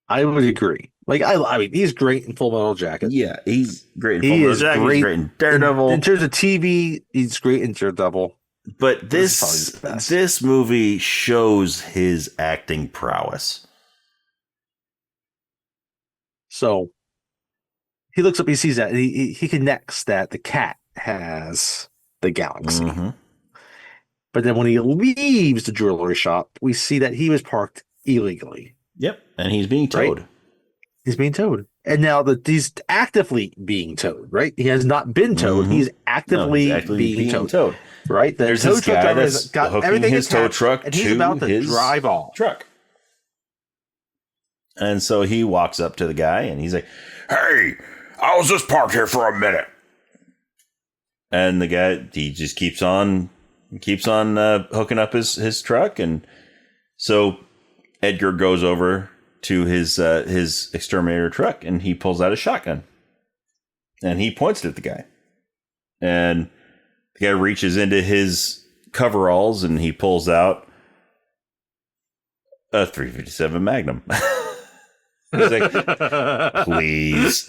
Speaker 2: I would agree. I mean, he's great in Full Metal Jacket.
Speaker 1: Yeah, he's great in Full Metal Jacket. He's great in Daredevil.
Speaker 2: In terms of TV, he's great in Daredevil.
Speaker 1: But this movie shows his acting prowess.
Speaker 2: So he looks up, he sees that, and he connects that the cat has the galaxy. Mm-hmm. But then when he leaves the jewelry shop, we see that he was parked illegally.
Speaker 1: Yep, and he's being towed.
Speaker 2: Right? He's being towed. And now that he's actively being towed, right? He has not been towed. Mm-hmm. He's actively being towed. Right?
Speaker 1: There's this guy that's got everything his tow truck
Speaker 2: and he's about to drive off.
Speaker 1: Truck. And so he walks up to the guy and he's like, "Hey, I was just parked here for a minute." And the guy, he just keeps on hooking up his truck. And so Edgar goes over to his exterminator truck and he pulls out a shotgun and he points it at the guy. And the guy reaches into his coveralls and he pulls out a .357 Magnum. He's like, "Please."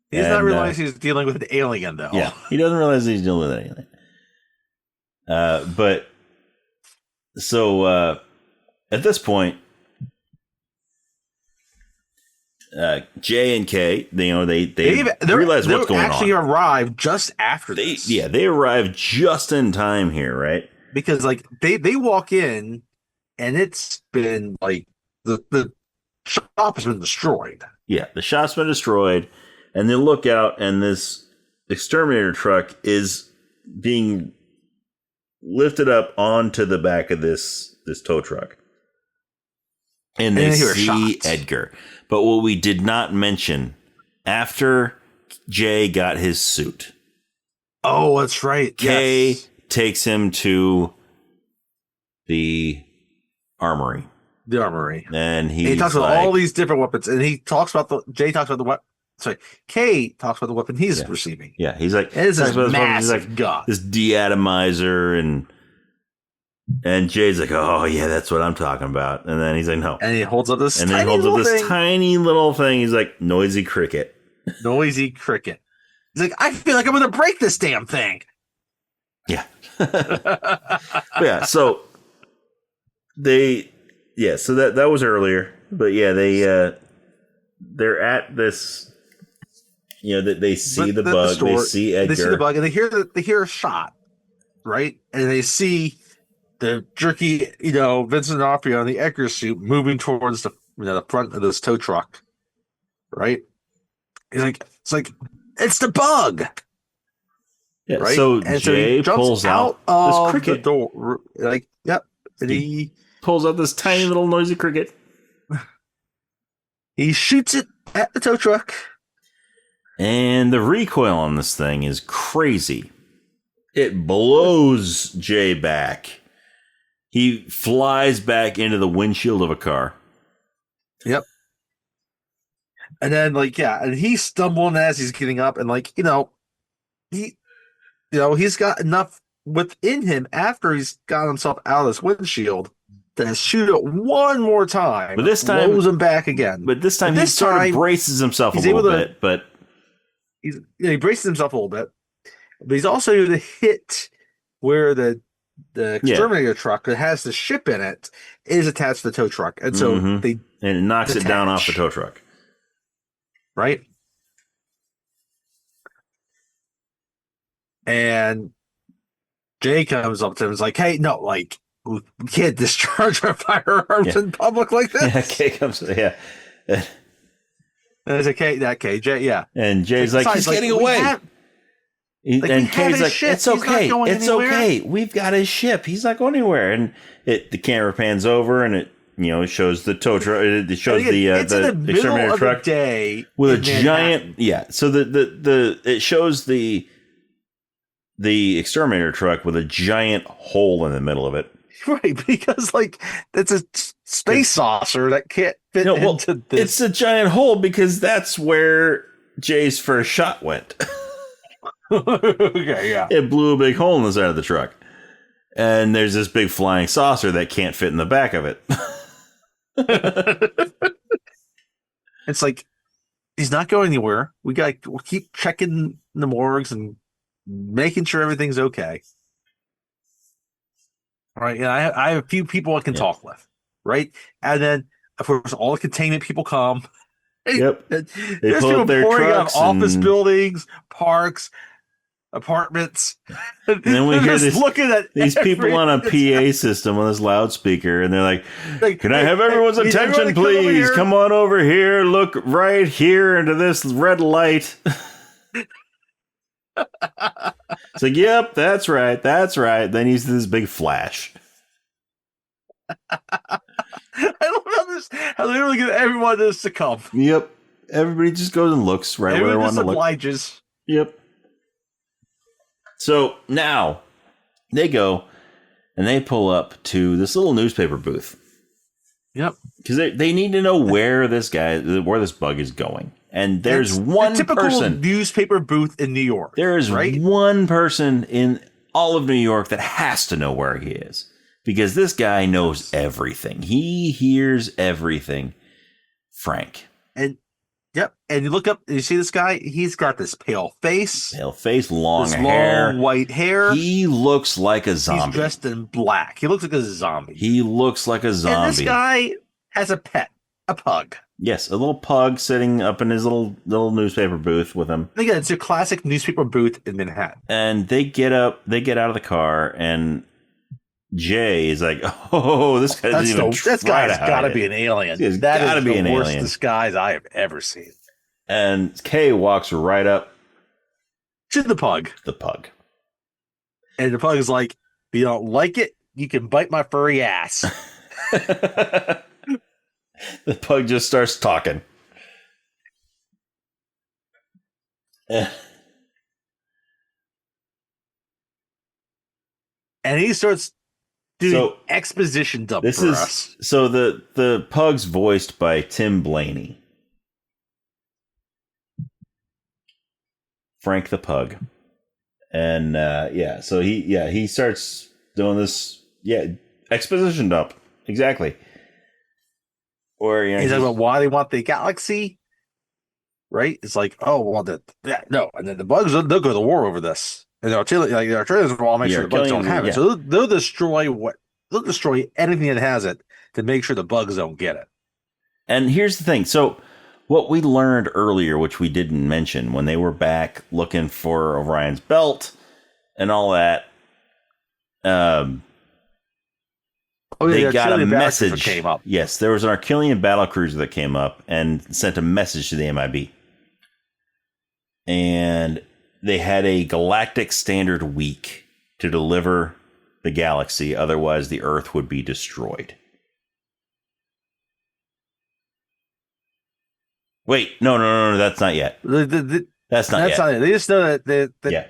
Speaker 2: He does not realize he's dealing with an alien, though.
Speaker 1: Yeah, he doesn't realize he's dealing with an alien. But so at this point, J and K, they realize what's going on.
Speaker 2: They actually arrived just after this.
Speaker 1: Yeah, they arrived just in time here, right?
Speaker 2: Because they walk in and it's been the shop has been destroyed.
Speaker 1: Yeah, the shop's been destroyed, and they look out and this exterminator truck is being lifted up onto the back of this tow truck. And they see Edgar. But what we did not mention, after Jay got his suit.
Speaker 2: Oh, that's right.
Speaker 1: Kay takes him to the armory.
Speaker 2: The armory.
Speaker 1: And
Speaker 2: he talks about all these different weapons. And Jay talks about the weapon. Sorry, Kay talks about the weapon he's receiving.
Speaker 1: Yeah, he's like,
Speaker 2: this is massive gun.
Speaker 1: This deatomizer and Jay's like, "Oh yeah, that's what I'm talking about." And then he's like, "No."
Speaker 2: And he holds up this
Speaker 1: tiny little thing. He's like, "Noisy cricket."
Speaker 2: Noisy cricket. He's like, "I feel like I'm going to break this damn thing."
Speaker 1: Yeah. Yeah. So so that was earlier, but yeah, they're at this. They see the bug. They see Edgar.
Speaker 2: They see the bug, and they hear a shot, right? And they see the jerky, Vincent D'Onofrio in the Edgar suit moving towards the front of this tow truck, right? It's the bug.
Speaker 1: Yeah,
Speaker 2: right?
Speaker 1: so
Speaker 2: And
Speaker 1: Jay
Speaker 2: he jumps
Speaker 1: pulls out
Speaker 2: of
Speaker 1: this cricket.
Speaker 2: the door. Like, yep. And he
Speaker 1: Pulls out this tiny little noisy cricket.
Speaker 2: he shoots it at the tow truck.
Speaker 1: And the recoil on this thing is crazy. It blows Jay back. He flies back into the windshield of a car.
Speaker 2: Yep. And then, like, yeah, and he's stumbling as he's getting up, and like, he's got enough within him after he's got himself out of this windshield to shoot it one more time.
Speaker 1: But this time,
Speaker 2: blows him back again.
Speaker 1: But this time, he sort of braces himself a little bit. But
Speaker 2: he braces himself a little bit. But he's also able to hit where the exterminator truck that has the ship in it is attached to the tow truck, and so and
Speaker 1: it knocks it down off the tow truck.
Speaker 2: Right. And Jay comes up to him and is like, hey, no, like, we can't discharge our firearms in public like this.
Speaker 1: Yeah, Kay comes, yeah.
Speaker 2: And it's like, Jay, yeah.
Speaker 1: And Jay's like, he's getting away. And Kay's like, it's okay. It's okay. We've got his ship. He's not going anywhere. And the camera pans over and it shows the tow truck. It shows the exterminator truck
Speaker 2: day
Speaker 1: with a giant. Yeah. So it shows the exterminator truck with a giant hole in the middle of it.
Speaker 2: Right, because like it's a space saucer that can't fit into this.
Speaker 1: It's a giant hole because that's where Jay's first shot went.
Speaker 2: Okay, yeah.
Speaker 1: It blew a big hole in the side of the truck. And there's this big flying saucer that can't fit in the back of it.
Speaker 2: It's like, he's not going anywhere. We'll keep checking the morgues and making sure everything's okay. Right. And I have a few people I can talk with. Right. And then, of course, all the containment people come.
Speaker 1: Yep.
Speaker 2: They pull up their trucks out of office buildings, parks, apartments.
Speaker 1: And then we hear
Speaker 2: looking at
Speaker 1: these people on a PA system on this loudspeaker, and they're like, can I have everyone's attention, please? Come on over here. Look right here into this red light. It's like, yep, that's right. Then he's this big flash.
Speaker 2: I love how they really get everyone to come.
Speaker 1: Yep. Everybody just goes and looks right where they want to look.
Speaker 2: Obliges.
Speaker 1: Yep. So now they go and they pull up to this little newspaper booth.
Speaker 2: Yep.
Speaker 1: Because they need to know where this bug is going. And there's one
Speaker 2: typical newspaper booth in New York.
Speaker 1: There is one person in all of New York that has to know where he is. Because this guy knows everything. He hears everything. Frank.
Speaker 2: And you look up, you see this guy? He's got this pale face,
Speaker 1: long hair,
Speaker 2: long white hair.
Speaker 1: He looks like a zombie.
Speaker 2: He's dressed in black. He looks like a zombie.
Speaker 1: And
Speaker 2: this guy has a pet, a pug.
Speaker 1: Yes, a little pug sitting up in his little newspaper booth with him.
Speaker 2: Again, it's a classic newspaper booth in Manhattan.
Speaker 1: And they get out of the car, and Jay is like, "Oh, this guy doesn't even try
Speaker 2: This guy's got to be an alien. That is the worst disguise I have ever seen."
Speaker 1: And Kay walks right up
Speaker 2: to the pug. And the pug is like, "If you don't like it, you can bite my furry ass."
Speaker 1: The pug just starts talking.
Speaker 2: And he starts doing exposition dump for us.
Speaker 1: So the pug's voiced by Tim Blaney. Frank the pug. And so he starts doing this exposition dump. Exactly. Or
Speaker 2: he's talking about why they want the galaxy, right? It's like, oh well, no, and then the bugs they'll go to war over this, and they'll tell their trailers will all make sure the bugs don't have it. So they'll destroy anything that has it to make sure the bugs don't get it.
Speaker 1: And here's the thing: so what we learned earlier, which we didn't mention, when they were back looking for Orion's belt and all that, they got a message.
Speaker 2: Came up.
Speaker 1: Yes, there was an Arquillian battlecruiser that came up and sent a message to the MIB. And they had a galactic standard week to deliver the galaxy. Otherwise, the Earth would be destroyed. Wait, no, that's not yet. That's not yet.
Speaker 2: Not it. They just know that
Speaker 1: Yeah.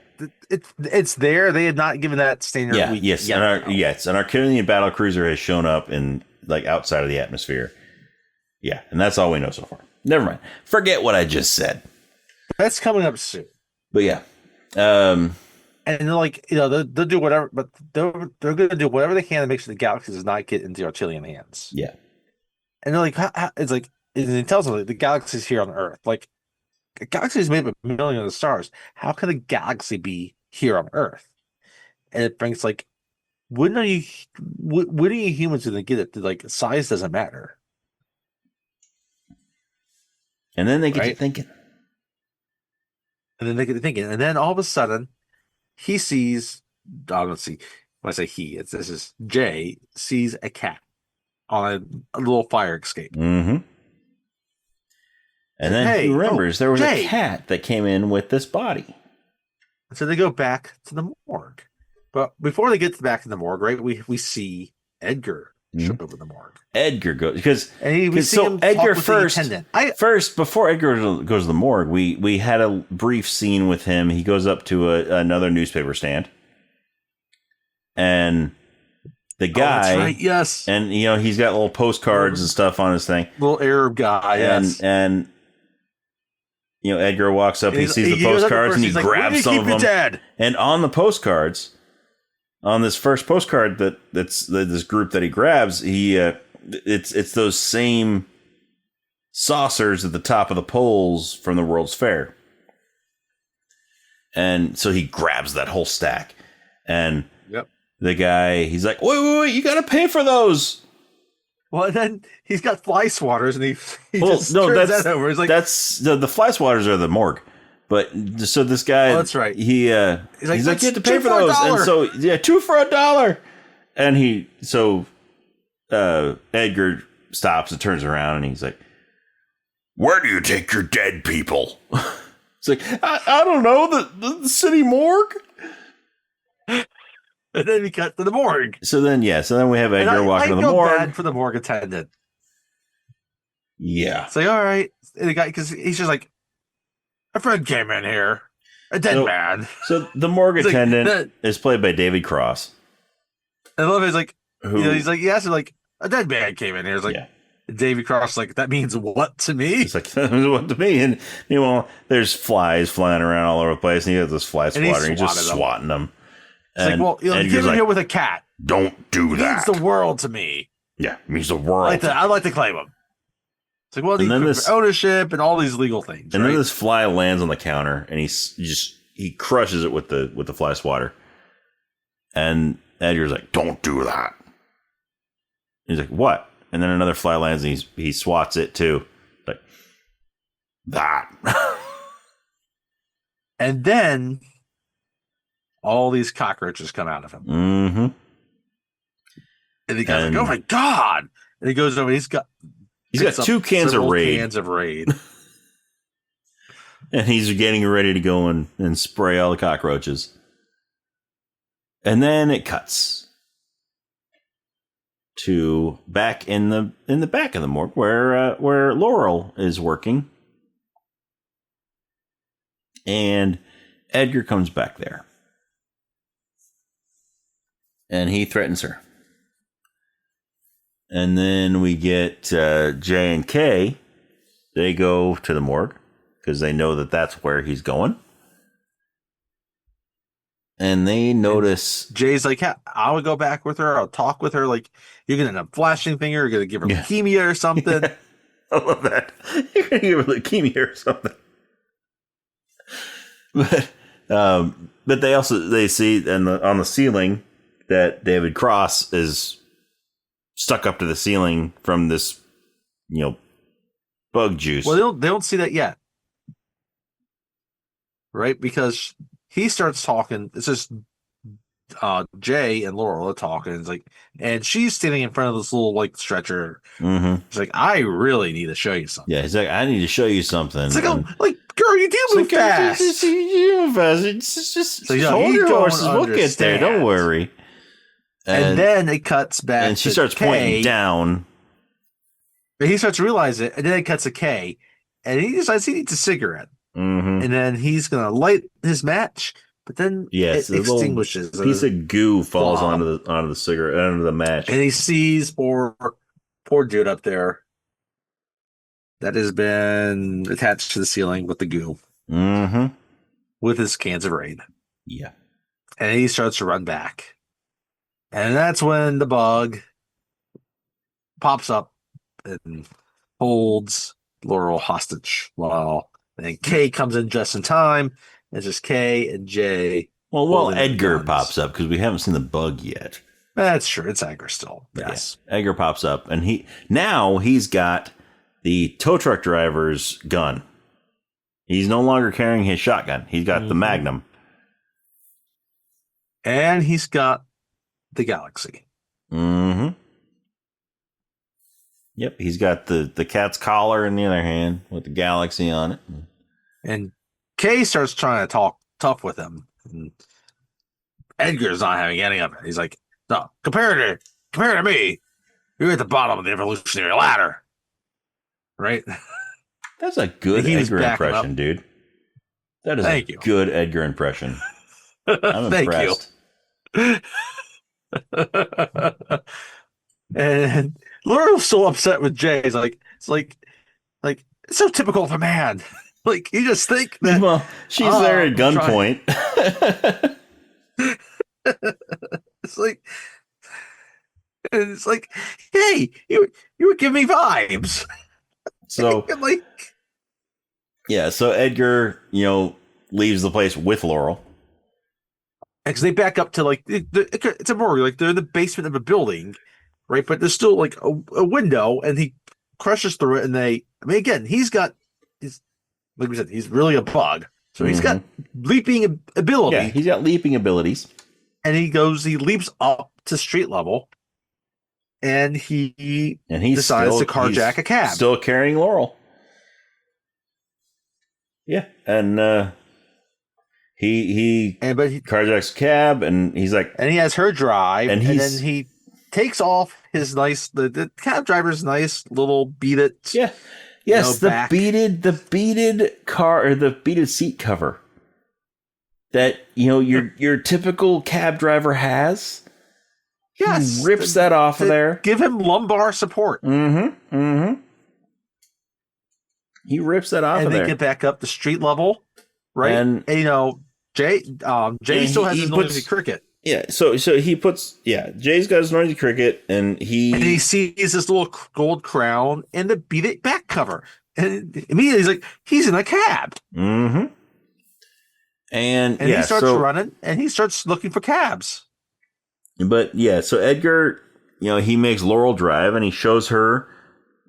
Speaker 2: it's there. They had not given that standard week.
Speaker 1: Yes,
Speaker 2: yet.
Speaker 1: an Arcadian battlecruiser has shown up in like outside of the atmosphere. Yeah, and that's all we know so far. Never mind. Forget what I just said.
Speaker 2: That's coming up soon.
Speaker 1: But yeah,
Speaker 2: and they're like, they'll do whatever, but they're going to do whatever they can to make sure the galaxy does not get into Artilian hands.
Speaker 1: Yeah,
Speaker 2: and they're like, it's like, and it tells them like, the galaxy's here on Earth. Like, the galaxy is made up of millions of stars. How can a galaxy be here on Earth? And it brings like, wouldn't you humans going to get it? Like, size doesn't matter.
Speaker 1: And then they get to thinking.
Speaker 2: And then all of a sudden, he sees. I don't see. When I say he, this is Jay sees a cat on a little fire escape.
Speaker 1: Mm-hmm. And then he remembers there was a cat that came in with this body.
Speaker 2: So they go back to the morgue. But before they get back to the morgue, right, we see Edgar show up in the morgue.
Speaker 1: Edgar goes because
Speaker 2: so
Speaker 1: Edgar first before Edgar goes to the morgue, we had a brief scene with him. He goes up to another newspaper stand, and the guy,
Speaker 2: that's right, yes,
Speaker 1: and he's got little postcards and stuff on his thing.
Speaker 2: Little Arab guy,
Speaker 1: and Edgar walks up, he sees the postcards, and he grabs some of them. And on the postcards, on this first postcard that's this group that he grabs, it's those same saucers at the top of the poles from the World's Fair. And so he grabs that whole stack, and the guy, he's like, wait, you got to pay for those.
Speaker 2: Well, and then he's got fly swatters, and he just turns that over. He's like,
Speaker 1: that's the fly swatters are the morgue. But so this guy,
Speaker 2: that's right.
Speaker 1: He's like, you have to pay for those, and so $2 for $1, and Edgar stops and turns around, and he's like, "Where do you take your dead people?" It's like, I don't know, the city morgue.
Speaker 2: And then we cut to the morgue.
Speaker 1: So then we have Edgar walking to the morgue.
Speaker 2: Bad for the morgue attendant.
Speaker 1: Yeah,
Speaker 2: it's like, all right, and the guy, because he's just like, a friend came in here, a dead man.
Speaker 1: So the morgue attendant is played by David Cross.
Speaker 2: I love it. He's like, he's like, yes, like a dead man came in here. It's like, David Cross, like, that means what to me?
Speaker 1: It's like, that means what to me? And there's flies flying around all over the place, and he has this fly swatter, and he's just swatting them.
Speaker 2: It's like, well, you came in here with a cat.
Speaker 1: Don't do that.
Speaker 2: It means the world to me.
Speaker 1: Yeah, it means the world.
Speaker 2: I'd like to claim him. It's like, well, for ownership and all these legal things.
Speaker 1: And then this fly lands on the counter, and he crushes it with the fly swatter. And Edgar's like, "Don't do that." He's like, "What?" And then another fly lands, and he swats it too. Like that.
Speaker 2: And then all these cockroaches come out of him.
Speaker 1: Mm-hmm.
Speaker 2: And the guy's like, "Oh my God!" And he goes over. He's got
Speaker 1: 2 cans of Raid. And he's getting ready to go and spray all the cockroaches. And then it cuts to back in the back of the morgue where Laurel is working. And Edgar comes back there. And he threatens her. And then we get J and K. They go to the morgue because they know that that's where he's going. And they notice...
Speaker 2: And Jay's like, yeah, I would go back with her. I'll talk with her. Like, you're going to end up flashing thing. You're going to give her leukemia or something.
Speaker 1: Yeah, I love that. You're going to give her leukemia or something. But they see on the ceiling that David Cross is stuck up to the ceiling from this, bug juice.
Speaker 2: Well, they don't see that yet, right? Because he starts talking. It's just Jay and Laurel are talking. It's like, and she's standing in front of this little like stretcher.
Speaker 1: Mm-hmm.
Speaker 2: It's like, I really need to show you something.
Speaker 1: Yeah, he's like, I need to show you something.
Speaker 2: It's like, oh, like, girl, you do move fast.
Speaker 1: You move fast. Just
Speaker 2: So,
Speaker 1: hold your horses. We'll get there. Don't worry.
Speaker 2: And then it cuts back.
Speaker 1: And she starts pointing down.
Speaker 2: But he starts to realize it, and then it cuts to Kay, and he decides he needs a cigarette.
Speaker 1: Mm-hmm.
Speaker 2: And then he's gonna light his match, but then it extinguishes.
Speaker 1: A piece of goo falls onto the cigarette, onto the match,
Speaker 2: and he sees poor dude up there that has been attached to the ceiling with the goo, with his cans of rain.
Speaker 1: Yeah,
Speaker 2: and he starts to run back, and that's when the bug pops up and holds Laurel hostage. And Kay comes in just in time. It's just Kay and Jay.
Speaker 1: Well, Edgar pops up because we haven't seen the bug yet.
Speaker 2: That's true. It's Edgar still. Yes.
Speaker 1: Yeah, Edgar pops up, and he's got the tow truck driver's gun. He's no longer carrying his shotgun. He's got the Magnum.
Speaker 2: And he's got the Galaxy.
Speaker 1: Mm-hmm. Yep, he's got the cat's collar in the other hand with the Galaxy on it.
Speaker 2: And Kay starts trying to talk tough with him. And Edgar's not having any of it. He's like, no, compare to me, you're at the bottom of the evolutionary ladder. Right?
Speaker 1: That's a good Edgar impression, dude. That is a good Edgar impression. I'm impressed.
Speaker 2: Thank you. And Laurel's so upset with Jay. It's like it's so typical of a man. Like, you just think that.
Speaker 1: Well, she's there at gunpoint.
Speaker 2: It's like, hey, you were giving me vibes.
Speaker 1: So
Speaker 2: like,
Speaker 1: yeah. So Edgar, leaves the place with Laurel.
Speaker 2: Because they back up to like it's a morgue. Like, they're in the basement of a building, right? But there's still like a window, and he crushes through it. And again, like we said, he's really a bug. So he's got leaping ability.
Speaker 1: Yeah, he's got leaping abilities.
Speaker 2: And he leaps up to street level, and he decides to carjack a cab.
Speaker 1: Still carrying Laurel. Yeah, and he carjacks a cab, and he's like,
Speaker 2: and he has her drive, and then he takes off his the cab driver's nice little beat it.
Speaker 1: Yeah. Yes, the beaded car, or the beaded seat cover that your typical cab driver has.
Speaker 2: Yes,
Speaker 1: he rips that off of there.
Speaker 2: Give him lumbar support.
Speaker 1: He rips that off of there,
Speaker 2: and they get back up to street level, right? And Jay still has his noisy cricket.
Speaker 1: Yeah, so he puts Jay's got his noisy cricket, and he
Speaker 2: sees this little gold crown and the beat it back cover, and immediately he's like, he's in a cab. And he starts running, and he starts looking for cabs.
Speaker 1: But so Edgar, he makes Laurel drive, and he shows her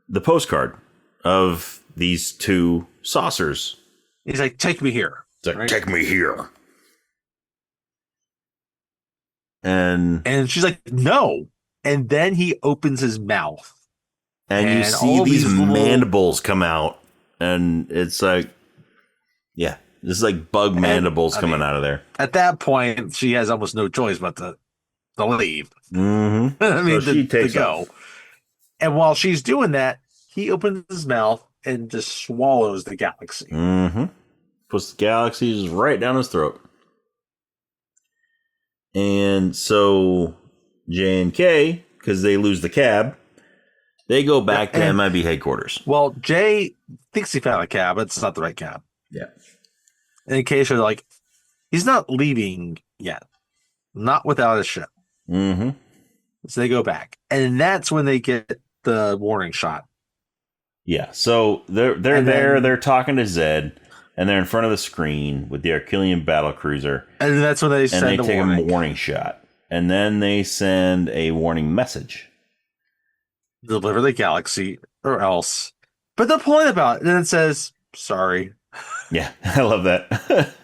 Speaker 1: the postcard of these two saucers.
Speaker 2: He's like, take me here.
Speaker 1: It's like, take me here. And
Speaker 2: she's like, no. And then he opens his mouth.
Speaker 1: And you see these mandibles come out. And it's like, this is like bug mandibles coming out of there.
Speaker 2: At that point, she has almost no choice but to leave.
Speaker 1: I mean, so she takes
Speaker 2: go. And while she's doing that, he opens his mouth and just swallows the Galaxy.
Speaker 1: Puts the Galaxy just right down his throat. And so J and K, because they lose the cab, they go back to MIB headquarters.
Speaker 2: Well, Jay thinks he found a cab, but it's not the right cab.
Speaker 1: Yeah.
Speaker 2: And in case they're like, he's not leaving yet. Not without a ship. So they go back. And that's when they get the warning shot. Yeah.
Speaker 1: So they're there, they're talking to Zed. And they're in front of the screen with the Arquillian battlecruiser.
Speaker 2: And that's when they send
Speaker 1: a warning shot. And then they send a warning message.
Speaker 2: Deliver the Galaxy or else. But the point about it, then it says, sorry.
Speaker 1: Yeah, I love that.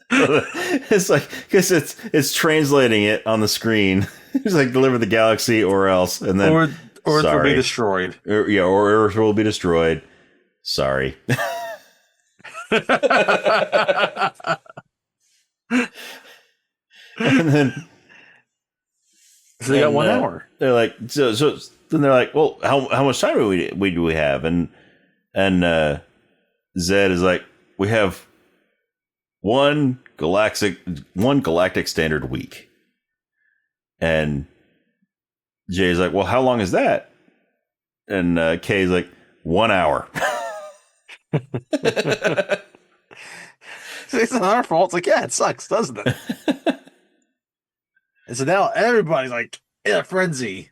Speaker 1: It's like because it's translating it on the screen. It's like deliver the galaxy or else, and then
Speaker 2: or Earth will be destroyed.
Speaker 1: Or Earth will be destroyed. Sorry. And then
Speaker 2: So they got 1 hour.
Speaker 1: They're like, so then they're like, well, how much time do we have? And Zed is like, we have one galactic standard week. And Jay's like, well, how long is that? And Kay's like, 1 hour.
Speaker 2: So it's not our fault. It's like, yeah, it sucks, doesn't it? And so now everybody's like in a frenzy.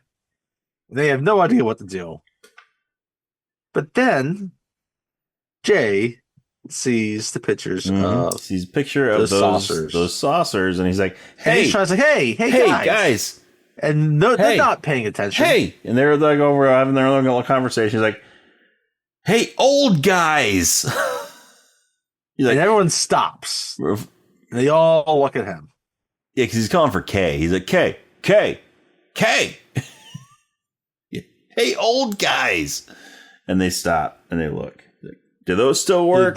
Speaker 2: They have no idea what to do. But then Jay sees the pictures of
Speaker 1: sees a picture of those saucers, and he's like, "Hey!"
Speaker 2: And he's trying to say, "Hey, guys!" And no, they're not paying attention.
Speaker 1: Hey, and they're like over having their own little conversation. He's like, "Hey, old guys!"
Speaker 2: He's like, and everyone stops. They all look at him.
Speaker 1: Yeah, because he's calling for K. He's like, K. Hey, old guys. And they stop and they look. Like, do those still work?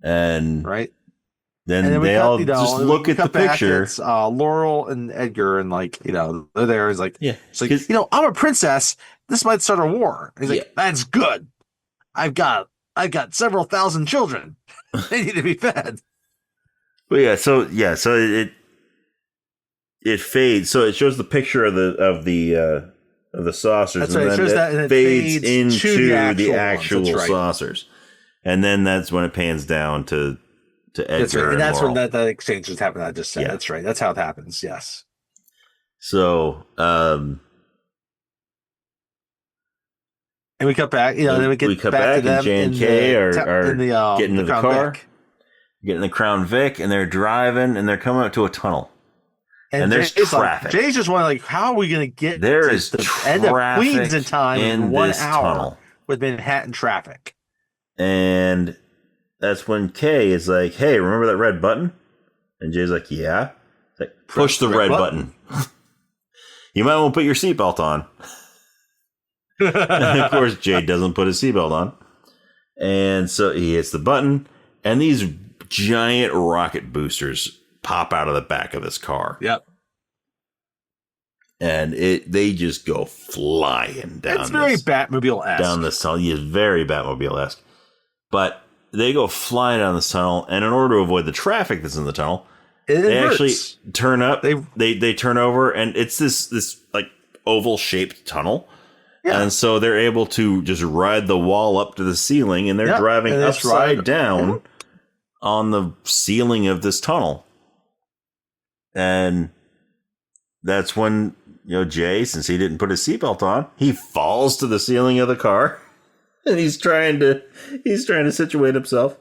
Speaker 1: And
Speaker 2: right.
Speaker 1: Then they all just look at the picture.
Speaker 2: It's Laurel and Edgar, and like, they're there. He's like,
Speaker 1: it's
Speaker 2: like, I'm a princess. This might start a war. And he's like, that's good. I've got several thousand children. They need to be fed.
Speaker 1: But so it fades. So it shows the picture of the saucers.
Speaker 2: That's right. It shows that, and it fades
Speaker 1: into the actual
Speaker 2: right.
Speaker 1: saucers, and then that's when it pans down to Edgar.
Speaker 2: That's right. And that's
Speaker 1: Laurel.
Speaker 2: when that exchange just happened. I just said that's right. That's how it happens. Yes.
Speaker 1: So,
Speaker 2: and we cut back. Then we cut back to them,
Speaker 1: and J and K are getting into the car.
Speaker 2: Vic.
Speaker 1: Getting the Crown Vic, and they're driving, and they're coming up to a tunnel. And there's traffic.
Speaker 2: Jay's just wondering, how are we going to get
Speaker 1: to
Speaker 2: the end of Queens in time in 1 hour
Speaker 1: tunnel
Speaker 2: with Manhattan traffic?
Speaker 1: And that's when Kay is like, hey, remember that red button? And Jay's like, yeah. It's like, push the red button. You might want to put your seatbelt on. And of course, Jay doesn't put his seatbelt on. And so he hits the button, and these giant rocket boosters pop out of the back of this car.
Speaker 2: Yep.
Speaker 1: And they just go flying down.
Speaker 2: It's very Batmobile-esque.
Speaker 1: Down this tunnel. It's very Batmobile-esque. But they go flying down this tunnel, and in order to avoid the traffic that's in the tunnel, they actually turn up. They turn over, and it's this like oval-shaped tunnel. Yeah. And so they're able to just ride the wall up to the ceiling, and they're driving upside down on the ceiling of this tunnel. And that's when, Jay, since he didn't put his seatbelt on, he falls to the ceiling of the car, and he's trying to situate himself.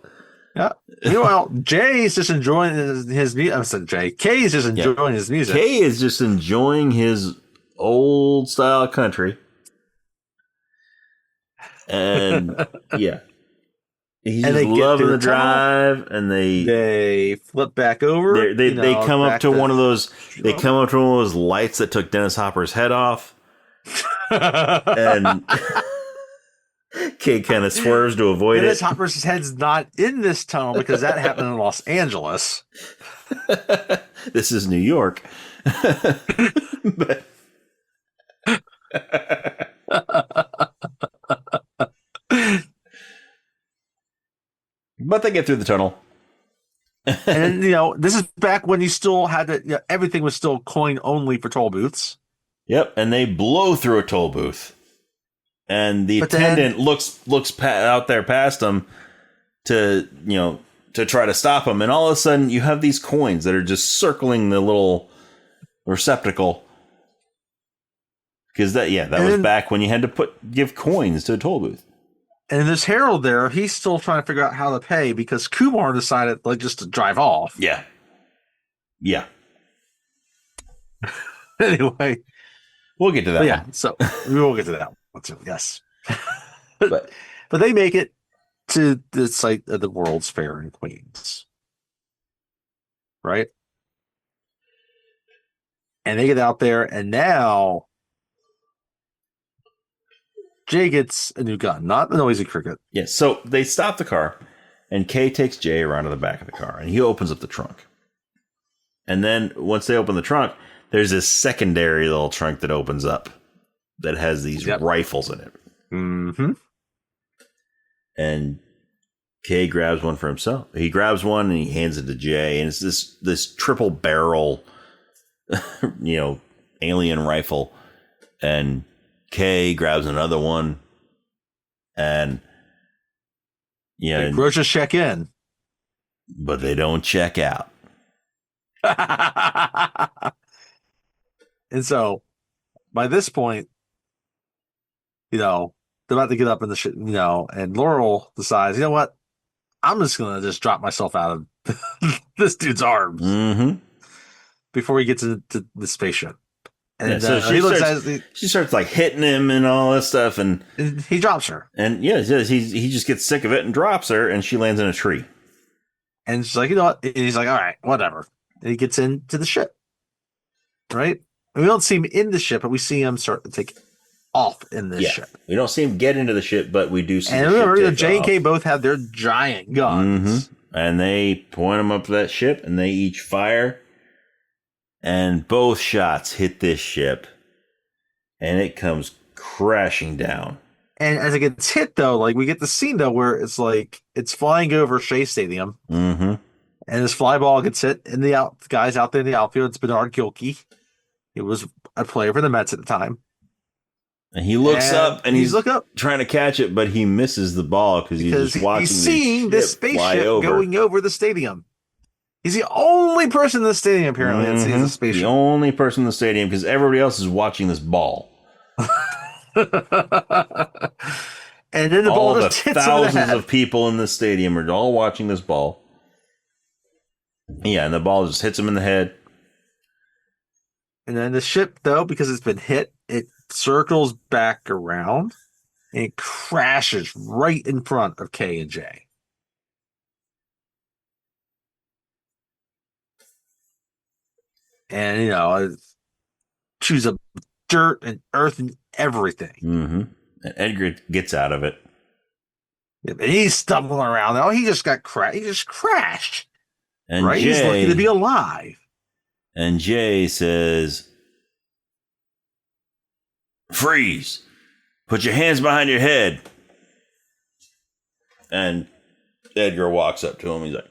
Speaker 2: Yeah. Meanwhile, Jay's just enjoying his music. I said Jay. Kay's just enjoying his music.
Speaker 1: Kay is just enjoying his old style country. And he's just loving the drive, and
Speaker 2: they flip back over.
Speaker 1: They come up to one of those. They come up to one of those lights that took Dennis Hopper's head off, and Kay kind of swerves to avoid
Speaker 2: Dennis Hopper's head's not in this tunnel because that happened in Los Angeles.
Speaker 1: This is New York. But they get through the tunnel.
Speaker 2: And this is back when you still had to, everything was still coin only for toll booths.
Speaker 1: Yep, and they blow through a toll booth. And the attendant looks out there past them to try to stop them, and all of a sudden you have these coins that are just circling the little receptacle. Because that was back when you had to give coins to a toll booth.
Speaker 2: And there's Harold there. He's still trying to figure out how to pay because Kumar decided just to drive off.
Speaker 1: Yeah.
Speaker 2: Anyway,
Speaker 1: we'll get to that.
Speaker 2: So we will get to that one too. Yes. but they make it, to the site of the World's Fair in Queens, right? And they get out there, and now Jay gets a new gun, not the noisy cricket.
Speaker 1: Yeah, so they stop the car, and Kay takes Jay around to the back of the car, and he opens up the trunk. And then once they open the trunk, there's this secondary little trunk that opens up that has these rifles in it.
Speaker 2: Mm-hmm.
Speaker 1: And Kay grabs one for himself. He grabs one and he hands it to Jay, and it's this triple barrel, alien rifle. And Kay grabs another one, and
Speaker 2: the Roaches check in,
Speaker 1: but they don't check out.
Speaker 2: And so, by this point, they're about to get up in the shit, and Laurel decides, you know what? I'm just going to just drop myself out of this dude's arms before he gets into the spaceship. And
Speaker 1: so she starts like hitting him and all this stuff, and
Speaker 2: he drops her.
Speaker 1: And he just gets sick of it and drops her, and she lands in a tree.
Speaker 2: And she's like, you know what? And he's like, all right, whatever. And he gets into the ship, right? And we don't see him in the ship, but we see him start to take off in this ship.
Speaker 1: We don't see him get into the ship, but we do see.
Speaker 2: And remember, J and K both have their giant guns,
Speaker 1: and they point them up to that ship, and they each fire, and both shots hit this ship, and it comes crashing down.
Speaker 2: And as it gets hit, though, like we get the scene though where it's like it's flying over Shea Stadium, and this fly ball gets hit, and the guys out there in the outfield. It's Bernard Gilkey. He was a player for the Mets at the time.
Speaker 1: And he looks up, and he's
Speaker 2: up
Speaker 1: trying to catch it, but he misses the ball because he's just watching.
Speaker 2: He's seeing this spaceship going over the stadium. He's the only person in the stadium apparently that sees the spaceship.
Speaker 1: The only person in the stadium because everybody else is watching this ball.
Speaker 2: And then the ball just hits
Speaker 1: thousands of people in the stadium are all watching this ball. Yeah, and the ball just hits him in the head.
Speaker 2: And then the ship, though, because it's been hit, it circles back around and it crashes right in front of K and J. And, it chews up dirt and earth and everything.
Speaker 1: And Edgar gets out of it.
Speaker 2: Yeah, but he's stumbling around. Oh, he just got crashed. He just crashed.
Speaker 1: And
Speaker 2: right? He's lucky to be alive.
Speaker 1: And Jay says, "Freeze! Put your hands behind your head." And Edgar walks up to him. He's like,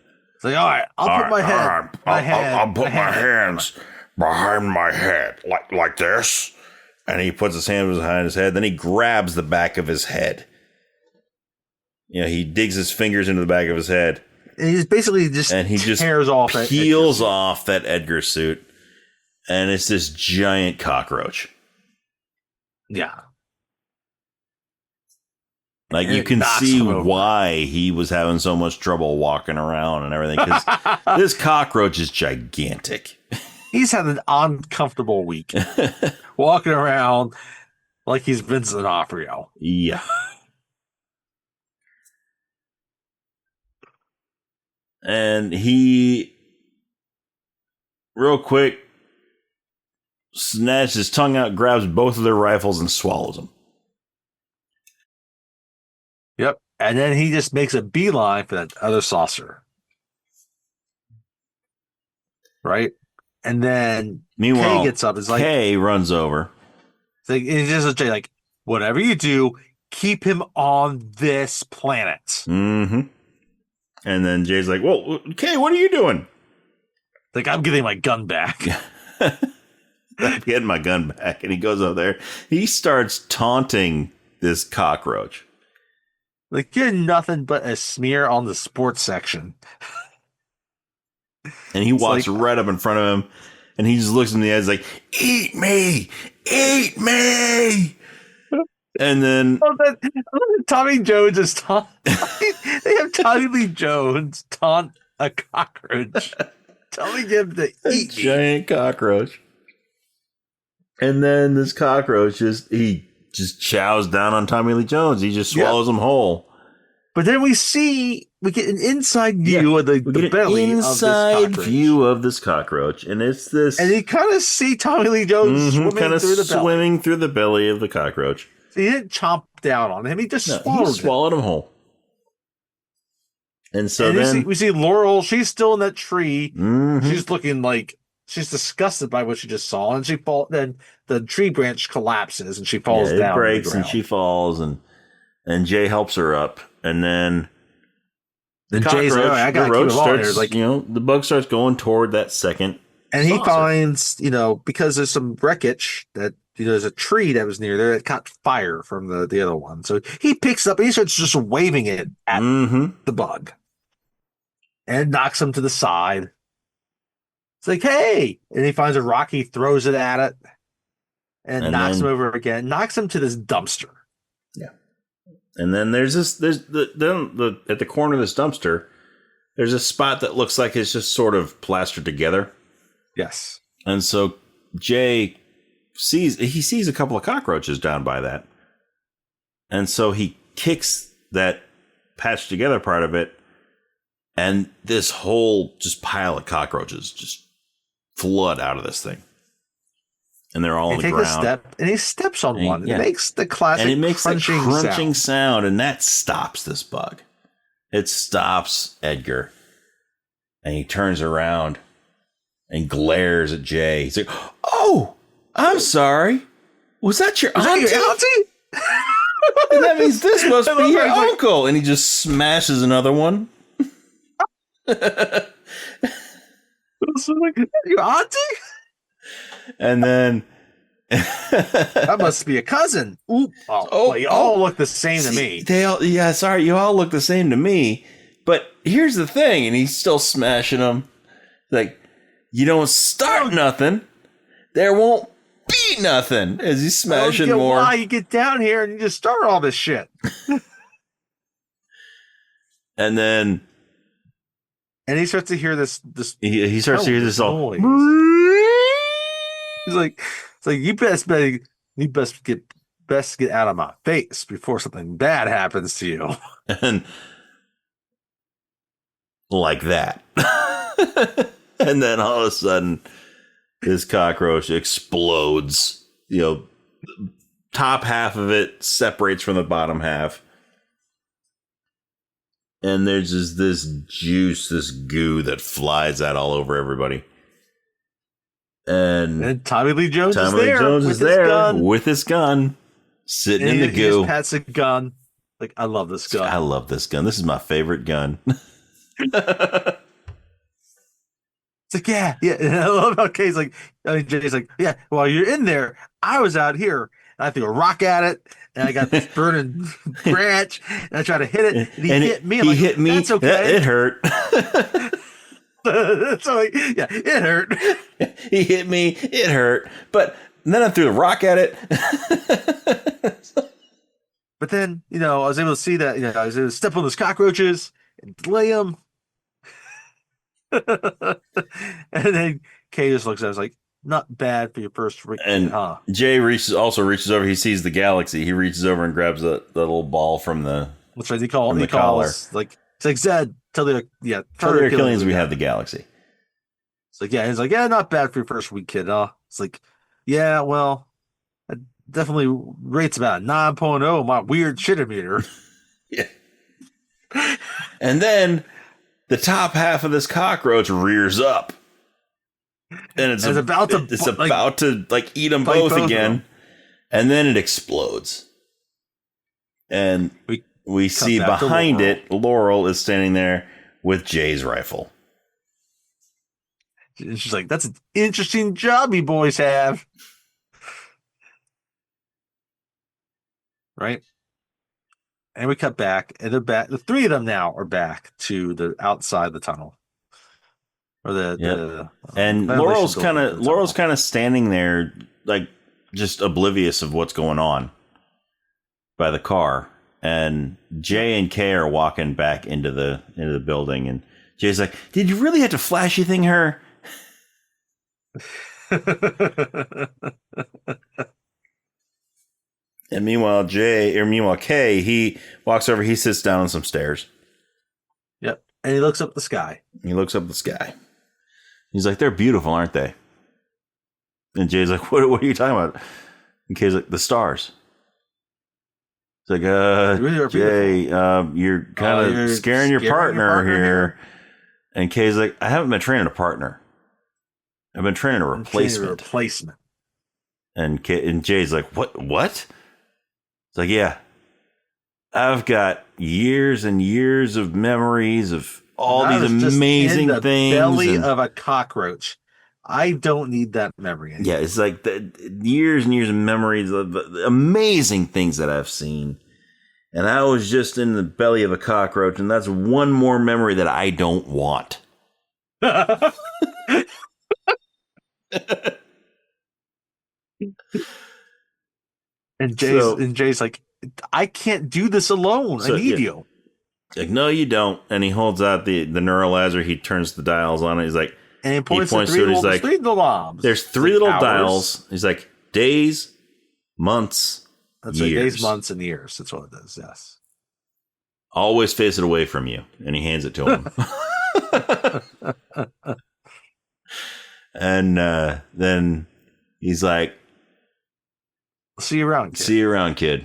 Speaker 2: all right, I'll put my head.
Speaker 1: I'll put my hands behind my head like this. And he puts his hands behind his head. Then he grabs the back of his head. He digs his fingers into the back of his head.
Speaker 2: And he's basically tears off
Speaker 1: peels off that Edgar suit. And it's this giant cockroach.
Speaker 2: Yeah.
Speaker 1: Like, you can see why he was having so much trouble walking around and everything. Because this cockroach is gigantic.
Speaker 2: He's had an uncomfortable week. Walking around like he's Vincent D'Onofrio.
Speaker 1: Yeah. And he, real quick, snatches his tongue out, grabs both of their rifles, and swallows them.
Speaker 2: Yep. And then he just makes a beeline for that other saucer. Right? And then
Speaker 1: meanwhile,
Speaker 2: Kay gets up. It's like
Speaker 1: Kay runs over.
Speaker 2: It's just like, whatever you do, keep him on this planet.
Speaker 1: And then Jay's like, "Well, Kay, what are you doing?"
Speaker 2: Like, I'm getting my gun back.
Speaker 1: I'm getting my gun back. And he goes over there. He starts taunting this cockroach.
Speaker 2: Like, you're nothing but a smear on the sports section.
Speaker 1: And he walks right up in front of him, and he just looks in the eyes like, "Eat me! Eat me!" And then
Speaker 2: Tommy Jones is taunt. They have Tommy Lee Jones taunt a cockroach, telling him to eat me.
Speaker 1: Giant cockroach. And then this cockroach just chows down on Tommy Lee Jones. He just swallows him whole.
Speaker 2: But then we get an inside view of the belly of this cockroach.
Speaker 1: View of this cockroach, and it's this.
Speaker 2: And you kind of see Tommy Lee Jones swimming through the
Speaker 1: belly of the cockroach.
Speaker 2: So he didn't chomp down on him; he just swallowed
Speaker 1: him whole. And so then
Speaker 2: we see Laurel. She's still in that tree.
Speaker 1: Mm-hmm.
Speaker 2: She's looking like she's disgusted by what she just saw, and then the tree branch collapses and she falls down. It
Speaker 1: breaks and she falls, and Jay helps her up, and then
Speaker 2: Jay's like, I gotta keep him on here. Like,
Speaker 1: the bug starts going toward that second,
Speaker 2: and he finds because there's some wreckage that. There's a tree that was near there that caught fire from the other one. So he picks up and he starts just waving it at the bug. And knocks him to the side. It's like, hey! And he finds a rock, he throws it at it. And knocks him over again. Knocks him to this dumpster.
Speaker 1: Yeah. And then at the corner of this dumpster, there's a spot that looks like it's just sort of plastered together.
Speaker 2: Yes.
Speaker 1: And so Jay sees a couple of cockroaches down by that. And so he kicks that patched together part of it, and this whole just pile of cockroaches just flood out of this thing. And they're all on the ground.
Speaker 2: A step, and he steps on one. It makes the classic
Speaker 1: and it makes
Speaker 2: crunching
Speaker 1: sound, and that stops this bug. It stops Edgar. And he turns around and glares at Jay. He's like, "Oh, I'm sorry. Was that your auntie? And that means this must be your uncle." And he just smashes another one.
Speaker 2: Your auntie?
Speaker 1: And then
Speaker 2: that must be a cousin. Oop. You all look the same to me.
Speaker 1: You all look the same to me. But here's the thing, and he's still smashing them. Like, you don't start nothing, there won't be nothing. As he's smashing more.
Speaker 2: Why you get down here and you just start all this shit?
Speaker 1: And then
Speaker 2: he starts to hear this.
Speaker 1: He starts to hear this all.
Speaker 2: He's like, "It's like you best get out of my face before something bad happens to you."
Speaker 1: And like that. And then all of a sudden, this cockroach explodes. Top half of it separates from the bottom half. And there's just this juice, this goo that flies out all over everybody. And
Speaker 2: Tommy Lee Jones is there
Speaker 1: with his gun, sitting in the goo. He
Speaker 2: just pats a gun. Like, I love this gun.
Speaker 1: I love this gun. This is my favorite gun.
Speaker 2: It's like, yeah. And I love how Jay's like, yeah, while you're in there, I was out here, and I threw a rock at it, and I got this burning branch, and I tried to hit it, and he hit me.
Speaker 1: He hit me. That's okay. It hurt.
Speaker 2: So, it hurt.
Speaker 1: He hit me. It hurt. But then I threw a rock at it.
Speaker 2: But then, I was able to see that, I was able to step on those cockroaches and slay them. And then Kay just looks at us like, not bad for your first week.
Speaker 1: And Jay reaches over. He sees the galaxy. He reaches over and grabs the little ball from the.
Speaker 2: What's right? He calls like, it's like, Zed, tell the Achilles
Speaker 1: we have the galaxy.
Speaker 2: It's like, he's like, not bad for your first week, kid. It's like, well, that definitely rates about 9.0 my weird shit meter.
Speaker 1: Yeah. And then the top half of this cockroach rears up, and it's about to eat them both again, and then it explodes, and we see behind it Laurel is standing there with Jay's rifle.
Speaker 2: And she's like, "That's an interesting job you boys have." Right? And we cut back, and they're back. The three of them now are back to the outside the tunnel, or
Speaker 1: and Laurel's kind of standing there, like just oblivious of what's going on by the car. And Jay and Kay are walking back into the building, and Jay's like, "Did you really have to flashy thing her?" And meanwhile, Kay, he walks over, he sits down on some stairs.
Speaker 2: Yep. And he looks up the sky.
Speaker 1: He looks up at the sky. He's like, they're beautiful, aren't they? And Jay's like, what are you talking about? And Kay's like, the stars. It's like,
Speaker 2: really
Speaker 1: Jay, you're kind of scaring your partner here. And Kay's like, I haven't been training a partner. I've been training a replacement. And Jay's like, what? It's like, yeah. I've got years and years of memories of all these amazing things. The
Speaker 2: belly of a cockroach. I don't need that memory anymore.
Speaker 1: Yeah, it's like years and years of memories of amazing things that I've seen. And I was just in the belly of a cockroach, and that's one more memory that I don't want.
Speaker 2: And Jay's like, I can't do this alone. I need you.
Speaker 1: Like, no, you don't. And he holds out the neuralizer. He turns the dials on it. He's like,
Speaker 2: and he points to it. He's like,
Speaker 1: there's three little dials. He's like, days, months,
Speaker 2: That's
Speaker 1: years.
Speaker 2: Like days, months, and years. That's what it is. Yes.
Speaker 1: Always face it away from you. And he hands it to him. And then he's like,
Speaker 2: see you around, kid.
Speaker 1: See you around, kid.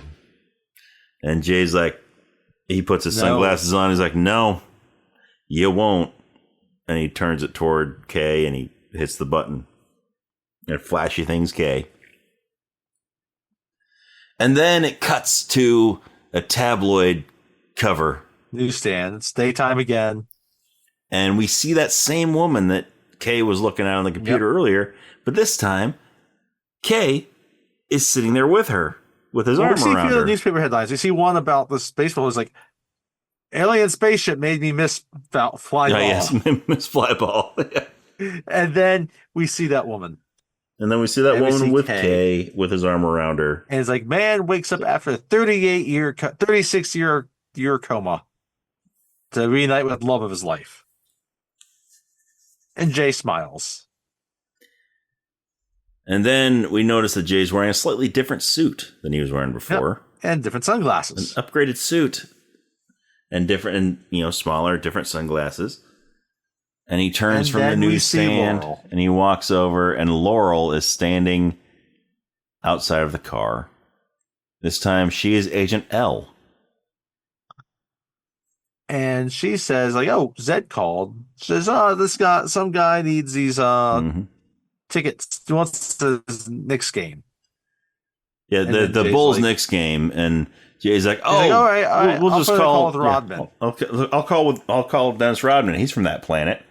Speaker 1: And Jay's like, he puts his sunglasses on. He's like, no, you won't. And he turns it toward Kay and he hits the button. And flashy things, Kay. And then it cuts to a tabloid cover.
Speaker 2: Newsstand. It's daytime again.
Speaker 1: And we see that same woman that Kay was looking at on the computer earlier. But this time, Kay is sitting there with her, with his arm around her.
Speaker 2: The newspaper headlines. We see one about this baseball. It's like, alien spaceship made me miss fly ball.
Speaker 1: Yes, miss fly ball.
Speaker 2: And then we see that woman.
Speaker 1: And then we see that woman with Kay with his arm around her.
Speaker 2: And it's like, man wakes up after a 36-year coma to reunite with the love of his life. And Jay smiles.
Speaker 1: And then we notice that Jay's wearing a slightly different suit than he was wearing before.
Speaker 2: Yep. And different sunglasses.
Speaker 1: An upgraded suit. And different, and smaller, different sunglasses. And he turns from the newsstand and he walks over, and Laurel is standing outside of the car. This time she is Agent L. And
Speaker 2: she says, like, oh, Zed called. She says, some guy needs these tickets. He wants the Knicks game.
Speaker 1: Yeah, the Bulls Knicks game, and Jay's like, all right, we'll just call with Rodman. Yeah, okay, I'll call Dennis Rodman. He's from that planet.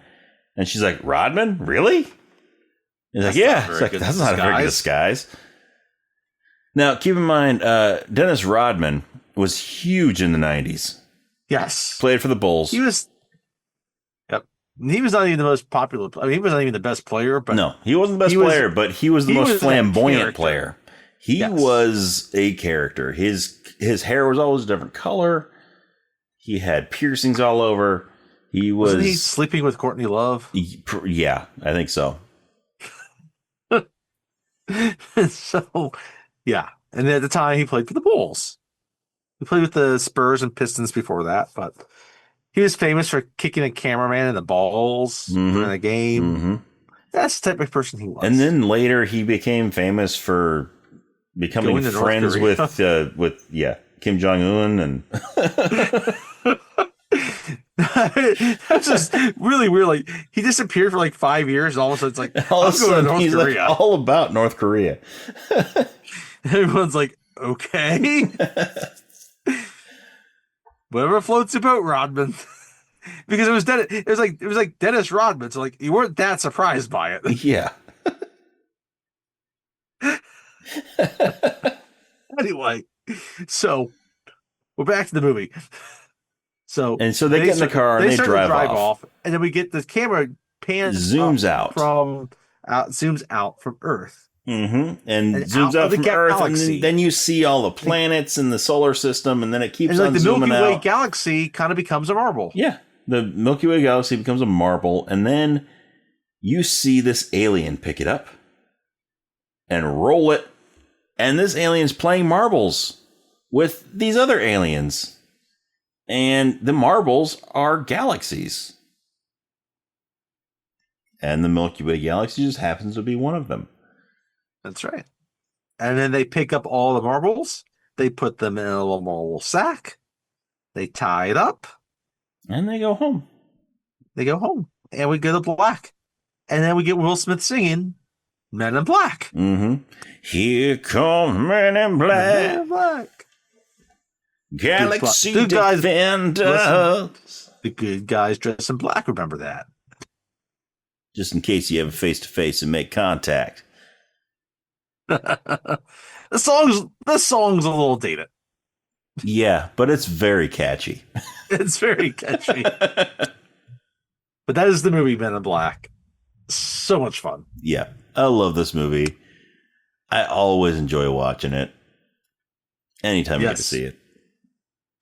Speaker 1: And she's like, Rodman? Really? He's like, yeah. It's like, that's not a very good disguise. Now, keep in mind, Dennis Rodman was huge in the 90s.
Speaker 2: Yes.
Speaker 1: Played for the Bulls.
Speaker 2: He was not even the most popular. I mean, he was not even the best player. But
Speaker 1: no, he wasn't the best player, but he was the most flamboyant player. He was a character. His hair was always a different color. He had piercings all over. Wasn't he
Speaker 2: sleeping with Courtney Love?
Speaker 1: Yeah, I think so.
Speaker 2: So, yeah. And at the time, he played for the Bulls. He played with the Spurs and Pistons before that, but he was famous for kicking a cameraman in the balls during a game. Mm-hmm. That's the type of person he was.
Speaker 1: And then later, he became famous for becoming friends with Kim Jong-un and...
Speaker 2: That's just really weird. Like, he disappeared for like 5 years, and all of a sudden it's like, I'm going to North Korea.
Speaker 1: Like all about North Korea.
Speaker 2: Everyone's like, okay. Whatever floats your boat, Rodman. Because it was like Dennis Rodman, so like you weren't that surprised by it.
Speaker 1: Yeah.
Speaker 2: Anyway, so we're back to the movie. So they
Speaker 1: get in the car and they drive off.
Speaker 2: And then we get the camera
Speaker 1: zooms out
Speaker 2: from Earth.
Speaker 1: Mm-hmm. And zooms out from Earth, and then you see all the planets in the solar system, and then it keeps on zooming out.
Speaker 2: The Milky Way galaxy kind of becomes a marble.
Speaker 1: Yeah, the Milky Way galaxy becomes a marble, and then you see this alien pick it up and roll it And this alien's playing marbles with these other aliens. And the marbles are galaxies. And the Milky Way galaxy just happens to be one of them.
Speaker 2: That's right. And then they pick up all the marbles. They put them in a little marble sack. They tie it up.
Speaker 1: And they go home.
Speaker 2: And we go to black. And then we get Will Smith singing Men in Black.
Speaker 1: Mm-hmm. Here come Men in Black.
Speaker 2: Men in Black.
Speaker 1: Galaxy Defenders.
Speaker 2: The good guys dressed in black. Remember that.
Speaker 1: Just in case you have a face-to-face and make contact.
Speaker 2: The song's a little dated.
Speaker 1: Yeah, but it's very catchy.
Speaker 2: It's very catchy. But that is the movie Men in Black. So much fun.
Speaker 1: Yeah, I love this movie. I always enjoy watching it. Anytime you get to see it.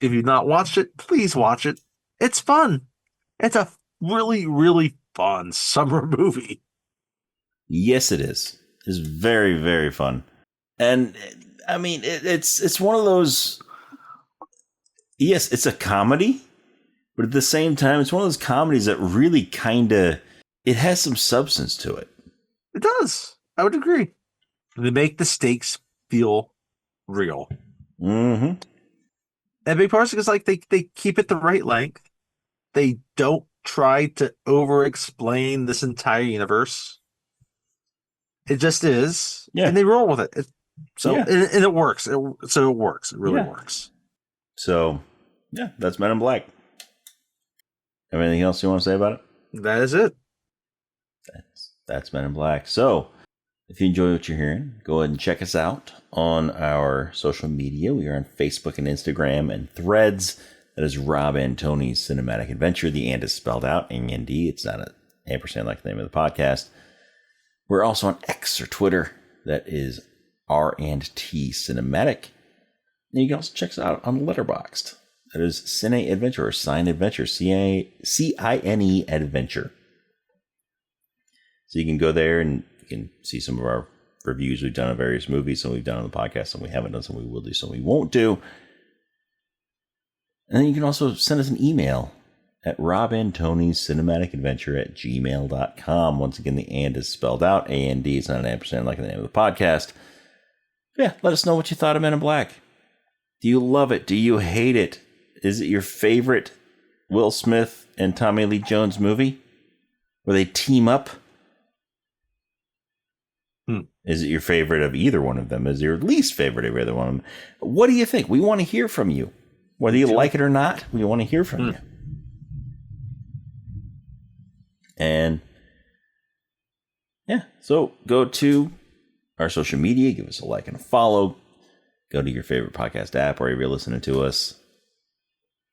Speaker 2: If you've not watched it, please watch it. It's fun. It's a really, really fun summer movie.
Speaker 1: Yes, it is. It's very, very fun. And I mean, it's one of those. Yes, it's a comedy, but at the same time, it's one of those comedies that really kind of it has some substance to it.
Speaker 2: It does. I would agree. They make the stakes feel real.
Speaker 1: Mm-hmm.
Speaker 2: And a big part is like they keep it the right length. They don't try to over-explain this entire universe. It just is.
Speaker 1: Yeah.
Speaker 2: And they roll with it. And it works. It works. It really works.
Speaker 1: So, yeah, that's Men in Black. Have anything else you want to say about it?
Speaker 2: That is it.
Speaker 1: That's Men in Black. So, if you enjoy what you're hearing, go ahead and check us out on our social media. We are on Facebook and Instagram and Threads. That is Rob and Tony's Cinematic Adventure. The and is spelled out, A-N-D. It's not an ampersand like the name of the podcast. We're also on X or Twitter. That is R&T Cinematic. And you can also check us out on Letterboxd. That is Cine Adventure or Cine Adventure. C-I-N-E Adventure. So you can go there and you can see some of our reviews we've done of various movies. Some we've done on the podcast, some we haven't done, some we will do, some we won't do. And then you can also send us an email at robandtonyscinematicadventure@gmail.com. Once again, the and is spelled out. A-N-D is not an ampersand like the name of the podcast. Yeah, let us know what you thought of Men in Black. Do you love it? Do you hate it? Is it your favorite Will Smith and Tommy Lee Jones movie where they team up? Is it your favorite of either one of them? Is it your least favorite of either one of them? What do you think? We want to hear from you. Whether you like it or not, we want to hear from you. And yeah, so go to our social media, give us a like and a follow. Go to your favorite podcast app wherever you're listening to us.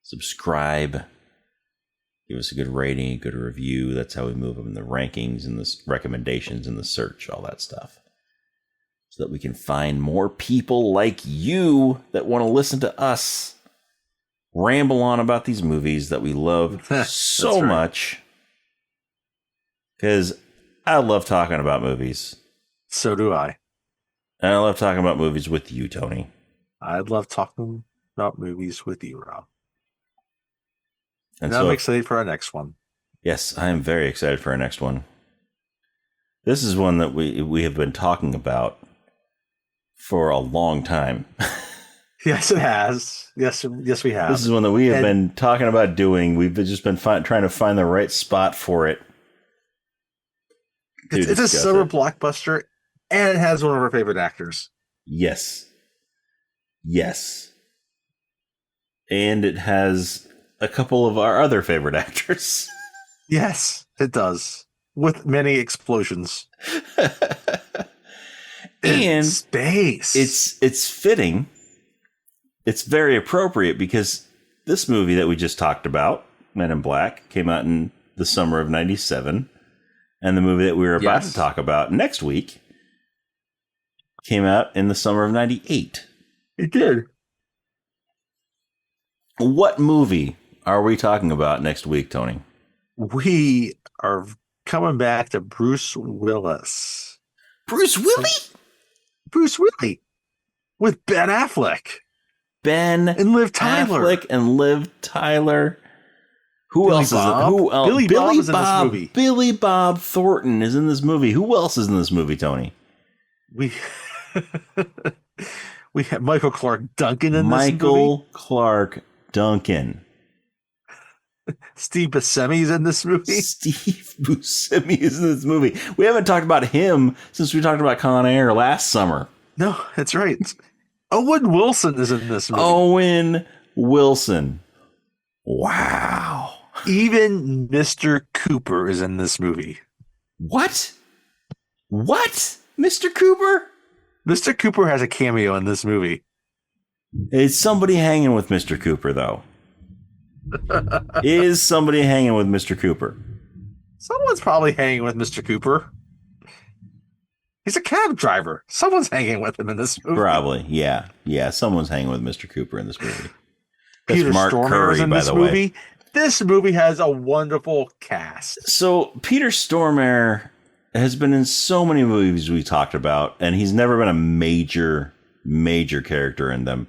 Speaker 1: Subscribe. Give us a good rating, a good review. That's how we move up in the rankings and the recommendations and the search, all that stuff. So that we can find more people like you that want to listen to us ramble on about these movies that we love so much. Because I love talking about movies.
Speaker 2: So do I.
Speaker 1: And I love talking about movies with you, Tony.
Speaker 2: I love talking about movies with you, Rob. And
Speaker 1: so
Speaker 2: I'm excited for our next one.
Speaker 1: Yes, I am very excited for our next one. This is one that we have been talking about for a long time.
Speaker 2: Yes, it has. Yes, we have.
Speaker 1: This is one that we have been talking about doing. We've just been trying to find the right spot for it.
Speaker 2: It's a summer blockbuster, and it has one of our favorite actors.
Speaker 1: Yes. And it has a couple of our other favorite actors.
Speaker 2: Yes, it does. With many explosions.
Speaker 1: And
Speaker 2: space.
Speaker 1: It's fitting. It's very appropriate because this movie that we just talked about, Men in Black, came out in the summer of 97. And the movie that we were about to talk about next week came out in the summer of 98.
Speaker 2: It did.
Speaker 1: What movie are we talking about next week, Tony?
Speaker 2: We are coming back to Bruce Willis.
Speaker 1: Bruce Willis?
Speaker 2: Bruce Willis. with Ben Affleck
Speaker 1: Ben
Speaker 2: and Liv Tyler.
Speaker 1: Affleck and Liv Tyler. Who
Speaker 2: Billy
Speaker 1: else
Speaker 2: Bob.
Speaker 1: is it? Who else?
Speaker 2: Billy Bob is in this movie.
Speaker 1: Billy Bob Thornton is in this movie. Who else is in this movie, Tony?
Speaker 2: We we have Michael Clark Duncan in this movie.
Speaker 1: Michael Clark Duncan.
Speaker 2: Steve Buscemi's in this movie.
Speaker 1: Steve Buscemi is in this movie. We haven't talked about him since we talked about Con Air last summer.
Speaker 2: No, that's right. Owen Wilson is in this movie.
Speaker 1: Owen Wilson. Wow.
Speaker 2: Even Mr. Cooper is in this movie.
Speaker 1: What? What? Mr. Cooper?
Speaker 2: Mr. Cooper has a cameo in this movie.
Speaker 1: Is somebody hanging with Mr. Cooper, though? Is somebody hanging with Mr. Cooper?
Speaker 2: Someone's probably hanging with Mr. Cooper. He's a cab driver. Someone's hanging with him in this movie.
Speaker 1: Probably, yeah. Yeah, someone's hanging with Mr. Cooper in this movie. That's
Speaker 2: Peter
Speaker 1: Mark
Speaker 2: Stormare
Speaker 1: Curry,
Speaker 2: is in
Speaker 1: by
Speaker 2: this
Speaker 1: the
Speaker 2: movie.
Speaker 1: way.
Speaker 2: This movie has a wonderful cast.
Speaker 1: So, Peter Stormare has been in so many movies we talked about, and he's never been a major character in them.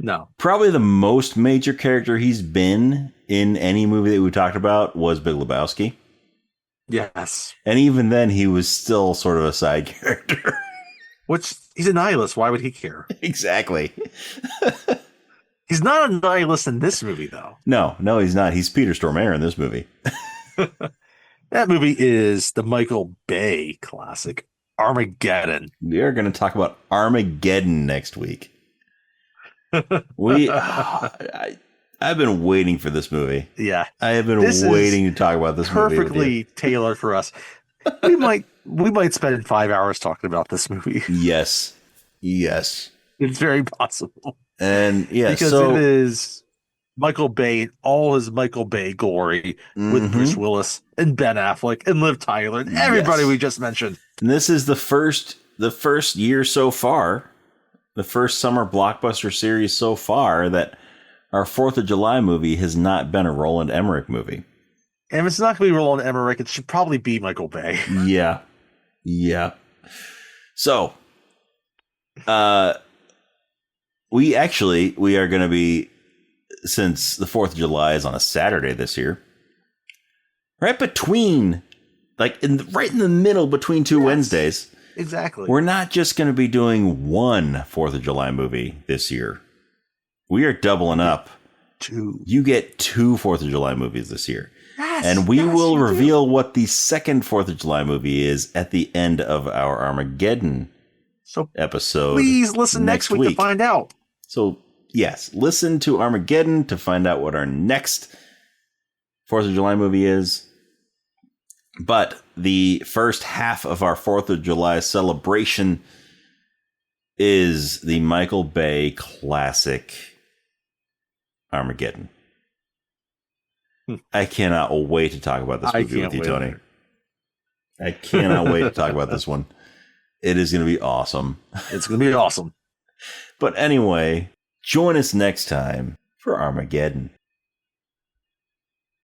Speaker 2: No.
Speaker 1: Probably the most major character he's been in any movie that we talked about was Big Lebowski.
Speaker 2: Yes.
Speaker 1: And even then, he was still sort of a side character.
Speaker 2: Which, he's a nihilist. Why would he care?
Speaker 1: Exactly.
Speaker 2: He's not a nihilist in this movie, though.
Speaker 1: No, he's not. He's Peter Stormare in this movie.
Speaker 2: That movie is the Michael Bay classic, Armageddon.
Speaker 1: We are going to talk about Armageddon next week. I've been waiting for this movie.
Speaker 2: Yeah.
Speaker 1: I have been waiting to talk about this movie.
Speaker 2: Perfectly tailored for us. We might spend 5 hours talking about this movie.
Speaker 1: Yes.
Speaker 2: It's very possible.
Speaker 1: And yeah,
Speaker 2: because it is Michael Bay, all his Michael Bay glory with Bruce Willis and Ben Affleck and Liv Tyler and everybody we just mentioned.
Speaker 1: And this is the first year so far, the first summer blockbuster series so far that our 4th of July movie has not been a Roland Emmerich movie.
Speaker 2: And if it's not going to be Roland Emmerich, it should probably be Michael Bay.
Speaker 1: Yeah. So, we are going to be, since the 4th of July is on a Saturday this year, right between, right in the middle between two Wednesdays.
Speaker 2: Exactly.
Speaker 1: We're not just going to be doing one 4th of July movie this year. We are doubling up. You get 2 4th of July movies this year.
Speaker 2: Yes,
Speaker 1: and we will reveal what the second 4th of July movie is at the end of our Armageddon episode.
Speaker 2: Please listen next week to find out.
Speaker 1: So, yes, listen to Armageddon to find out what our next 4th of July movie is. But the first half of our 4th of July celebration is the Michael Bay classic Armageddon. I cannot wait to talk about this movie with you, Tony. I cannot wait to talk about this one. It is going to be awesome.
Speaker 2: It's going to be awesome.
Speaker 1: But anyway, join us next time for Armageddon.